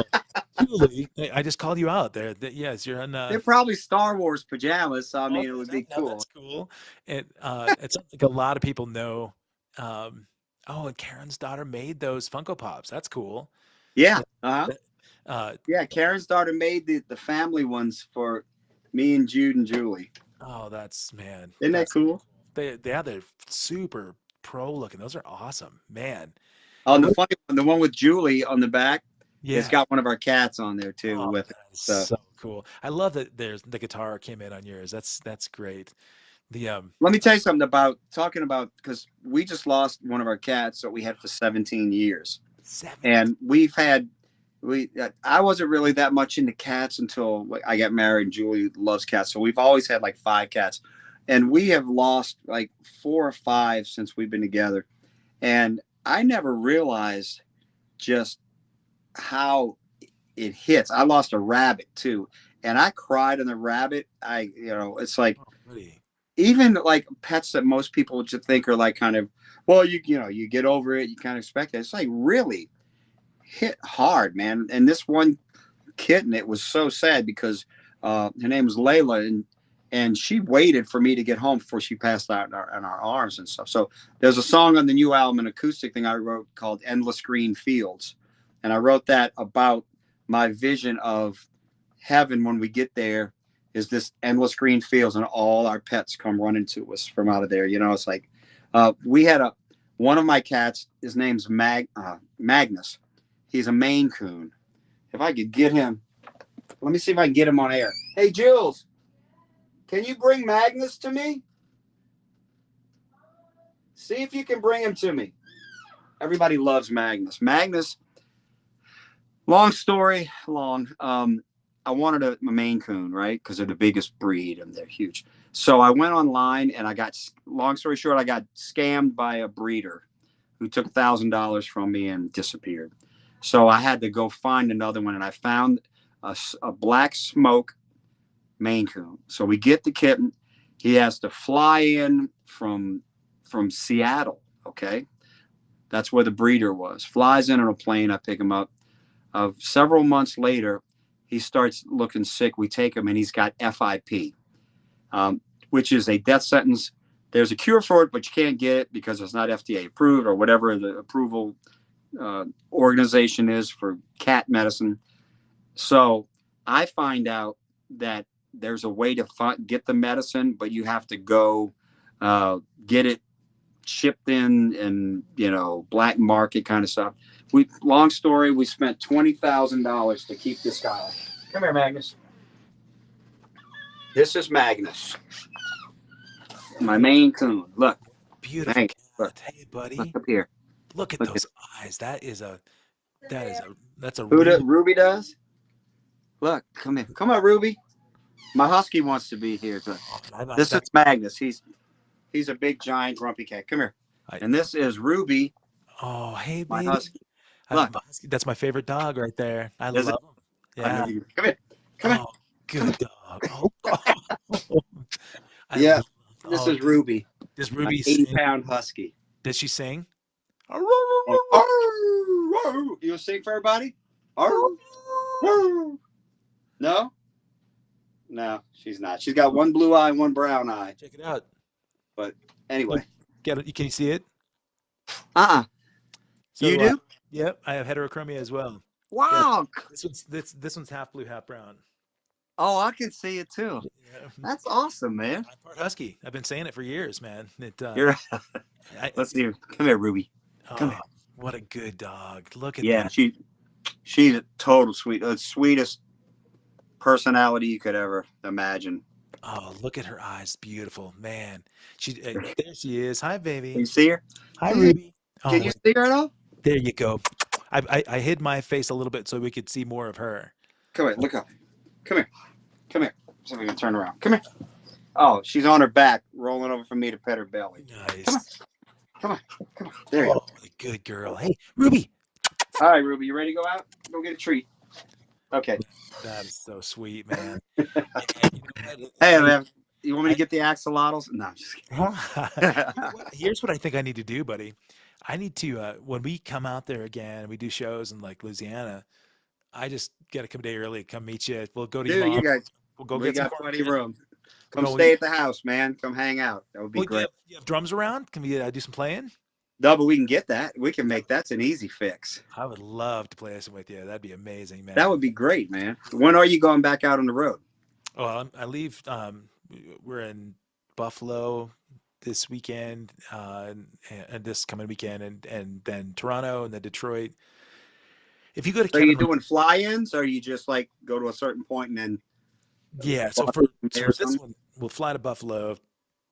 Oh, Julie, I just called you out there. Yes, you're on. they're probably Star Wars pajamas, so I mean, it would be No, cool. that's cool. It's something like a lot of people know. Oh, and Karen's daughter made those Funko Pops. That's cool. Yeah. That- uh, Yeah. Karen's daughter made the family ones for me and Jude and Julie. oh, that's man. Isn't that That's cool? they're super pro looking. Those are awesome, man. Oh, and the funny one, the one with Julie on the back, Yeah. it's got one of our cats on there too Oh, with it. that is So so cool. I love that there's the guitar came in on yours. That's great. The let me tell you something about talking about, because we just lost one of our cats that we had for 17 years. 7. And I wasn't really that much into cats until I got married, and Julie loves cats. So we've always had like 5 cats. And we have lost like 4 or 5 since we've been together. And I never realized just how it hits. I lost a rabbit too. And I cried on the rabbit. It's like, Oh, really? even like pets that most people would just think are like kind of, well, you get over it, you kind of expect it. It's like really hit hard, man. And this one kitten, it was so sad because her name was Layla, and she waited for me to get home before she passed out in our arms and stuff. So there's a song on the new album, an acoustic thing I wrote called Endless Green Fields. And I wrote that about my vision of heaven when we get there is this endless green fields and all our pets come running to us from out of there. It's like we had one of my cats, his name's Magnus. He's a Maine Coon. If I could get him, let me see if I can get him on air. Hey, Jules, can you bring Magnus to me? See if you can bring him to me. Everybody loves Magnus. Magnus, long story long. I wanted a Maine Coon, right? Because they're the biggest breed and they're huge. So I went online and long story short, I got scammed by a breeder who took $1,000 from me and disappeared. So I had to go find another one, and I found a black smoke Maine Coon. So we get the kitten. He has to fly in from Seattle. Okay, that's where the breeder was. Flies in on a plane. I pick him up. Several months later, he starts looking sick. We take him, and he's got FIP, which is a death sentence. There's a cure for it, but you can't get it because it's not FDA approved or whatever the approval organization is for cat medicine. So I find out that there's a way to get the medicine, but you have to go get it shipped in and, black market kind of stuff. Long story, we spent $20,000 to keep this guy. Come here, Magnus. This is Magnus. My Maine Coon. Look. Beautiful Hey, cat. look. Hey, Look buddy. up here. Look at Look those eyes. That's a Who real. does Ruby does? Look, come here. Come on, Ruby. My husky wants to be here. This is Magnus. He's a big, giant, grumpy cat. Come here. And this is Ruby, Oh, hey, my baby. husky. Look. That's my favorite dog right there. I Is it? love him. Yeah. Come here. Come here. Oh, good dog. Oh, Yeah. love, This is Ruby. Does My Ruby sing? 80-pound husky. Does she sing? You sing for everybody? No? No, she's not. She's got one blue eye and one brown eye. Check it out. But anyway. Get it? Can you see it? So you do? Yep. I have heterochromia as well. Wow. Yeah. This one's half blue, half brown. Oh, I can see it too. Yeah. That's awesome, man. I'm part husky. I've been saying it for years, man. Let's see. Come here, Ruby. Come here. What a good dog. Look at Yeah, that. she's a total sweet, the sweetest personality you could ever imagine. Oh, look at her eyes. Beautiful, man. There she is. Hi, baby. Can you see her? Hi, Ruby. Can you see her at all? There you go. I hid my face a little bit so we could see more of her. Come here. Look up. Come here. Come here. So we can turn around. Come here. Oh, she's on her back, rolling over for me to pet her belly. Nice. Come on. There you go. Good girl. Hey, Ruby. All right, Ruby, you ready to go out? Go get a treat. Okay. That is so sweet, man. Hey, man, you want me to get the axolotls? No, I'm just kidding. Here's what I think I need to do, buddy. I need to, when we come out there again, we do shows in like Louisiana, I just got to come a day early, come meet you. We'll go to your mom. We'll go get some plenty of room. Come stay at the house, man. Come hang out. That would be great. You have drums around? Can we do some playing? No, but we can get that. We can make that's an easy fix. I would love to play this with you. That'd be amazing, man. That would be great, man. When are you going back out on the road? Oh, I leave. We're in Buffalo this weekend, and this coming weekend, and then Toronto, and then Detroit. If you go to, are you doing fly-ins, or are you just like go to a certain point and then? Yeah. So for this one, we'll fly to Buffalo,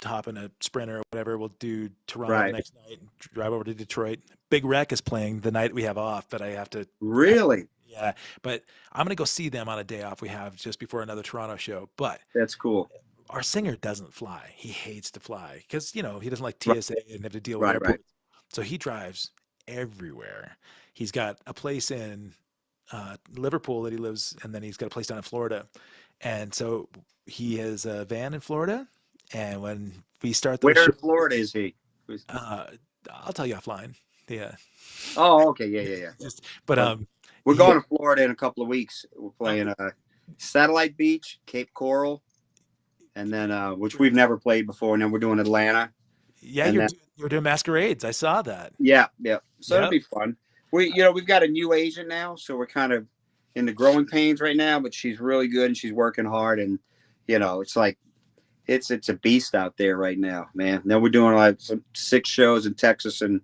hop in a Sprinter or whatever. We'll do Toronto the next night, and drive over to Detroit. Big Wreck is playing the night we have off, but I have to. Really? Yeah, but I'm gonna go see them on a day off we have just before another Toronto show. But that's cool. Our singer doesn't fly. He hates to fly because he doesn't like TSA and have to deal with airports. So he drives everywhere. He's got a place in Liverpool that he lives, and then he's got a place down in Florida. And so he has a van in Florida. And when we start the show, in Florida is he? I'll tell you offline. Yeah. Oh, okay. Yeah. We're going to Florida in a couple of weeks. We're playing Satellite Beach, Cape Coral, and then which we've never played before. And then we're doing Atlanta. Yeah, you're doing masquerades. I saw that. Yeah. So it'll be fun. We've got a new agent now, so we're kind of in the growing pains right now. But she's really good and she's working hard, and it's like it's a beast out there right now, man. Now we're doing like 6 shows in Texas, and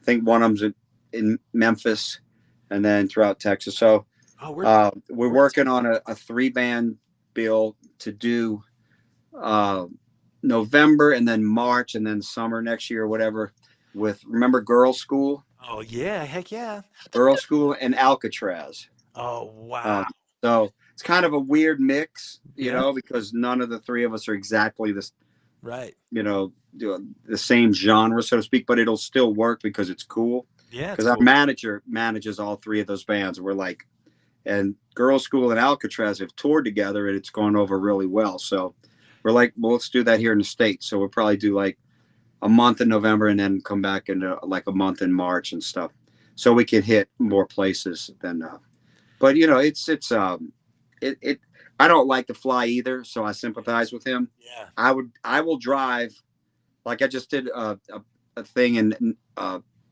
I think one of them's in Memphis, and then throughout Texas. So we're working on a 3-band bill to do November and then March and then summer next year or whatever with remember Girls School? Oh yeah, heck yeah. Girls School and Alcatraz. Oh wow. So it's kind of a weird mix, because none of the 3 of us are exactly this the same genre, so to speak, but it'll still work because it's cool. Yeah. Because our manager manages all 3 of those bands. We're like, and Girls School and Alcatraz have toured together and it's gone over really well. So we're like, well, let's do that here in the States. So we'll probably do like a month in November and then come back into like a month in March and stuff. So we can hit more places than, but I don't like to fly either. So I sympathize with him. Yeah. I will drive. Like I just did a thing in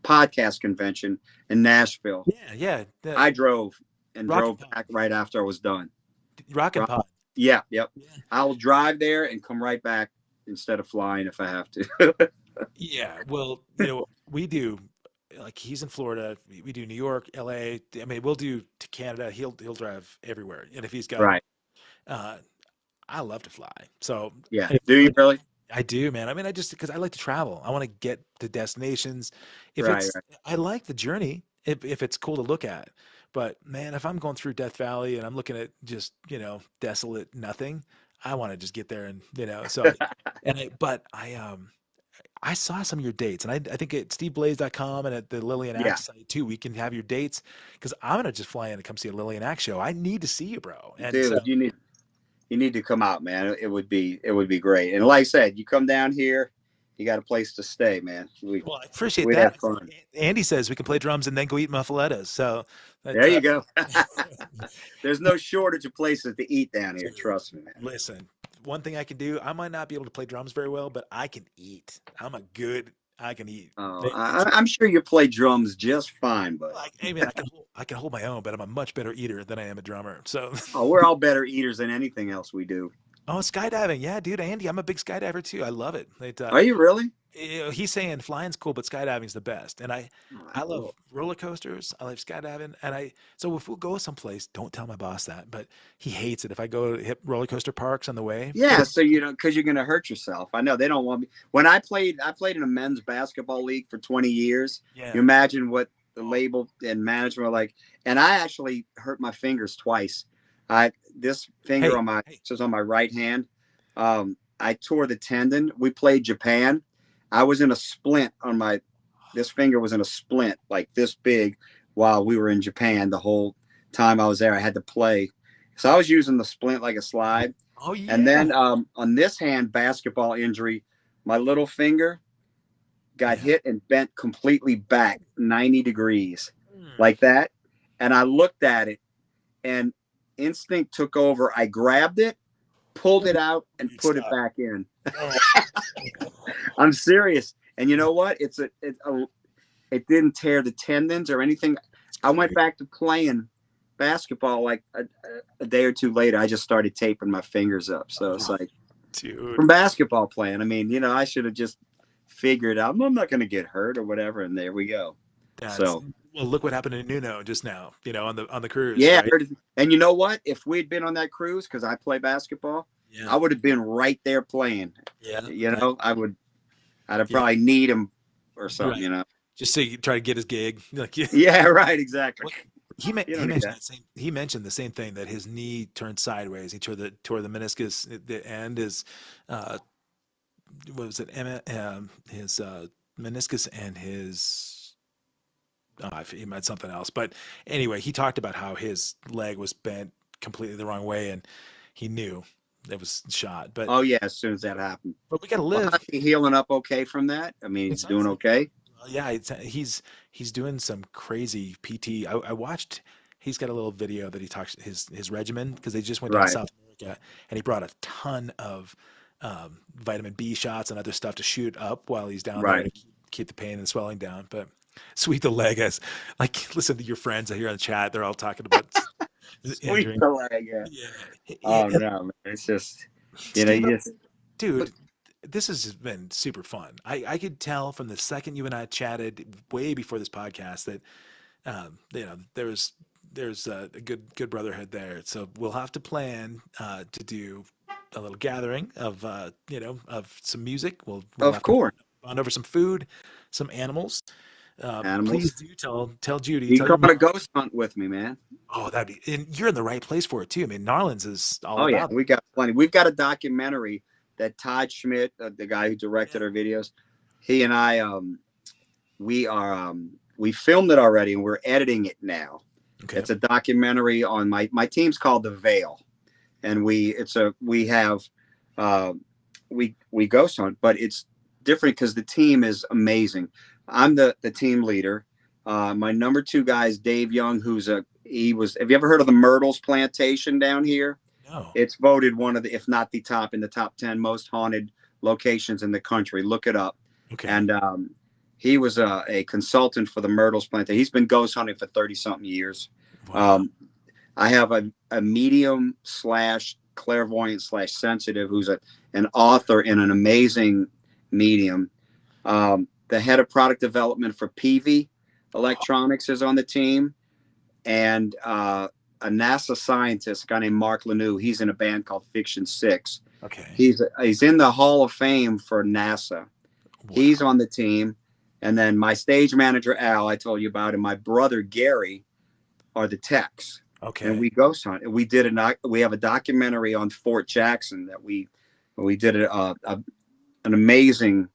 podcast convention in Nashville. Yeah. I drove back right after I was done. Rockin' Pod. Yeah. I'll drive there and come right back instead of flying if I have to. Yeah. Well, we do. Like he's in Florida. We do New York, LA. I mean, we'll do to Canada. He'll drive everywhere. And if he's got I love to fly. So yeah. Do you really? I do, man. I mean, because I like to travel. I want to get to destinations. If Right, it's, right. I like the journey if it's cool to look at. But man, if I'm going through Death Valley and I'm looking at just, desolate nothing, I want to just get there and, so, but I saw some of your dates, and I think at steveblaze.com and at the Lillian Yeah, Axe site too, we can have your dates because I'm gonna just fly in and come see a Lillian Axe show. I need to see you, bro. And so, dude, you need to come out, man. It would be great. And like I said, you come down here, you got a place to stay, man. We well, I appreciate we'd have that. fun. Andy says we can play drums and then go eat muffalettas. So, that, There you go. There's no shortage of places to eat down here. dude, Trust me, man. listen, one thing I can do, I might not be able to play drums very well, but I can eat. I can eat. Oh, I'm sure you play drums just fine, buddy. Like, hey man, I can hold my own, but I'm a much better eater than I am a drummer. So, Oh, we're all better eaters than anything else we do. oh, skydiving, yeah, dude, Andy, I'm a big skydiver too. I love it. Are you really? He's saying flying's cool, but skydiving's the best. And Oh, I love cool. roller coasters. I love skydiving. So if we'll go someplace, don't tell my boss that, but he hates it if I go to hit roller coaster parks on the way. Yeah, so because you're gonna hurt yourself. I know they don't want me. When I played in a men's basketball league for 20 years. Yeah. You imagine what the label and management were like. And I actually hurt my fingers twice. This finger Hey, this is on my right hand. I tore the tendon. We played Japan. I was in a splint on this finger was in a splint like this big while we were in Japan. The whole time I was there, I had to play. So I was using the splint like a slide. oh And yeah. then on this hand basketball injury, my little finger got Yeah. hit and bent completely back 90 degrees Hmm. like that. And I looked at it and instinct took over. I grabbed it, pulled it out, and Dude, put it stop. back in. Oh, I'm serious. And you know what? It didn't tear the tendons or anything. I went back to playing basketball like a day or two later. I just started taping my fingers up. So it's like dude. from basketball playing. I mean, I should have just figured out I'm not going to get hurt or whatever. And there we go. That's So well, look what happened to Nuno just now, on the cruise, yeah. right? And you know what? If we'd been on that cruise, because I play basketball, I Yeah. would have been right there playing. Yeah. I'd have Yeah. probably need him or something, Right. Just so you try to get his gig. Like, yeah. Yeah, right, exactly. Well, he You he don't need mentioned that. he mentioned the same thing that his knee turned sideways. He tore the meniscus and his what was it? His meniscus and his he meant something else. But anyway, he talked about how his leg was bent completely the wrong way, and he knew it was shot. Oh yeah, as soon as that happened. But we got to Well, live. how's he healing up okay from that? I mean, It he's sounds doing like okay. yeah, he's doing some crazy PT. I watched. He's got a little video that he talks his regimen because they just went down to Right, South America and he brought a ton of vitamin B shots and other stuff to shoot up while he's down there right. to keep the pain and swelling down. But sweet the leg as like listen to your friends I hear in the chat. They're all talking about Sweet injuring. the leg, yeah. Yeah, Oh yeah. no, man. It's just Steve, you just dude, this has been super fun. I could tell from the second you and I chatted way before this podcast that there's a good brotherhood there. So we'll have to plan to do a little gathering of of some music. We'll of have to course. bond over some food, some animals. Please Animals. do tell Judy, You tell can your go on a mom. ghost hunt with me, man. Oh, and you're in the right place for it too. I mean, Narlands is all Oh yeah, about we got plenty. We've got a documentary that Todd Schmidt, the guy who directed it. our videos, he and I we filmed it already and we're editing it now. Okay. It's a documentary on my team's called The Veil, and we ghost hunt, but it's different because the team is amazing. I'm the team leader. My number 2 guy is Dave Young, have you ever heard of the Myrtles Plantation down here? No. It's voted one of the, if not the top, in the top 10 most haunted locations in the country. Look it up. Okay. And he was a consultant for the Myrtles Plantation. He's been ghost hunting for 30 something years. Wow. I have a medium / clairvoyant / sensitive who's an author and an amazing medium. The head of product development for PV Electronics is on the team, and a a NASA scientist, a guy named Mark Lanou. He's in a band called Fiction 6. Okay. He's in the Hall of Fame for NASA. Wow. He's on the team. And then my stage manager, Al, I told you about, and my brother, Gary, are the techs. Okay. And we ghost hunt. We have a documentary on Fort Jackson that we did an amazing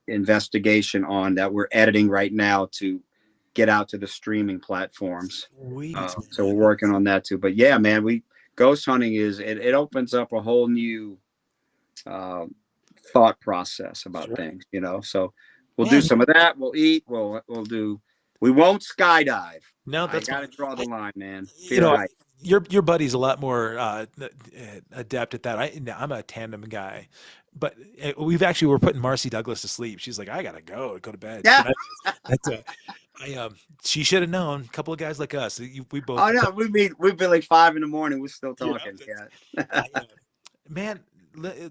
investigation on that we're editing right now to get out to the streaming platforms. Sweet, so we're working on that too. But yeah, man, ghost hunting it opens up a whole new thought process about things, you know. So we'll do some of that. We'll eat. We won't skydive. No, that's I gotta draw the line, man. You know, right. Your buddy's a lot more adept at that. I'm a tandem guy, but we're putting Marcy Douglas to sleep. She's like, I gotta go to bed. Yeah. She should have known. A couple of guys like us. We both. Oh no, we've been like 5 a.m. We're still talking. Yeah. Man.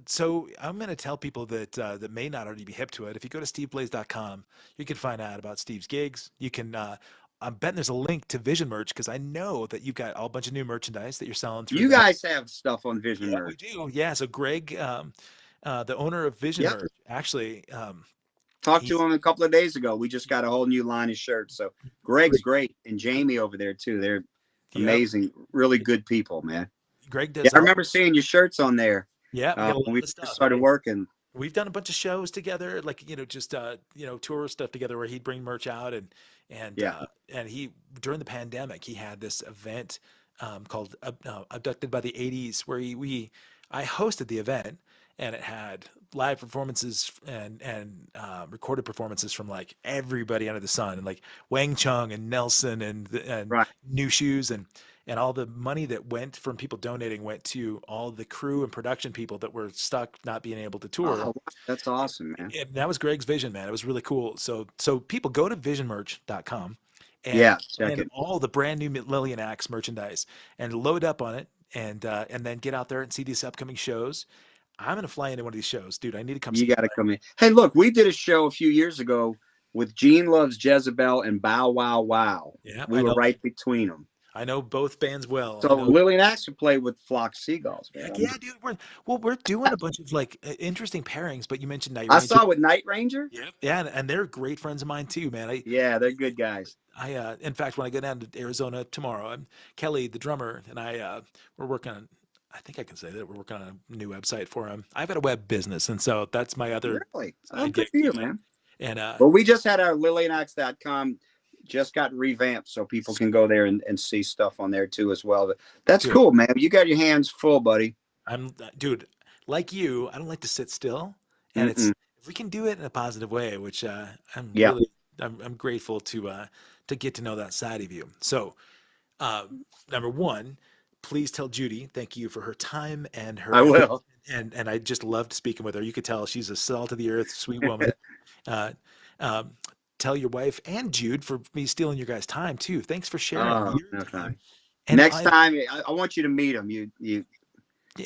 So I'm going to tell people that may not already be hip to it. If you go to steveblaze.com, you can find out about Steve's gigs. You can. I'm betting there's a link to Vision merch because I know that you've got a bunch of new merchandise that you're selling through. You guys have stuff on Vision merch. We do. Yeah. So Greg, the owner of Vision merch, actually. Talked to him a couple of days ago. We just got a whole new line of shirts. So Greg's great, and Jamie over there too. They're amazing, really good people, man. Greg does. Yeah, I remember seeing your shirts on there. Yeah, when we started working. We've done a bunch of shows together, like just tour stuff together where he'd bring merch out and he during the pandemic he had this event called Abducted by the 80s where I hosted the event. And it had live performances and recorded performances from like everybody under the sun, and like Wang Chung and Nelson and New Shoes, and all the money that went from people donating went to all the crew and production people that were stuck not being able to tour. Oh, that's awesome, man. And that was Greg's vision, man. It was really cool. So people go to visionmerch.com and check it. All the brand new Lillian Axe merchandise and load up on it and then get out there and see these upcoming shows. I'm going to fly into one of these shows, dude. I need to come. You got to come in. Hey, look, we did a show a few years ago with Gene Loves Jezebel and Bow Wow Wow. Yeah, we were right between them. I know both bands well. So Lillian Axe would play with Flock Seagulls, man. Yeah, dude. We're doing a bunch of like interesting pairings. But you mentioned Night Ranger. I saw with Night Ranger. Yeah, and they're great friends of mine too, man. They're good guys. In fact, when I go down to Arizona tomorrow, Kelly, the drummer, and we're working on. I think I can say that we're working on a new website for him. I've got a web business, and so that's my other. Really? Oh, good for you, man. And well, we just had our LillianAxe.com just got revamped, so people can go there and see stuff on there too as well. But that's cool, man. You got your hands full, buddy. Dude, like you, I don't like to sit still, and if we can do it in a positive way, which I'm grateful to get to know that side of you. So, number one. Please tell Judy thank you for her time and her. I will. And I just loved speaking with her. You could tell she's a salt of the earth, sweet woman. Tell your wife and Jude for me stealing your guys' time too. Thanks for sharing. No time. Next time, I want you to meet him.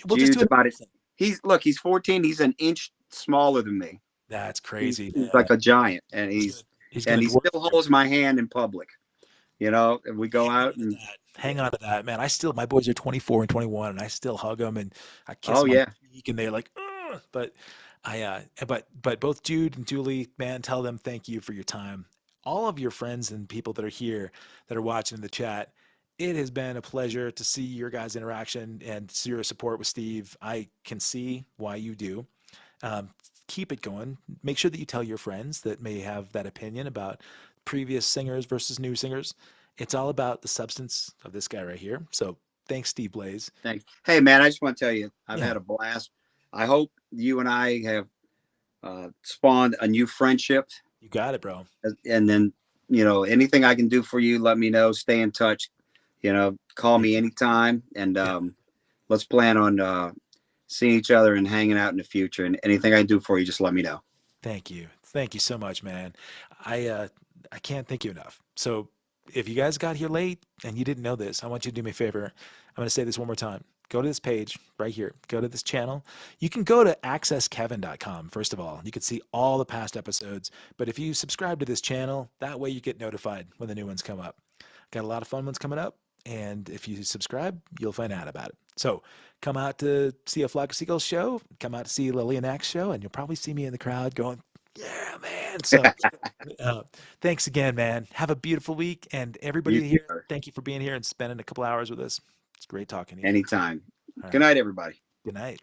We'll just do about it. He's 14. He's an inch smaller than me. That's crazy. He's like a giant, and he still holds my hand in public. You know, and we go out and. Hang on to that, man. My boys are 24 and 21, and I still hug them and I kiss them cheek, and they're like, ugh. But both Jude and Julie, man, tell them thank you for your time. All of your friends and people that are here that are watching in the chat, it has been a pleasure to see your guys' interaction and see your support with Steve. I can see why you do. Keep it going. Make sure that you tell your friends that may have that opinion about previous singers versus new singers. It's all about the substance of this guy right here. So thanks, Steve Blaze. Thanks. Hey, man, I just want to tell you, I've had a blast. I hope you and I have spawned a new friendship. You got it, bro. And then, anything I can do for you, let me know. Stay in touch. Call me anytime. And let's plan on seeing each other and hanging out in the future. And anything I do for you, just let me know. Thank you. Thank you so much, man. I can't thank you enough. So if you guys got here late and you didn't know this, I want you to do me a favor. I'm going to say this one more time. Go to this page right here. Go to this channel. You can go to accesskevin.com. First of all, you can see all the past episodes. But if you subscribe to this channel, that way you get notified when the new ones come up. Got a lot of fun ones coming up. And if you subscribe, you'll find out about it. So come out to see a Flock of Seagulls show, come out to see Lillian Axe show, and you'll probably see me in the crowd going, yeah, man. So thanks again, man. Have a beautiful week. And everybody You here, too. thank you for being here and spending a couple hours with us. It's great talking to you. Anytime. All Good right. night, everybody. Good night.